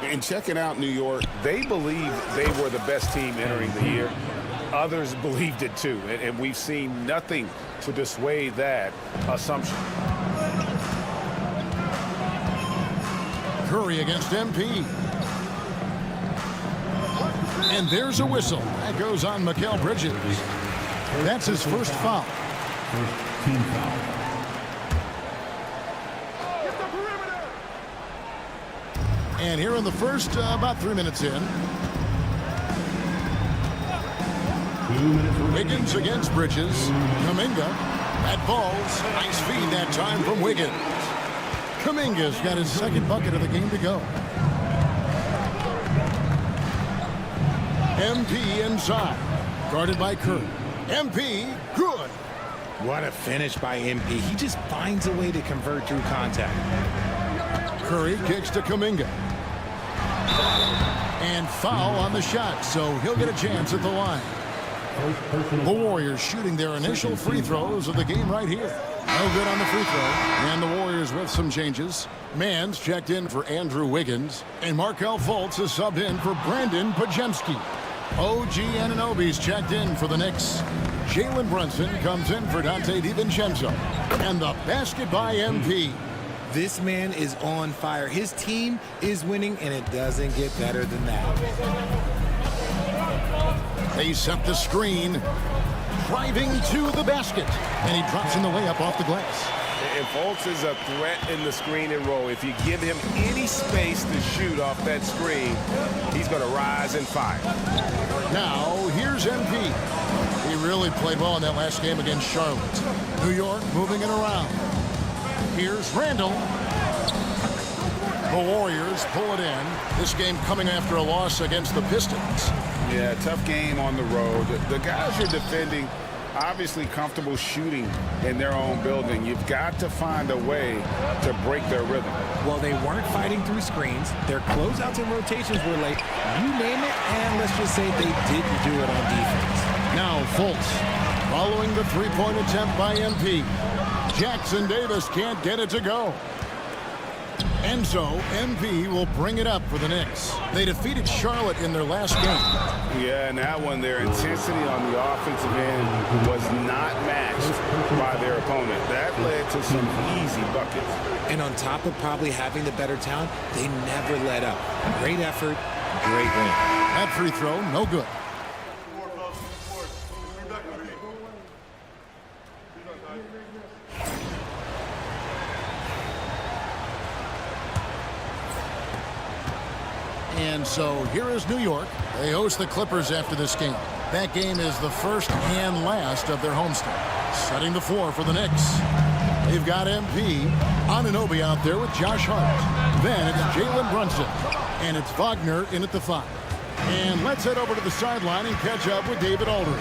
And checking out New York, they believe they were the best team entering the year. Others believed it too, and we've seen nothing to dissuade that assumption. Curry against MP. And there's a whistle. That goes on Mikal Bridges. That's his first foul. First team foul. And here in the first, about 3 minutes in. 2 minutes remaining. Wiggins against Bridges. Kuminga. That ball's nice feed that time from Wiggins. Kuminga's got his second bucket of the game to go. MP inside. Guarded by Curry. MP, good. What a finish by MP. He just finds a way to convert through contact. Curry kicks to Kuminga. And foul on the shot, so he'll get a chance at the line. The Warriors shooting their initial free throws of the game right here. No good on the free throw. And the Warriors with some changes. Mann's checked in for Andrew Wiggins, and Markelle Fultz is subbed in for Brandon Podziemski. OG Anunoby's checked in for the Knicks. Jalen Brunson comes in for Dante DiVincenzo. And the basket by MP. This man is on fire. His team is winning, and it doesn't get better than that. They set the screen, driving to the basket, and he drops in the layup off the glass. And Fultz is a threat in the screen and roll. If you give him any space to shoot off that screen, he's going to rise and fire. Now, here's MP. He really played well in that last game against Charlotte. New York moving it around. Here's Randall. The Warriors pull it in. This game coming after a loss against the Pistons. Yeah, tough game on the road. The guys you're defending, obviously comfortable shooting in their own building. You've got to find a way to break their rhythm. Well, they weren't fighting through screens. Their closeouts and rotations were late. You name it, and let's just say they didn't do it on defense. Now Fultz following the three-point attempt by MP. Jackson Davis can't get it to go. And so MP will bring it up for the Knicks. They defeated Charlotte in their last game. Yeah, and that one, their intensity on the offensive end was not matched by their opponent. That led to some easy buckets. And on top of probably having the better talent, they never let up. Great effort, great win. That free throw, no good. And so here is New York. They host the Clippers after this game. That game is the first and last of their homestand. Setting the floor for the Knicks. They've got MP, Anunoby out there with Josh Hart. Then it's Jalen Brunson. And it's Wagner in at the 5. And let's head over to the sideline and catch up with David Aldridge.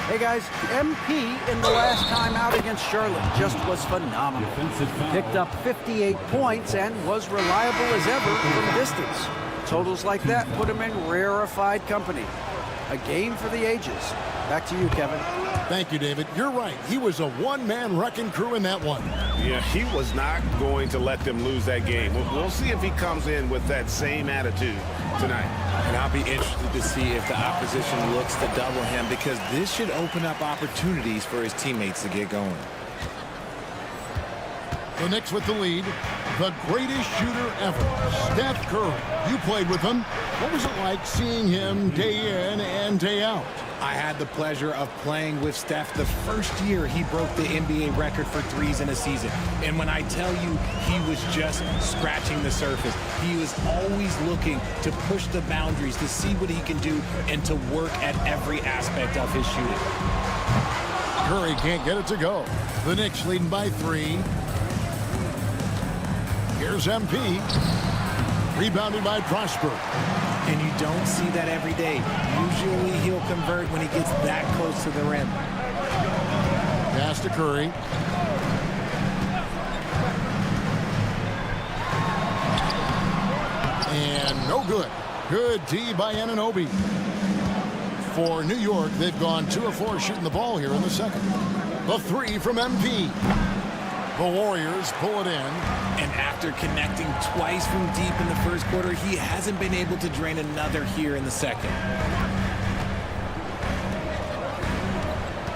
Hey guys, MP in the last time out against Charlotte just was phenomenal. Picked up 58 points and was reliable as ever from distance. Totals like that put him in rarefied company. A game for the ages. Back to you, Kevin. Thank you, David. You're right. He was a one-man wrecking crew in that one. Yeah, he was not going to let them lose that game. We'll see if he comes in with that same attitude tonight. And I'll be interested to see if the opposition looks to double him, because this should open up opportunities for his teammates to get going. The Knicks with the lead. The greatest shooter ever, Steph Curry. You played with him. What was it like seeing him day in and day out? I had the pleasure of playing with Steph the first year he broke the NBA record for threes in a season. And when I tell you he was just scratching the surface, he was always looking to push the boundaries, to see what he can do, and to work at every aspect of his shooting. Curry can't get it to go. The Knicks leading by 3. Here's MP. Rebounded by Prosper. And you don't see that every day. Usually he'll convert when he gets that close to the rim. Pass to Curry. And no good. Good D by Anunoby. For New York, they've gone 2 of 4 shooting the ball here in the second. The 3 from MP. The Warriors pull it in. And after connecting twice from deep in the first quarter, he hasn't been able to drain another here in the second.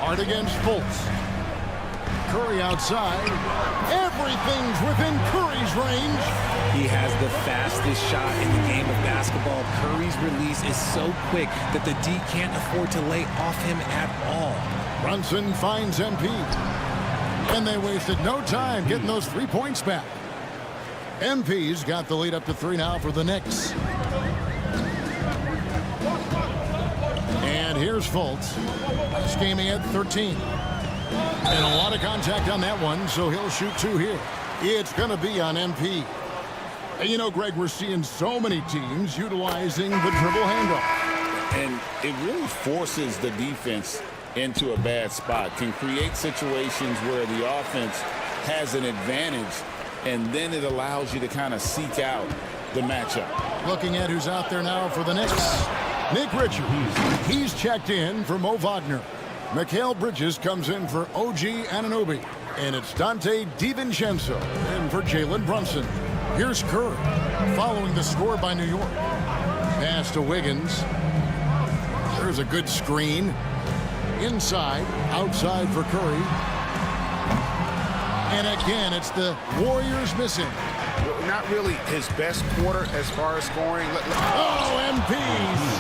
Hard against Fultz. Curry outside. Everything's within Curry's range. He has the fastest shot in the game of basketball. Curry's release is so quick that the D can't afford to lay off him at all. Brunson finds MP. And they wasted no time getting those 3 points back. MP's got the lead up to 3 now for the Knicks. And here's Fultz, scheming at 13. And a lot of contact on that one, so he'll shoot 2 here. It's going to be on MP. And you know, Greg, we're seeing so many teams utilizing the dribble handoff. And it really forces the defense into a bad spot, can create situations where the offense has an advantage, and then it allows you to kind of seek out the matchup. Looking at who's out there now for the Knicks. Nick Richards. He's checked in for Mo Wagner. Mikal Bridges comes in for OG Anunoby. And it's Dante DiVincenzo in for Jalen Brunson. Here's Curry following the score by New York. Pass to Wiggins. There's a good screen. Inside, outside for Curry. And again, it's the Warriors missing. Not really his best quarter as far as scoring. MP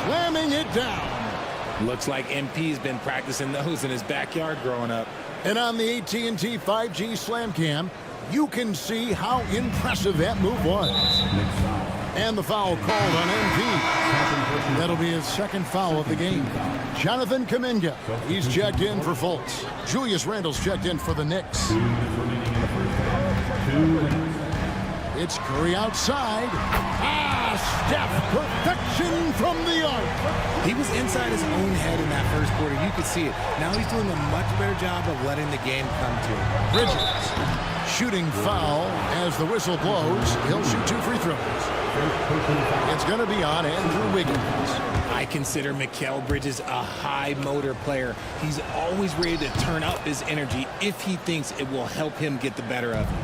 slamming it down. Looks like MP's been practicing those in his backyard growing up. And on the AT&T 5G Slam Cam, you can see how impressive that move was. And the foul called on MP. That'll be his second foul of the game. Jonathan Kuminga, he's checked in for Fultz. Julius Randle's checked in for the Knicks. It's Curry outside. Steph, perfection from the arc. He was inside his own head in that first quarter. You could see it. Now he's doing a much better job of letting the game come to him. Bridges, shooting foul as the whistle blows. He'll shoot 2 free throws. It's going to be on Andrew Wiggins. I consider Mikal Bridges a high motor player. He's always ready to turn up his energy if he thinks it will help him get the better of him.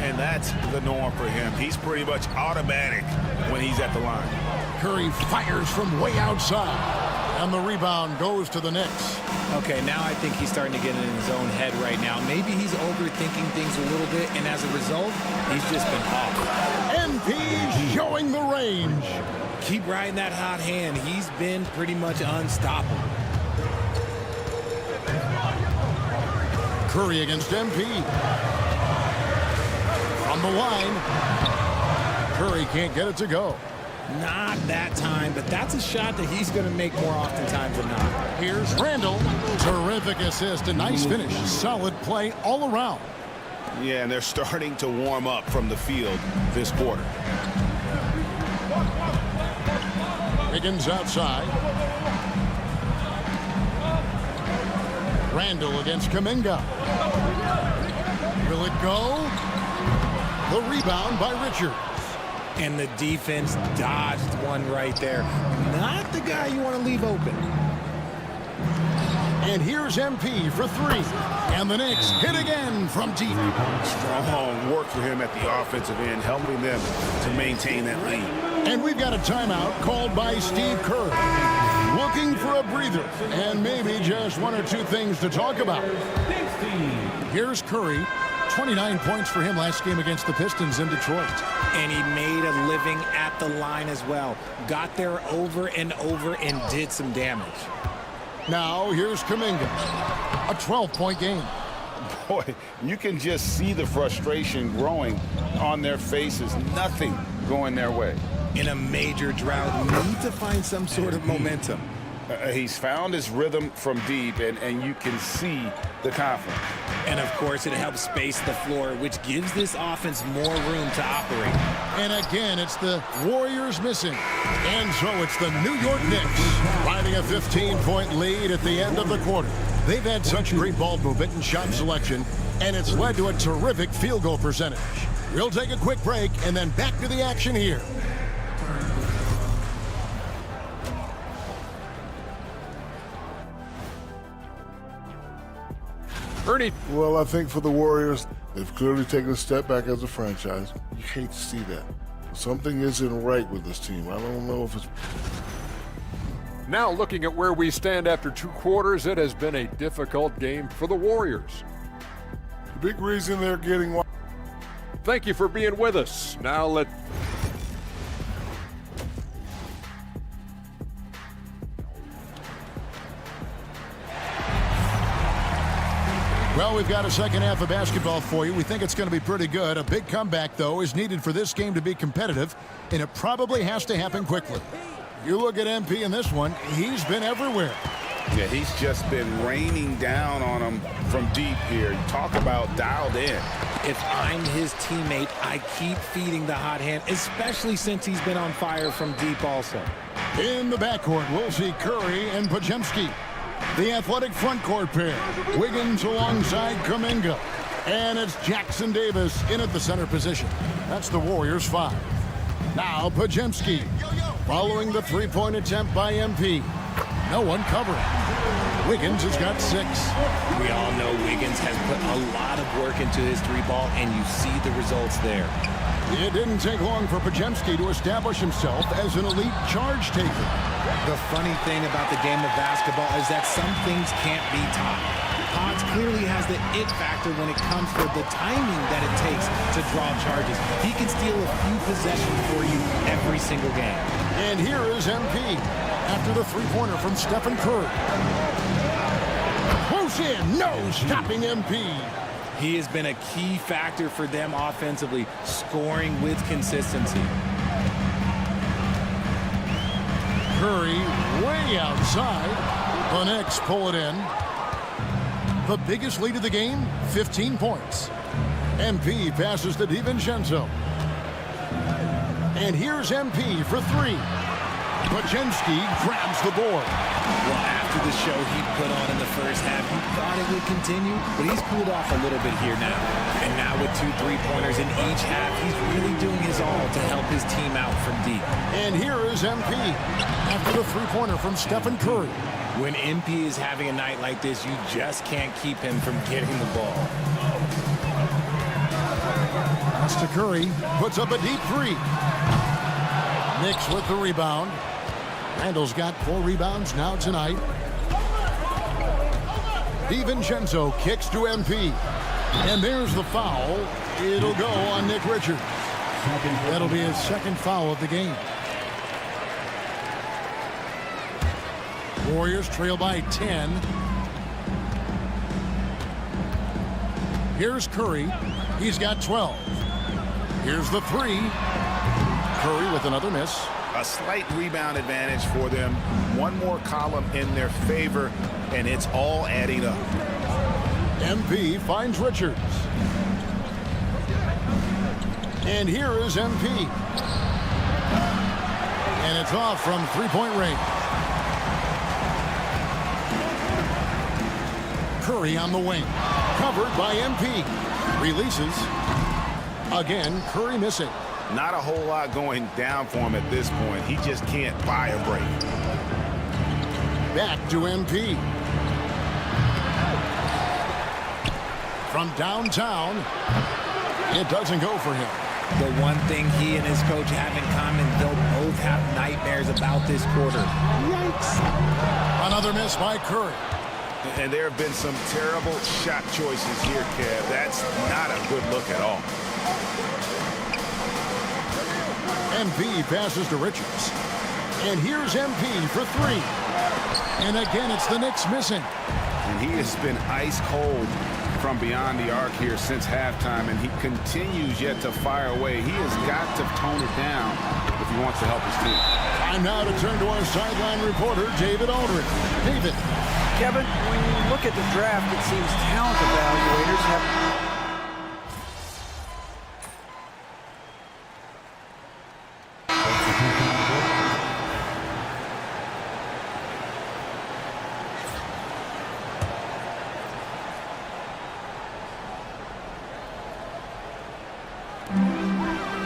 And that's the norm for him. He's pretty much automatic when he's at the line. Curry fires from way outside. And the rebound goes to the Knicks. Okay, now I think he's starting to get in his own head right now. Maybe he's overthinking things a little bit, and as a result, he's just been off. MP showing the range. Keep riding that hot hand. He's been pretty much unstoppable. Curry against MP. On the line. Curry can't get it to go. Not that time, but that's a shot that he's going to make more oftentimes than not. Here's Randle. Terrific assist, a nice finish. Solid play all around. Yeah, and they're starting to warm up from the field this quarter. Wiggins outside. Randle against Kuminga. Will it go? The rebound by Richards. And the defense dodged one right there. Not the guy you want to leave open. And here's MP for 3. And the Knicks hit again from deep. Strong work for him at the offensive end, helping them to maintain that lead. And we've got a timeout called by Steve Kerr. Looking for a breather and maybe just 1 or 2 things to talk about. Here's Curry. 29 points for him last game against the Pistons in Detroit. And he made a living at the line as well. Got there over and over and did some damage. Now here's Kuminga. A 12-point game. Boy, you can just see the frustration growing on their faces. Nothing going their way. In a major drought, need to find some sort of momentum. He's found his rhythm from deep, and you can see the confidence. And, of course, it helps space the floor, which gives this offense more room to operate. And, again, it's the Warriors missing. And so it's the New York Knicks riding a 15-point lead at the end of the quarter. They've had such great ball movement and shot selection, and it's led to a terrific field goal percentage. We'll take a quick break and then back to the action here. Ernie. Well, I think for the Warriors, they've clearly taken a step back as a franchise. You hate to see that. Something isn't right with this team. I don't know if it's... Now looking at where we stand after 2 quarters, it has been a difficult game for the Warriors. The big reason they're getting... Thank you for being with us. Now let's... Well, we've got a second half of basketball for you. We think it's going to be pretty good. A big comeback, though, is needed for this game to be competitive, and it probably has to happen quickly. You look at MP in this one, he's been everywhere. Yeah, he's just been raining down on him from deep here. Talk about dialed in. If I'm his teammate, I keep feeding the hot hand, especially since he's been on fire from deep also. In the backcourt, we'll see Curry and Podziemski. The athletic front court pair, Wiggins alongside Kuminga. And it's Jackson Davis in at the center position. That's the Warriors' 5. Now Podziemski following the 3-point attempt by MP. No one covering. Wiggins has got 6. We all know Wiggins has put a lot of work into his 3-ball, and you see the results there. It didn't take long for Podziemski to establish himself as an elite charge taker. The funny thing about the game of basketball is that some things can't be taught. Pods clearly has the it factor when it comes to the timing that it takes to draw charges. He can steal a few possessions for you every single game. And here is MP after the three-pointer from Stephen Curry. Close in, no stopping MP. He has been a key factor for them offensively, scoring with consistency. Curry way outside. The Knicks pull it in. The biggest lead of the game, 15 points. MP passes to DiVincenzo. And here's MP for 3. Podziemski grabs the board. Well, after the show he put on in the first half, he thought it would continue, but he's cooled off a little bit here now. And now with 2 3-pointers in each half, he's really doing his all to help his team out from deep. And here is MP after the three-pointer from Stephen Curry. When MP is having a night like this, you just can't keep him from getting the ball. Pass to Curry, puts up a deep 3. Knicks with the rebound. Randall's got 4 rebounds now tonight. DiVincenzo kicks to MP. And there's the foul. It'll go on Nick Richards. That'll be his second foul of the game. Warriors trail by 10. Here's Curry. He's got 12. Here's the 3. Curry with another miss. A slight rebound advantage for them. One more column in their favor, and it's all adding up. MP finds Richards. And here is MP. And it's off from three-point range. Curry on the wing. Covered by MP. Releases. Again, Curry missing. Not a whole lot going down for him at this point. He just can't buy a break. Back to MP. From downtown, it doesn't go for him. The one thing he and his coach have in common, they'll both have nightmares about this quarter. Yikes. Another miss by Curry. And there have been some terrible shot choices here, Kev. That's not a good look at all. MP passes to Richards. And here's MP for 3. And again, it's the Knicks missing. And he has been ice cold from beyond the arc here since halftime, and he continues yet to fire away. He has got to tone it down if he wants to help his team. Time now to turn to our sideline reporter, David Aldridge. David. Kevin, when you look at the draft, it seems talent evaluators have...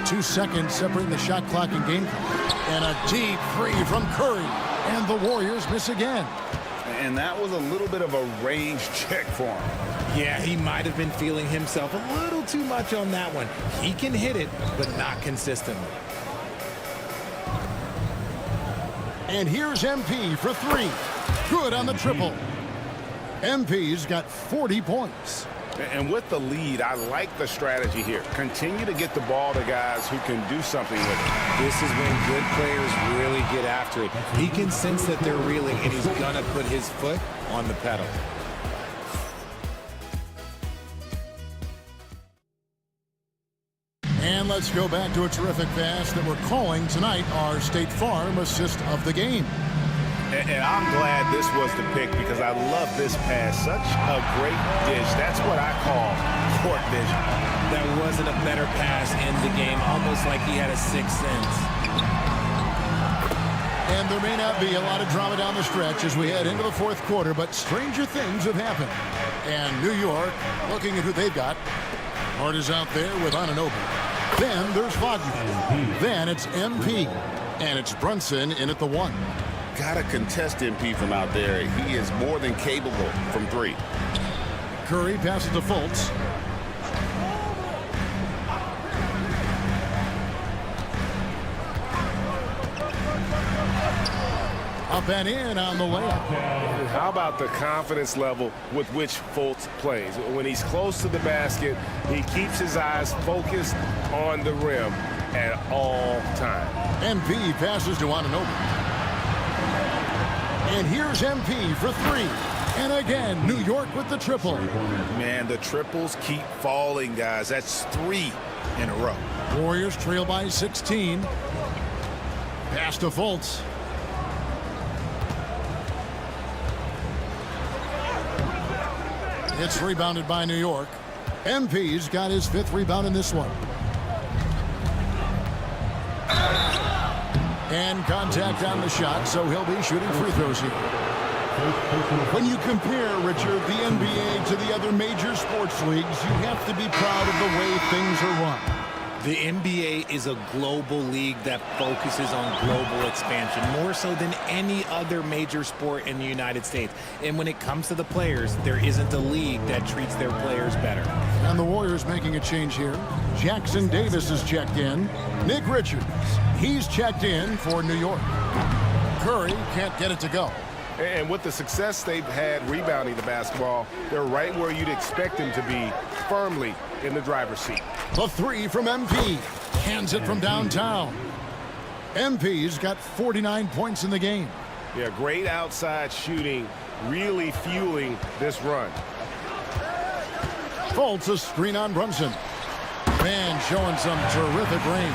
2 seconds separating the shot clock and game clock. And a deep 3 from Curry. And the Warriors miss again. And that was a little bit of a range check for him. Yeah, he might have been feeling himself a little too much on that one. He can hit it, but not consistently. And here's MP for 3. Good on the triple. MP's got 40 points. And with the lead, I like the strategy here. Continue to get the ball to guys who can do something with it. This is when good players really get after it. He can sense that they're reeling, and he's going to put his foot on the pedal. And let's go back to a terrific pass that we're calling tonight our State Farm assist of the game. And I'm glad this was the pick because I love this pass. Such a great dish. That's what I call court vision. There wasn't a better pass in the game, almost like he had a sixth sense. And there may not be a lot of drama down the stretch as we head into the fourth quarter, but stranger things have happened. And New York, looking at who they've got, Hart is out there with Anunoby. Then there's Wagner. Then it's MP. And it's Brunson in at the 1. got to contest MP from out there. He is more than capable from three. Curry passes to Fultz. Up and in on the layup. How about the confidence level with which Fultz plays? When he's close to the basket, he keeps his eyes focused on the rim at all times. MP passes to Anunoby. And here's MP for three. And again, New York with the triple. Man, the triples keep falling, guys. That's 3 in a row. Warriors trail by 16. Pass to Fultz. It's rebounded by New York. MP's got his 5th rebound in this one. And contact on the shot, so he'll be shooting free throws here. When you compare, Richard, the NBA to the other major sports leagues, you have to be proud of the way things are run. The NBA is a global league that focuses on global expansion, more so than any other major sport in the United States. And when it comes to the players, there isn't a league that treats their players better. And the Warriors making a change here. Jackson Davis is checked in. Nick Richards, he's checked in for New York. Curry can't get it to go. And with the success they've had rebounding the basketball, they're right where you'd expect them to be, firmly in the driver's seat. The three from MP. Hands it from downtown. MP's got 49 points in the game. Yeah, great outside shooting, really fueling this run. Fultz a screen on Brunson. Man showing some terrific range.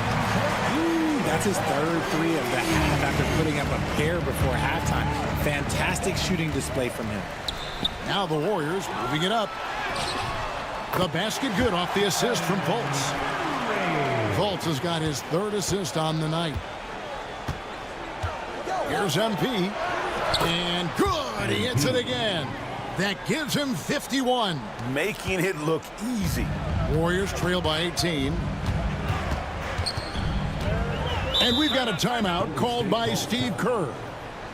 That's his 3rd three of the half after putting up a pair before halftime. Fantastic shooting display from him. Now the Warriors moving it up. The basket good off the assist from Fultz. Fultz has got his 3rd assist on the night. Here's MP. And good. He hits it again. That gives him 51. Making it look easy. Warriors trail by 18. And we've got a timeout called by Steve Kerr.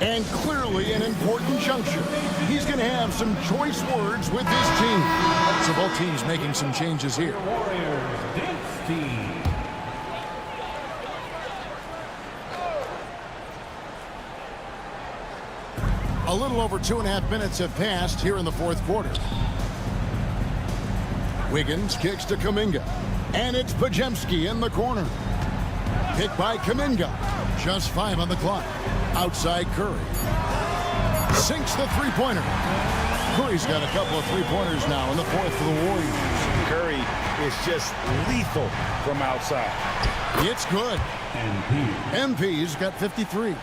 And clearly an important juncture. He's going to have some choice words with his team. So both teams making some changes here. Warriors dance team. A little over 2.5 minutes have passed here in the 4th quarter. Wiggins kicks to Kuminga. And it's Podziemski in the corner. Picked by Kuminga. Just 5 on the clock. Outside Curry. Sinks the three-pointer. Curry's got a couple of three-pointers now in the 4th for the Warriors. Curry is just lethal from outside. It's good. MP's got 53.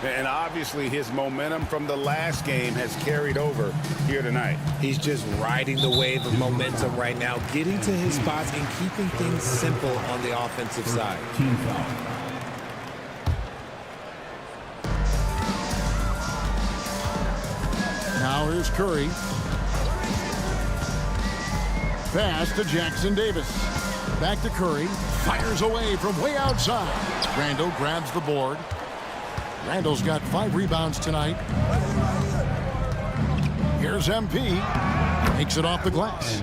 And obviously his momentum from the last game has carried over here tonight. He's just riding the wave of momentum right now, getting to his spots and keeping things simple on the offensive side. Team foul. Now here's Curry. Pass to Jackson Davis. Back to Curry. Fires away from way outside. Randall grabs the board. Randall's got 5 rebounds tonight. Here's MP. Makes it off the glass.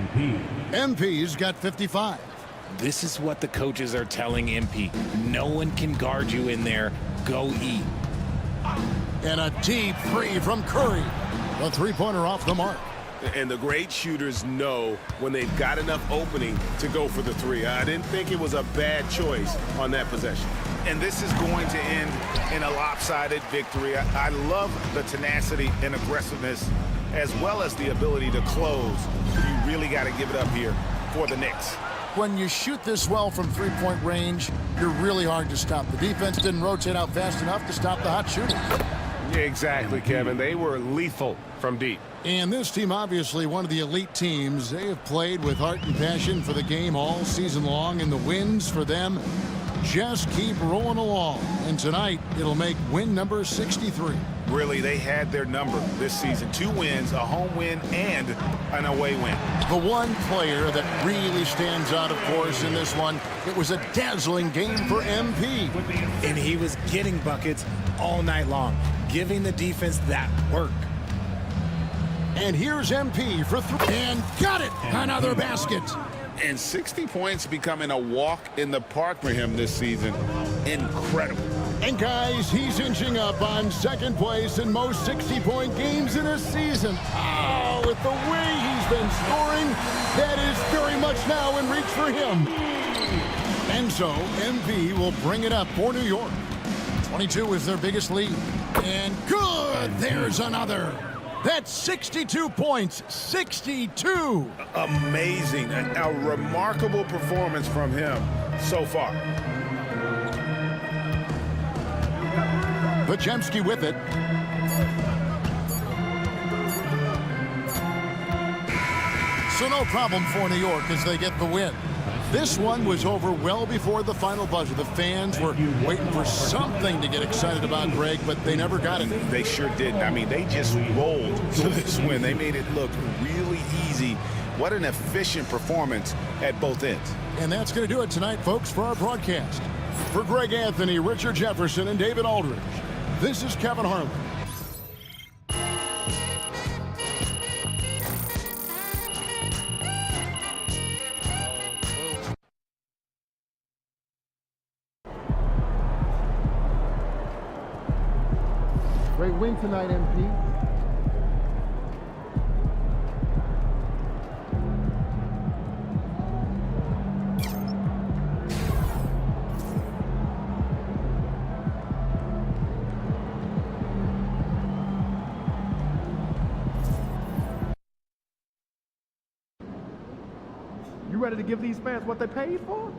MP's got 55. This is what the coaches are telling MP. No one can guard you in there. Go eat. And a deep three from Curry. The three-pointer off the mark. And the great shooters know when they've got enough opening to go for the three. I didn't think it was a bad choice on that possession. And this is going to end in a lopsided victory. I love the tenacity and aggressiveness as well as the ability to close. You really got to give it up here for the Knicks. When you shoot this well from three-point range, you're really hard to stop. The defense didn't rotate out fast enough to stop the hot shooting. Yeah, exactly, Kevin. They were lethal from deep. And this team, obviously one of the elite teams. They have played with heart and passion for the game all season long, and the wins for them just keep rolling along. And tonight, it'll make win number 63. Really, they had their number this season. 2 wins, a home win, and an away win. The one player that really stands out, of course, in this one, it was a dazzling game for MP. And he was getting buckets all night long, giving the defense that work. And here's MP for 3. And got it! Another basket. And 60 points becoming a walk in the park for him this season. Incredible. And guys, he's inching up on second place in most 60-point games in a season. Oh, with the way he's been scoring, that is very much now in reach for him. And so, MP will bring it up for New York. 22 is their biggest lead. And good! There's another. That's 62 points. 62. Amazing. A remarkable performance from him so far. Podziemski with it. So no problem for New York as they get the win. This one was over well before the final buzzer. The fans were waiting for something to get excited about, Greg, but they never got it. They sure didn't. I mean, they just rolled to this win. They made it look really easy. What an efficient performance at both ends. And that's going to do it tonight, folks, for our broadcast. For Greg Anthony, Richard Jefferson, and David Aldridge, this is Kevin Harlan. Great win tonight, MP. You ready to give these fans what they paid for?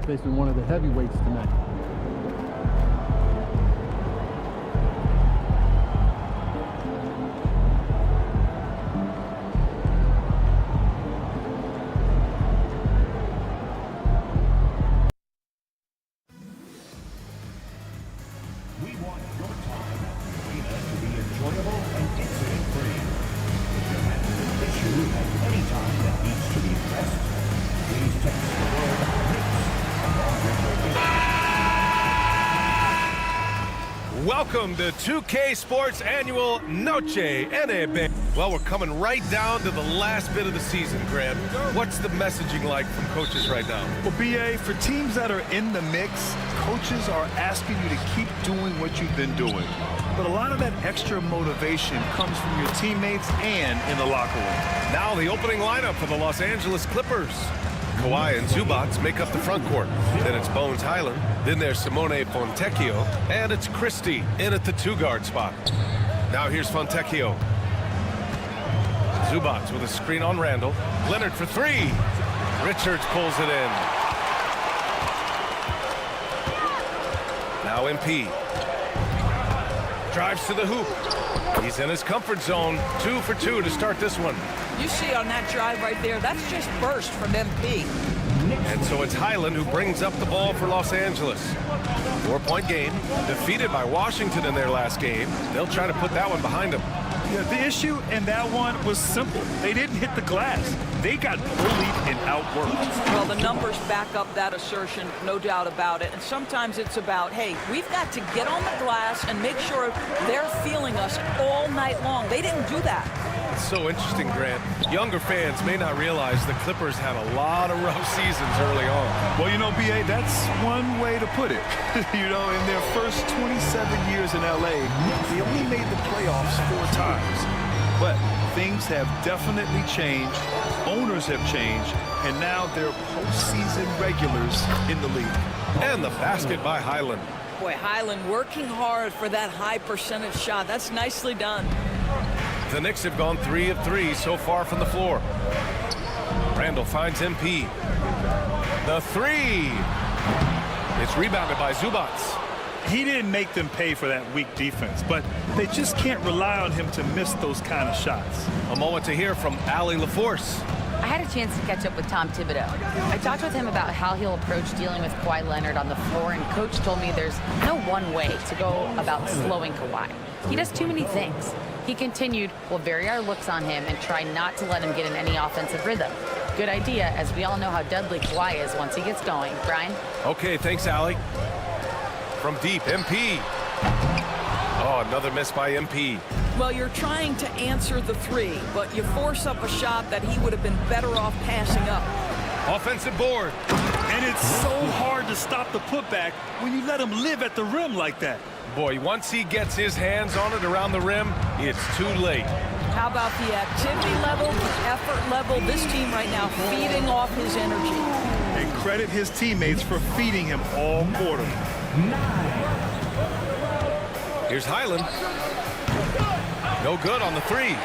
Facing one of the heavyweights tonight. We want your time at the arena to be enjoyable and incident-free. If you're having an issue at any time that needs to be addressed, please text the word NICS along with your Welcome to 2K Sports Annual Noche NB. Well, we're coming right down to the last bit of the season, Graham. What's the messaging like from coaches right now? Well, BA, for teams that are in the mix, coaches are asking you to keep doing what you've been doing. But a lot of that extra motivation comes from your teammates and in the locker room. Now the opening lineup for the Los Angeles Clippers. Kawhi and Zubats make up the front court. Then it's Bones Highland. Then there's Simone Fontecchio. And it's Christie in at the 2-guard spot. Now here's Fontecchio. Zubats with a screen on Randall. Leonard for 3. Richards pulls it in. Now MP. Drives to the hoop. He's in his comfort zone. 2 for 2 to start this one. You see on that drive right there, that's just burst from MP. And so it's Highland who brings up the ball for Los Angeles. 4-point game. Defeated by Washington in their last game. They'll try to put that one behind them. Yeah, the issue in that one was simple. They didn't hit the glass. They got bullied and outworked. Well, the numbers back up that assertion, no doubt about it. And sometimes it's about, hey, we've got to get on the glass and make sure they're feeling us all night long. They didn't do that. It's so interesting, Grant. Younger fans may not realize the Clippers had a lot of rough seasons early on. Well, you know, B.A., that's one way to put it. You know, in their first 27 years in L.A., they only made the playoffs 4 times. But things have definitely changed. Owners have changed. And now they're postseason regulars in the league. And the basket by Highland. Boy, Highland working hard for that high percentage shot. That's nicely done. The Knicks have gone 3 of 3 so far from the floor. Randall finds MP. The 3. It's rebounded by Zubats. He didn't make them pay for that weak defense, but they just can't rely on him to miss those kind of shots. A moment to hear from Allie LaForce. I had a chance to catch up with Tom Thibodeau. I talked with him about how he'll approach dealing with Kawhi Leonard on the floor, and Coach told me there's no one way to go about slowing Kawhi. He does too many things. He continued, we'll vary our looks on him and try not to let him get in any offensive rhythm. Good idea, as we all know how deadly Kawhi is once he gets going. Brian? Okay, thanks, Allie. From deep, MP. Oh, another miss by MP. Well, you're trying to answer the 3, but you force up a shot that he would have been better off passing up. Offensive board. And it's so hard to stop the putback when you let him live at the rim like that. Boy, once he gets his hands on it around the rim, it's too late. How about the activity level, the effort level? This team right now feeding off his energy. And credit his teammates for feeding him all quarter. Here's Highland. No good on the 3.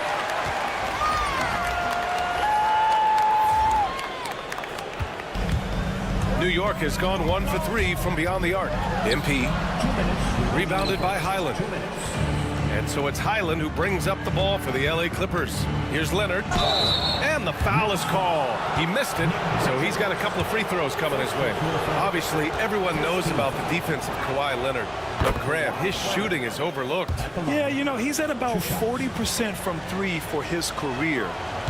New York has gone 1 for 3 from beyond the arc. MP. Rebounded by Highland. And so it's Highland who brings up the ball for the LA Clippers. Here's Leonard. And the foul is called. He missed it, so he's got a couple of free throws coming his way. Obviously, everyone knows about the defense of Kawhi Leonard. But Graham, his shooting is overlooked. Yeah, you know, he's at about 40% from 3 for his career.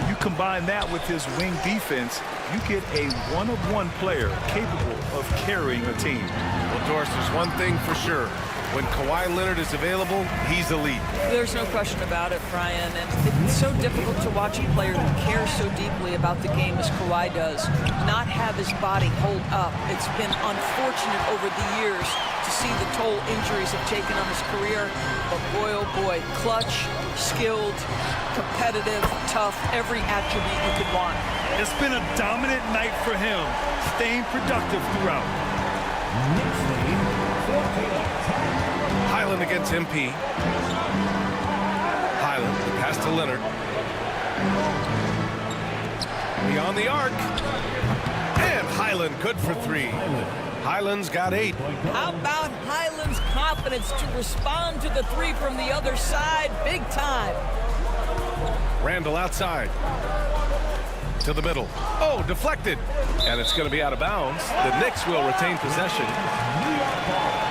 You combine that with his wing defense, you get a one-of-one player capable of carrying a team. Well, Doris, there's one thing for sure. When Kawhi Leonard is available, he's elite. There's no question about it, Brian. And it's so difficult to watch a player that cares so deeply about the game as Kawhi does not have his body hold up. It's been unfortunate over the years to see the toll injuries have taken on his career. But boy, oh boy, clutch, skilled, competitive, tough, every attribute you could want. It's been a dominant night for him, staying productive throughout. Highland against MP. Highland, pass to Leonard. Beyond the arc. And Highland good for 3. Highland's got 8. How about Highland's confidence to respond to the 3 from the other side? Big time. Randall outside. To the middle. Oh, deflected. And it's going to be out of bounds. The Knicks will retain possession.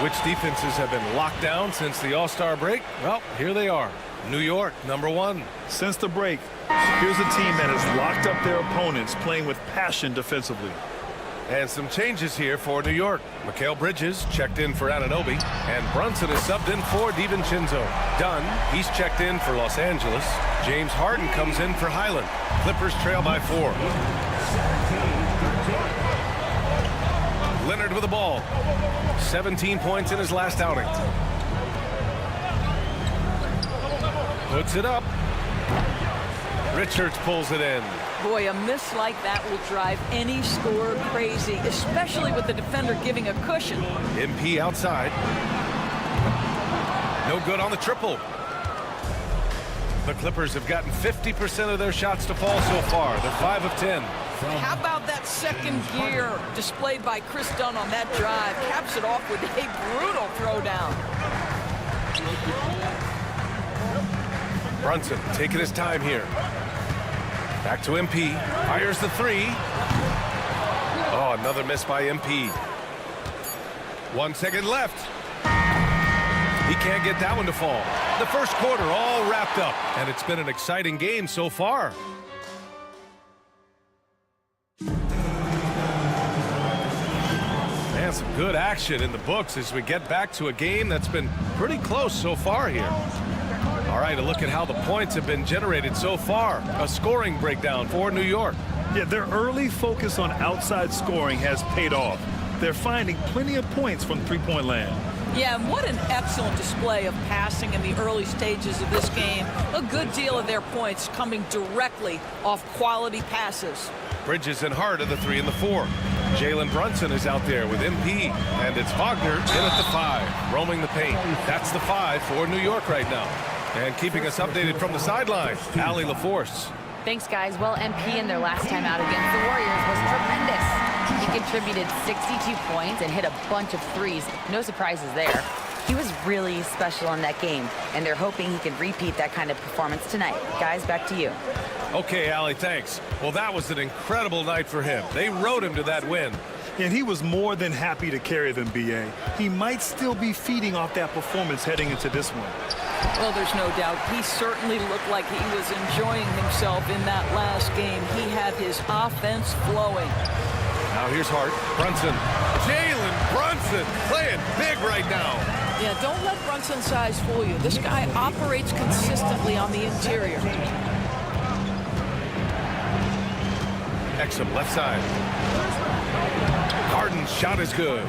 Which defenses have been locked down since the All-Star break? Well, here they are. New York, number 1. Since the break, here's a team that has locked up their opponents, playing with passion defensively. And some changes here for New York. Mikal Bridges checked in for Anunoby, and Brunson is subbed in for DiVincenzo. Dunn, he's checked in for Los Angeles. James Harden comes in for Highland. Clippers trail by 4. Leonard with the ball. 17 points in his last outing. Puts it up. Richards pulls it in. Boy, a miss like that will drive any scorer crazy, especially with the defender giving a cushion. MP outside. No good on the triple. The Clippers have gotten 50% of their shots to fall so far. They're 5 of 10. How about that second gear displayed by Chris Dunn on that drive? Caps it off with a brutal throwdown. Brunson taking his time here. Back to MP. Fires the three. Oh, another miss by MP. 1 second left. He can't get that one to fall. The first quarter all wrapped up, and it's been an exciting game so far. Man, some good action in the books as we get back to a game that's been pretty close so far here. All right, a look at how the points have been generated so far. A scoring breakdown for New York. Yeah, their early focus on outside scoring has paid off. They're finding plenty of points from three-point land. Yeah, and what an excellent display of passing in the early stages of this game. A good deal of their points coming directly off quality passes. Bridges and Hart are the 3 and the 4. Jalen Brunson is out there with MP, and it's Wagner in at the 5, roaming the paint. That's the 5 for New York right now. And keeping us updated from the sideline, Allie LaForce. Thanks, guys. Well, MP in their last time out against the Warriors was tremendous. He contributed 62 points and hit a bunch of threes. No surprises there. He was really special in that game, and they're hoping he can repeat that kind of performance tonight. Guys, back to you. Okay, Allie, thanks. Well, that was an incredible night for him. They rode him to that win. And he was more than happy to carry them, B.A. He might still be feeding off that performance heading into this one. Well, there's no doubt. He certainly looked like he was enjoying himself in that last game. He had his offense flowing. Now here's Hart. Brunson. Jalen Brunson playing big right now. Yeah, don't let Brunson's size fool you. This guy operates consistently on the interior. Exum left side. Harden's shot is good.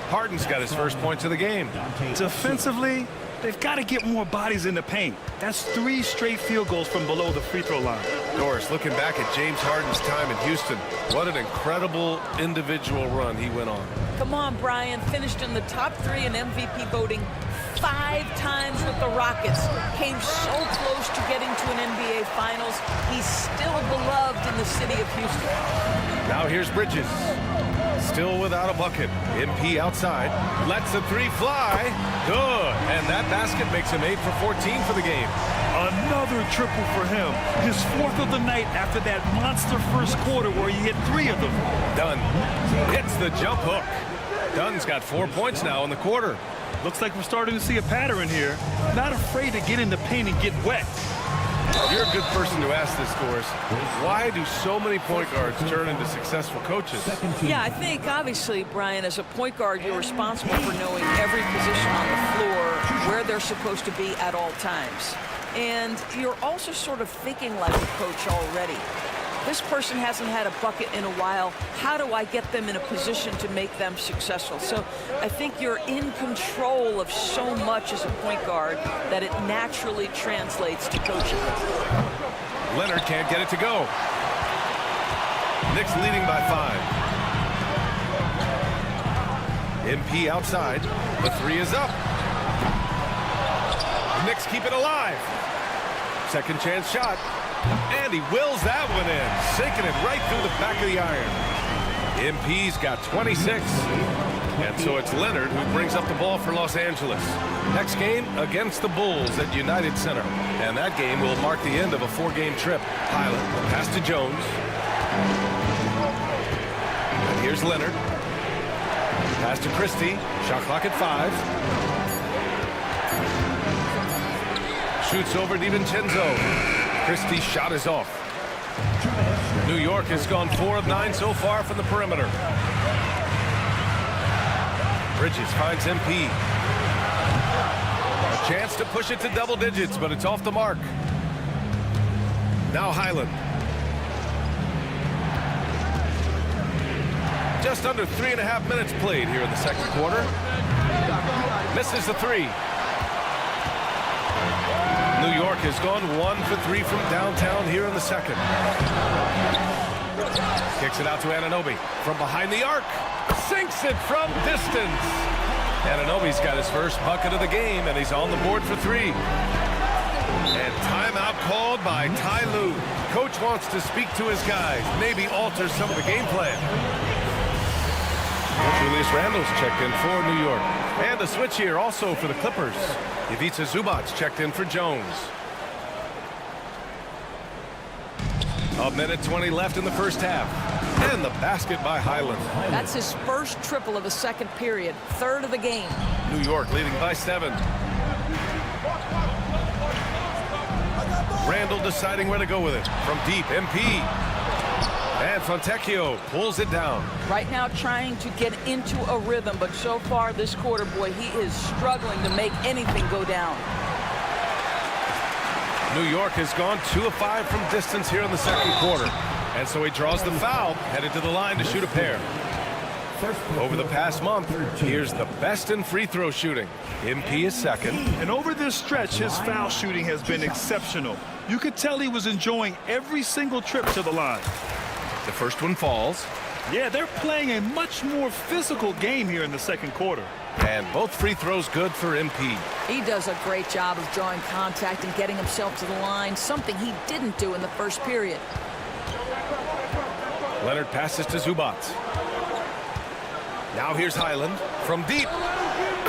Harden's got his first points of the game. Defensively, they've got to get more bodies in the paint. That's 3 straight field goals from below the free throw line. Doris, looking back at James Harden's time in Houston, what an incredible individual run he went on. Come on, Brian. Finished in the top 3 in MVP voting 5 times with the Rockets. Came so close to getting to an NBA Finals. He's still beloved in the city of Houston. Now here's Bridges. Still without a bucket. MP outside. Lets the 3 fly. Good. And that basket makes him 8 for 14 for the game. Another triple for him. His 4th of the night after that monster first quarter where he hit 3 of them. Dunn hits the jump hook. Dunn's got 4 points now in the quarter. Looks like we're starting to see a pattern here. Not afraid to get in the paint and get wet. You're a good person to ask this, Doris. Why do so many point guards turn into successful coaches? Yeah, I think, obviously, Brian, as a point guard, you're responsible for knowing every position on the floor, where they're supposed to be at all times. And you're also sort of thinking like a coach already. This person hasn't had a bucket in a while. How do I get them in a position to make them successful? So I think you're in control of so much as a point guard that it naturally translates to coaching. Leonard can't get it to go. Knicks leading by 5. MP outside. The 3 is up. The Knicks keep it alive. Second chance shot. And he wills that one in, sinking it right through the back of the iron. MP's got 26. And so it's Leonard who brings up the ball for Los Angeles. Next game against the Bulls at United Center. And that game will mark the end of a 4-game trip. Pilot, pass to Jones. And here's Leonard. Pass to Christie. Shot clock at 5. Shoots over DiVincenzo. Christie's shot is off. New York has gone 4 of 9 so far from the perimeter. Bridges finds MP. A chance to push it to double digits, but it's off the mark. Now Highland. Just under 3.5 minutes played here in the second quarter. Misses the 3. New York has gone 1 for 3 from downtown here in the second. Kicks it out to Anunoby from behind the arc. Sinks it from distance. Anunoby's got his first bucket of the game, and he's on the board for 3. And timeout called by Ty Lue. Coach wants to speak to his guys, maybe alter some of the game plan. Julius Randle's checked in for New York. And a switch here also for the Clippers. Ivica Zubac's checked in for Jones. A minute 20 left in the first half. And the basket by Highland. That's his first triple of the second period. Third of the game. New York leading by 7. Randle deciding where to go with it. From deep, MP. And Fontecchio pulls it down. Right now trying to get into a rhythm, but so far this quarter, boy, he is struggling to make anything go down. New York has gone 2 of 5 from distance here in the second quarter. And so he draws the foul, headed to the line to shoot a pair. Over the past month, here's the best in free throw shooting. MP is second. And over this stretch, his foul shooting has been exceptional. You could tell he was enjoying every single trip to the line. The first one falls. Yeah, they're playing a much more physical game here in the second quarter. And both free throws good for MP. He does a great job of drawing contact and getting himself to the line, something he didn't do in the first period. Leonard passes to Zubac. Now here's Highland from deep.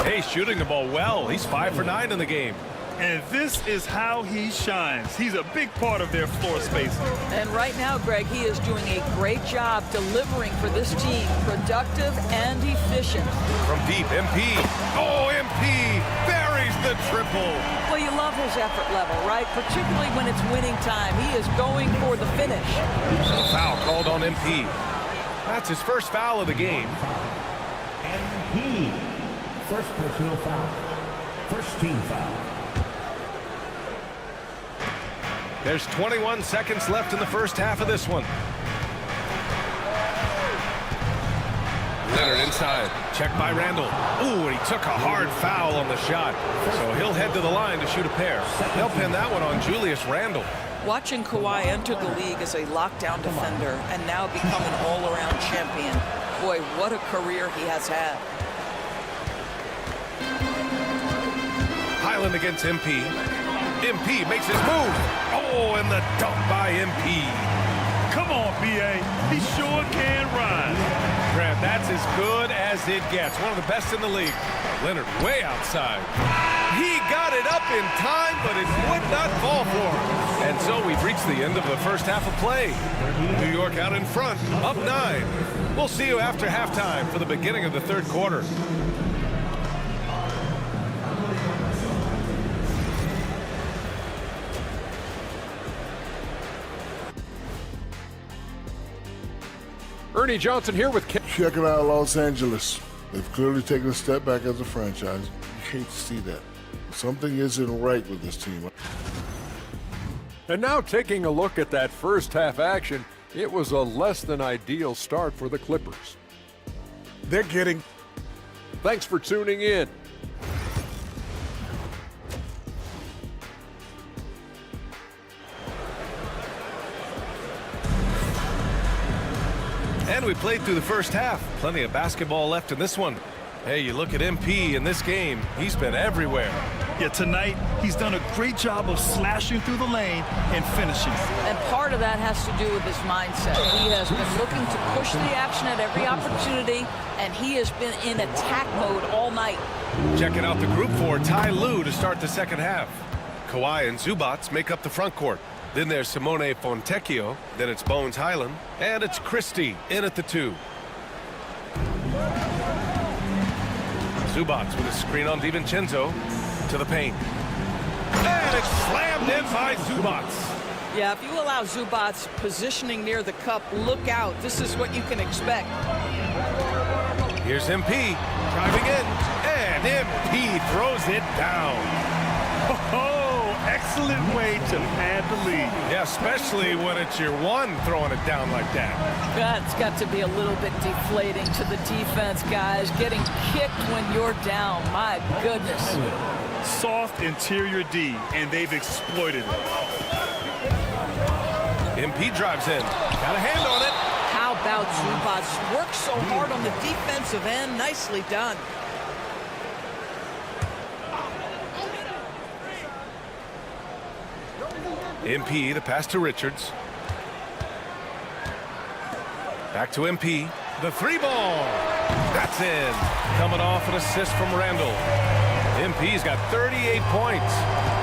Hey, shooting the ball well. He's 5 for 9 in the game. And this is how he shines. He's a big part of their floor spacing. And right now, Greg, he is doing a great job delivering for this team. Productive and efficient. From deep, MP. Oh, MP buries the triple. Well, you love his effort level, right? Particularly when it's winning time. He is going for the finish. A foul called on MP. That's his first foul of the game. MP. First personal foul. First team foul. There's 21 seconds left in the first half of this one. Leonard inside. Checked by Randle. Ooh, and he took a hard foul on the shot. So he'll head to the line to shoot a pair. They'll pin that one on Julius Randle. Watching Kawhi enter the league as a lockdown defender and now become an all-around champion. Boy, what a career he has had. Highland against MP. MP makes his move. Oh, and the dunk by MP. Come on, B.A. He sure can run. Grant, that's as good as it gets. One of the best in the league. Leonard way outside. He got it up in time, but it would not fall for him. And so we've reached the end of the first half of play. New York out in front, up 9. We'll see you after halftime for the beginning of the third quarter. Ernie Johnson here with Ken. Checking out Los Angeles. They've clearly taken a step back as a franchise. You hate to see that. Something isn't right with this team. And now taking a look at that first half action, it was a less than ideal start for the Clippers. They're getting... Thanks for tuning in. And we played through the first half. Plenty of basketball left in this one. Hey, you look at MP in this game, he's been everywhere. Yeah, tonight, he's done a great job of slashing through the lane and finishing. And part of that has to do with his mindset. He has been looking to push the action at every opportunity, and he has been in attack mode all night. Checking out the group for Ty Lue to start the second half. Kawhi and Zubac make up the front court. Then there's Simone Fontecchio. Then it's Bones Highland. And it's Christie in at the 2. Zubac with a screen on DiVincenzo to the paint. And it's slammed in by Zubac. Yeah, if you allow Zubac positioning near the cup, look out. This is what you can expect. Here's MP driving in. And MP throws it down. Excellent way to pad the lead. Yeah, especially when it's your one throwing it down like that. That's got to be a little bit deflating to the defense, guys. Getting kicked when you're down. My goodness. Soft interior D, and they've exploited it. MP drives in. Got a hand on it. How about Zubac? Worked so hard on the defensive end. Nicely done. MP, the pass to Richards. Back to MP. The 3-ball. That's in. Coming off an assist from Randall. MP's got 38 points.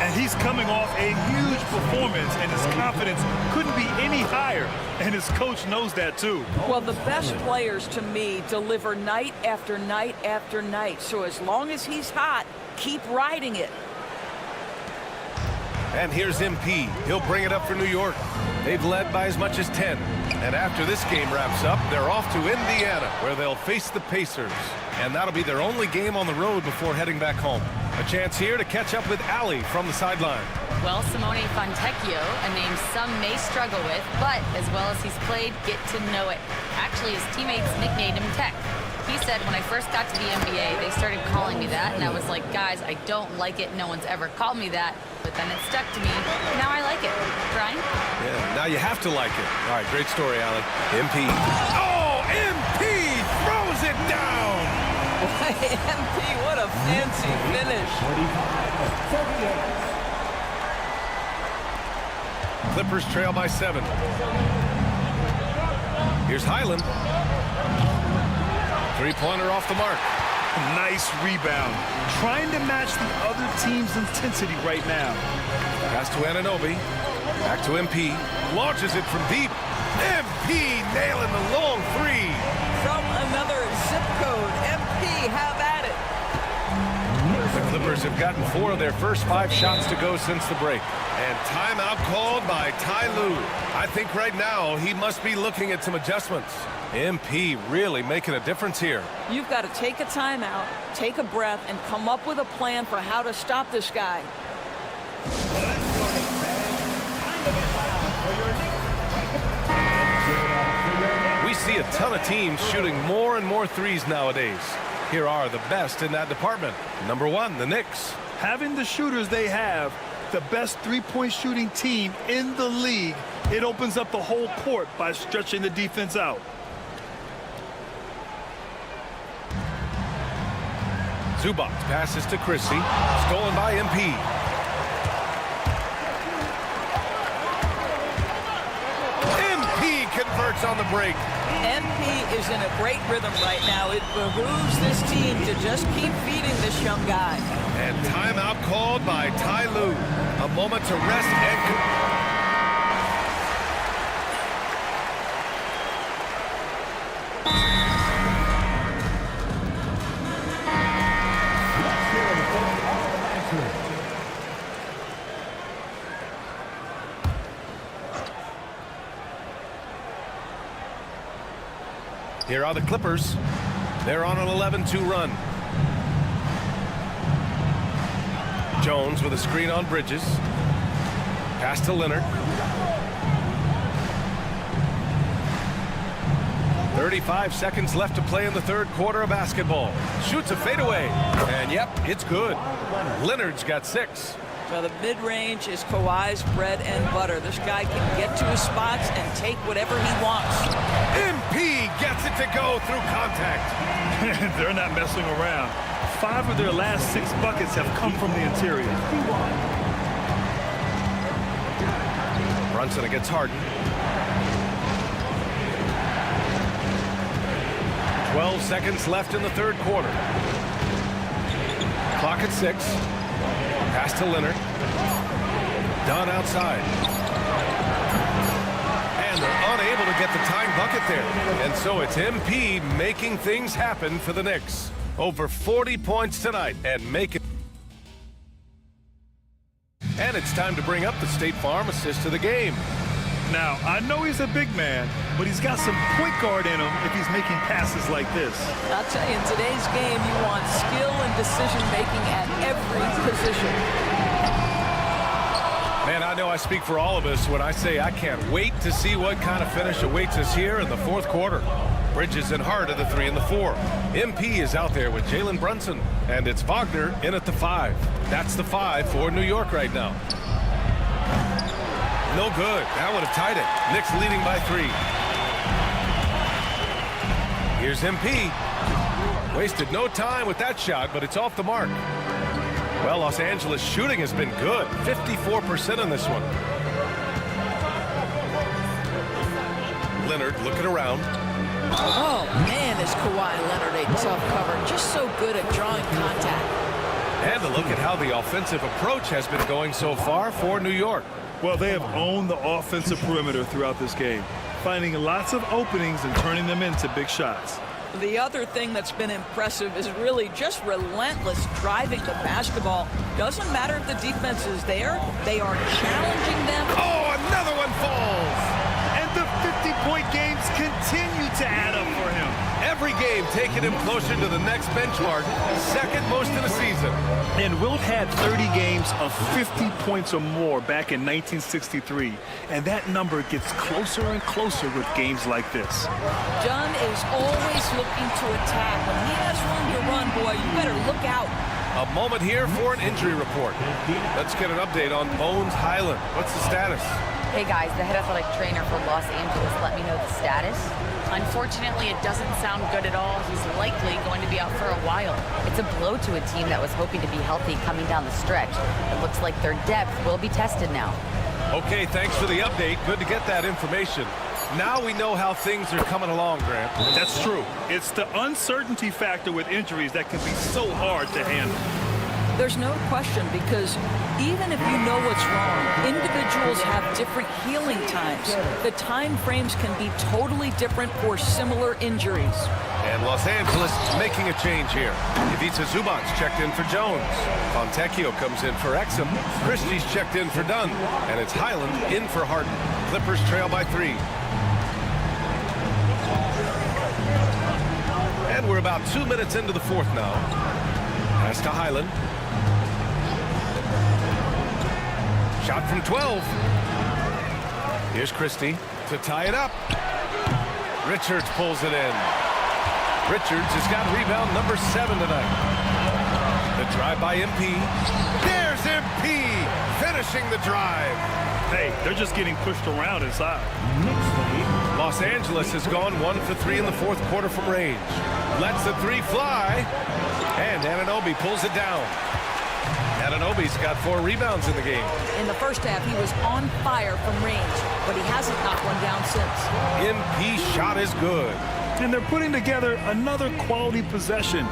And he's coming off a huge performance, and his confidence couldn't be any higher. And his coach knows that, too. Well, the best players, to me, deliver night after night after night. So as long as he's hot, keep riding it. And here's MP. He'll bring it up for New York. They've led by as much as 10. And after this game wraps up, they're off to Indiana, where they'll face the Pacers. And that'll be their only game on the road before heading back home. A chance here to catch up with Allie from the sideline. Well, Simone Fontecchio, a name some may struggle with, but as well as he's played, get to know it. Actually, his teammates nicknamed him Tech. He said when I first got to the NBA, they started calling me that, and I was like, guys, I don't like it. No one's ever called me that. But then it stuck to me. Now I like it. Brian? Yeah, now you have to like it. All right, great story, Allie. MP. Oh, MP throws it down. MP, what a fancy finish. Clippers trail by 7. Here's Highland. Three-pointer off the mark. Nice rebound. Trying to match the other team's intensity right now. Pass to Anunoby. Back to MP. Launches it from deep. MP nailing the long 3. From another zip code. MP, have at it. The Clippers have gotten 4 of their first 5 shots to go since the break. And timeout called by Ty Lue. I think right now he must be looking at some adjustments. MP really making a difference here. You've got to take a timeout, take a breath, and come up with a plan for how to stop this guy. We see a ton of teams shooting more and more threes nowadays. Here are the best in that department. Number 1, the Knicks. Having the shooters they have, the best three-point shooting team in the league, it opens up the whole court by stretching the defense out. Zubac passes to Chrissy. Stolen by MP. MP converts on the break. MP is in a great rhythm right now. It behooves this team to just keep feeding this young guy. And timeout called by Ty Lue. A moment to rest and... Here are the Clippers. They're on an 11-2 run. Jones with a screen on Bridges. Pass to Leonard. 35 seconds left to play in the third quarter of basketball. Shoots a fadeaway. And yep, it's good. Leonard's got 6. Well, the mid-range is Kawhi's bread and butter. This guy can get to his spots and take whatever he wants. MP gets it to go through contact. They're not messing around. 5 of their last 6 buckets have come from the interior. Brunson against Harden. 12 seconds left in the third quarter. Clock at 6. Pass to Leonard. Dunn outside. And they're unable to get the tying bucket there. And so it's MP making things happen for the Knicks. Over 40 points tonight and make it. And it's time to bring up the State Farm assist of the game. Now, I know he's a big man, but he's got some point guard in him if he's making passes like this. I'll tell you, in today's game, you want skill and decision-making at every position. Man, I know I speak for all of us when I say I can't wait to see what kind of finish awaits us here in the fourth quarter. Bridges and Hart are the 3 and the 4. MP is out there with Jalen Brunson, and it's Wagner in at the 5. That's the 5 for New York right now. No good. That would have tied it. Knicks leading by 3. Here's MP. Wasted no time with that shot, but it's off the mark. Well, Los Angeles shooting has been good. 54% on this one. Leonard looking around. Oh, man, is Kawhi Leonard a tough cover. Just so good at drawing contact. And a look at how the offensive approach has been going so far for New York. Well, they have owned the offensive perimeter throughout this game, finding lots of openings and turning them into big shots. The other thing that's been impressive is really just relentless driving the basketball. Doesn't matter if the defense is there, they are challenging them. Oh, another one falls! And the 50-point games continue to add up for him. Every game taking him closer to the next benchmark, second most in the season. And Wilt had 30 games of 50 points or more back in 1963. And that number gets closer and closer with games like this. Dunn is always looking to attack. When he has room to run, boy, you better look out. A moment here for an injury report. Let's get an update on Bones Hyland. What's the status? Hey guys, the head athletic trainer for Los Angeles let me know the status. Unfortunately, it doesn't sound good at all. He's likely going to be out for a while. It's a blow to a team that was hoping to be healthy coming down the stretch. It looks like their depth will be tested now. Okay, thanks for the update. Good to get that information. Now we know how things are coming along, Grant. That's true. It's the uncertainty factor with injuries that can be so hard to handle. There's no question, because even if you know what's wrong, individuals have different healing times. The time frames can be totally different for similar injuries. And Los Angeles making a change here. Ivica Zubac checked in for Jones. Fontecchio comes in for Exum. Christie's checked in for Dunn. And it's Hyland in for Harden. Clippers trail by 3. And we're about 2 minutes into the fourth now. Pass to Hyland. Shot from 12. Here's Christie to tie it up. Richards pulls it in. Richards has got rebound number 7 tonight. The drive by MP. There's MP finishing the drive. Hey, they're just getting pushed around inside. Los Angeles has gone 1 for 3 in the fourth quarter from range. Lets the 3 fly. And Anunoby pulls it down. Anunoby's got 4 rebounds in the game. In the first half, he was on fire from range, but he hasn't knocked one down since. MP shot is good. And they're putting together another quality possession,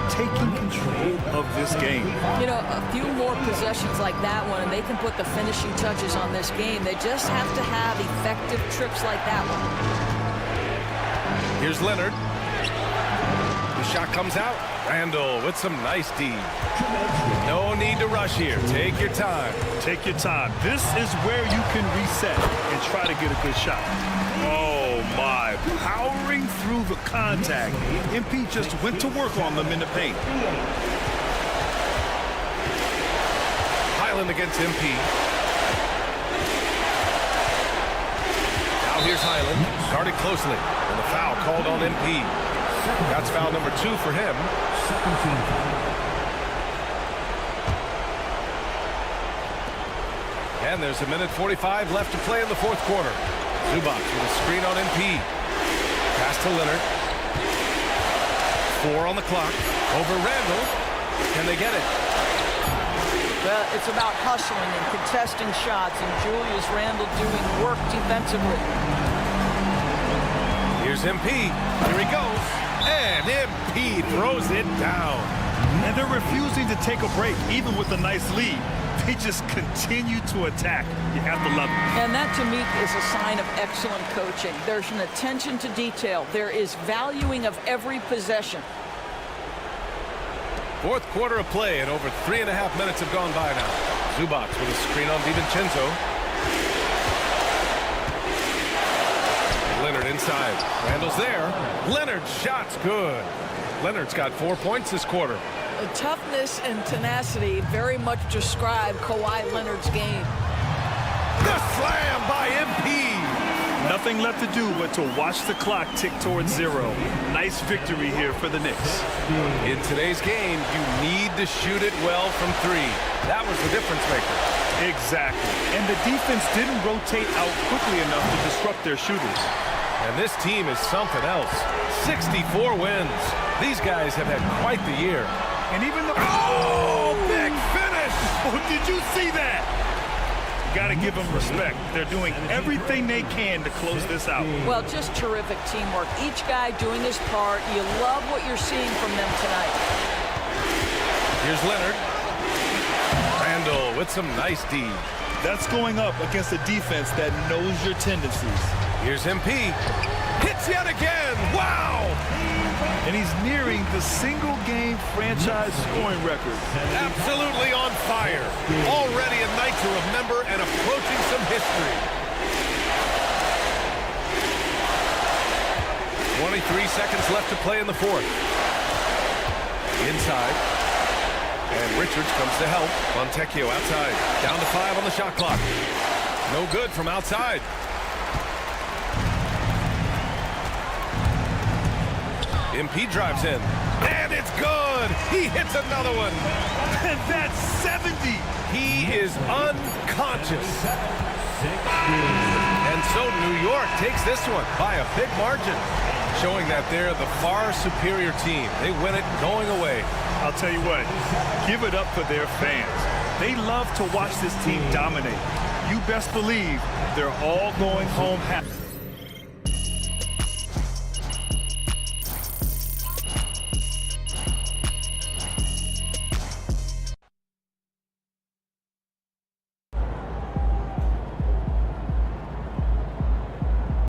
taking control of this game. You know, a few more possessions like that one, and they can put the finishing touches on this game. They just have to have effective trips like that one. Here's Leonard. The shot comes out. Randall with some nice D. No need to rush here. Take your time. Take your time. This is where you can reset and try to get a good shot. Oh, my. Powering through the contact. MP just went to work on them in the paint. Hyland against MP. Now here's Hyland. Guarded closely. And the foul called on MP. That's foul number 2 for him. And there's 1:45 left to play in the fourth quarter. Zubac with a screen on MP. Pass to Leonard. 4 on the clock. Over Randall. Can they get it? Well, it's about hustling and contesting shots, and Julius Randle doing work defensively. Here's MP. Here he goes. And MP throws it down. And they're refusing to take a break, even with a nice lead. They just continue to attack. You have to love it. And that, to me, is a sign of excellent coaching. There's an attention to detail. There is valuing of every possession. Fourth quarter of play, and over 3.5 minutes have gone by now. Zubac with a screen on DiVincenzo. Leonard inside. Randall's there. Leonard's shot's good. Leonard's got 4 points this quarter. The toughness and tenacity very much describe Kawhi Leonard's game. The slam by MP. Nothing left to do but to watch the clock tick towards 0. Nice victory here for the Knicks. In today's game, you need to shoot it well from 3. That was the difference maker. Exactly. And the defense didn't rotate out quickly enough to disrupt their shooters. And this team is something else. 64 wins. These guys have had quite the year. And even the... Oh, big finish! Oh, did you see that? Got to give them respect. They're doing everything they can to close this out. Well, just terrific teamwork. Each guy doing his part. You love what you're seeing from them tonight. Here's Leonard. Randall with some nice D. That's going up against a defense that knows your tendencies. Here's MP. Hits yet again. Wow! And he's nearing the single-game franchise scoring record. Absolutely on fire. Already a night to remember and approaching some history. 23 seconds left to play in the fourth. Inside. And Richards comes to help. Fontecchio outside. Down to 5 on the shot clock. No good from outside. MP drives in. And it's good. He hits another one. And that's 70. He is unconscious. And so New York takes this one by a big margin, showing that they're the far superior team. They win it going away. I'll tell you what, give it up for their fans. They love to watch this team dominate. You best believe they're all going home happy.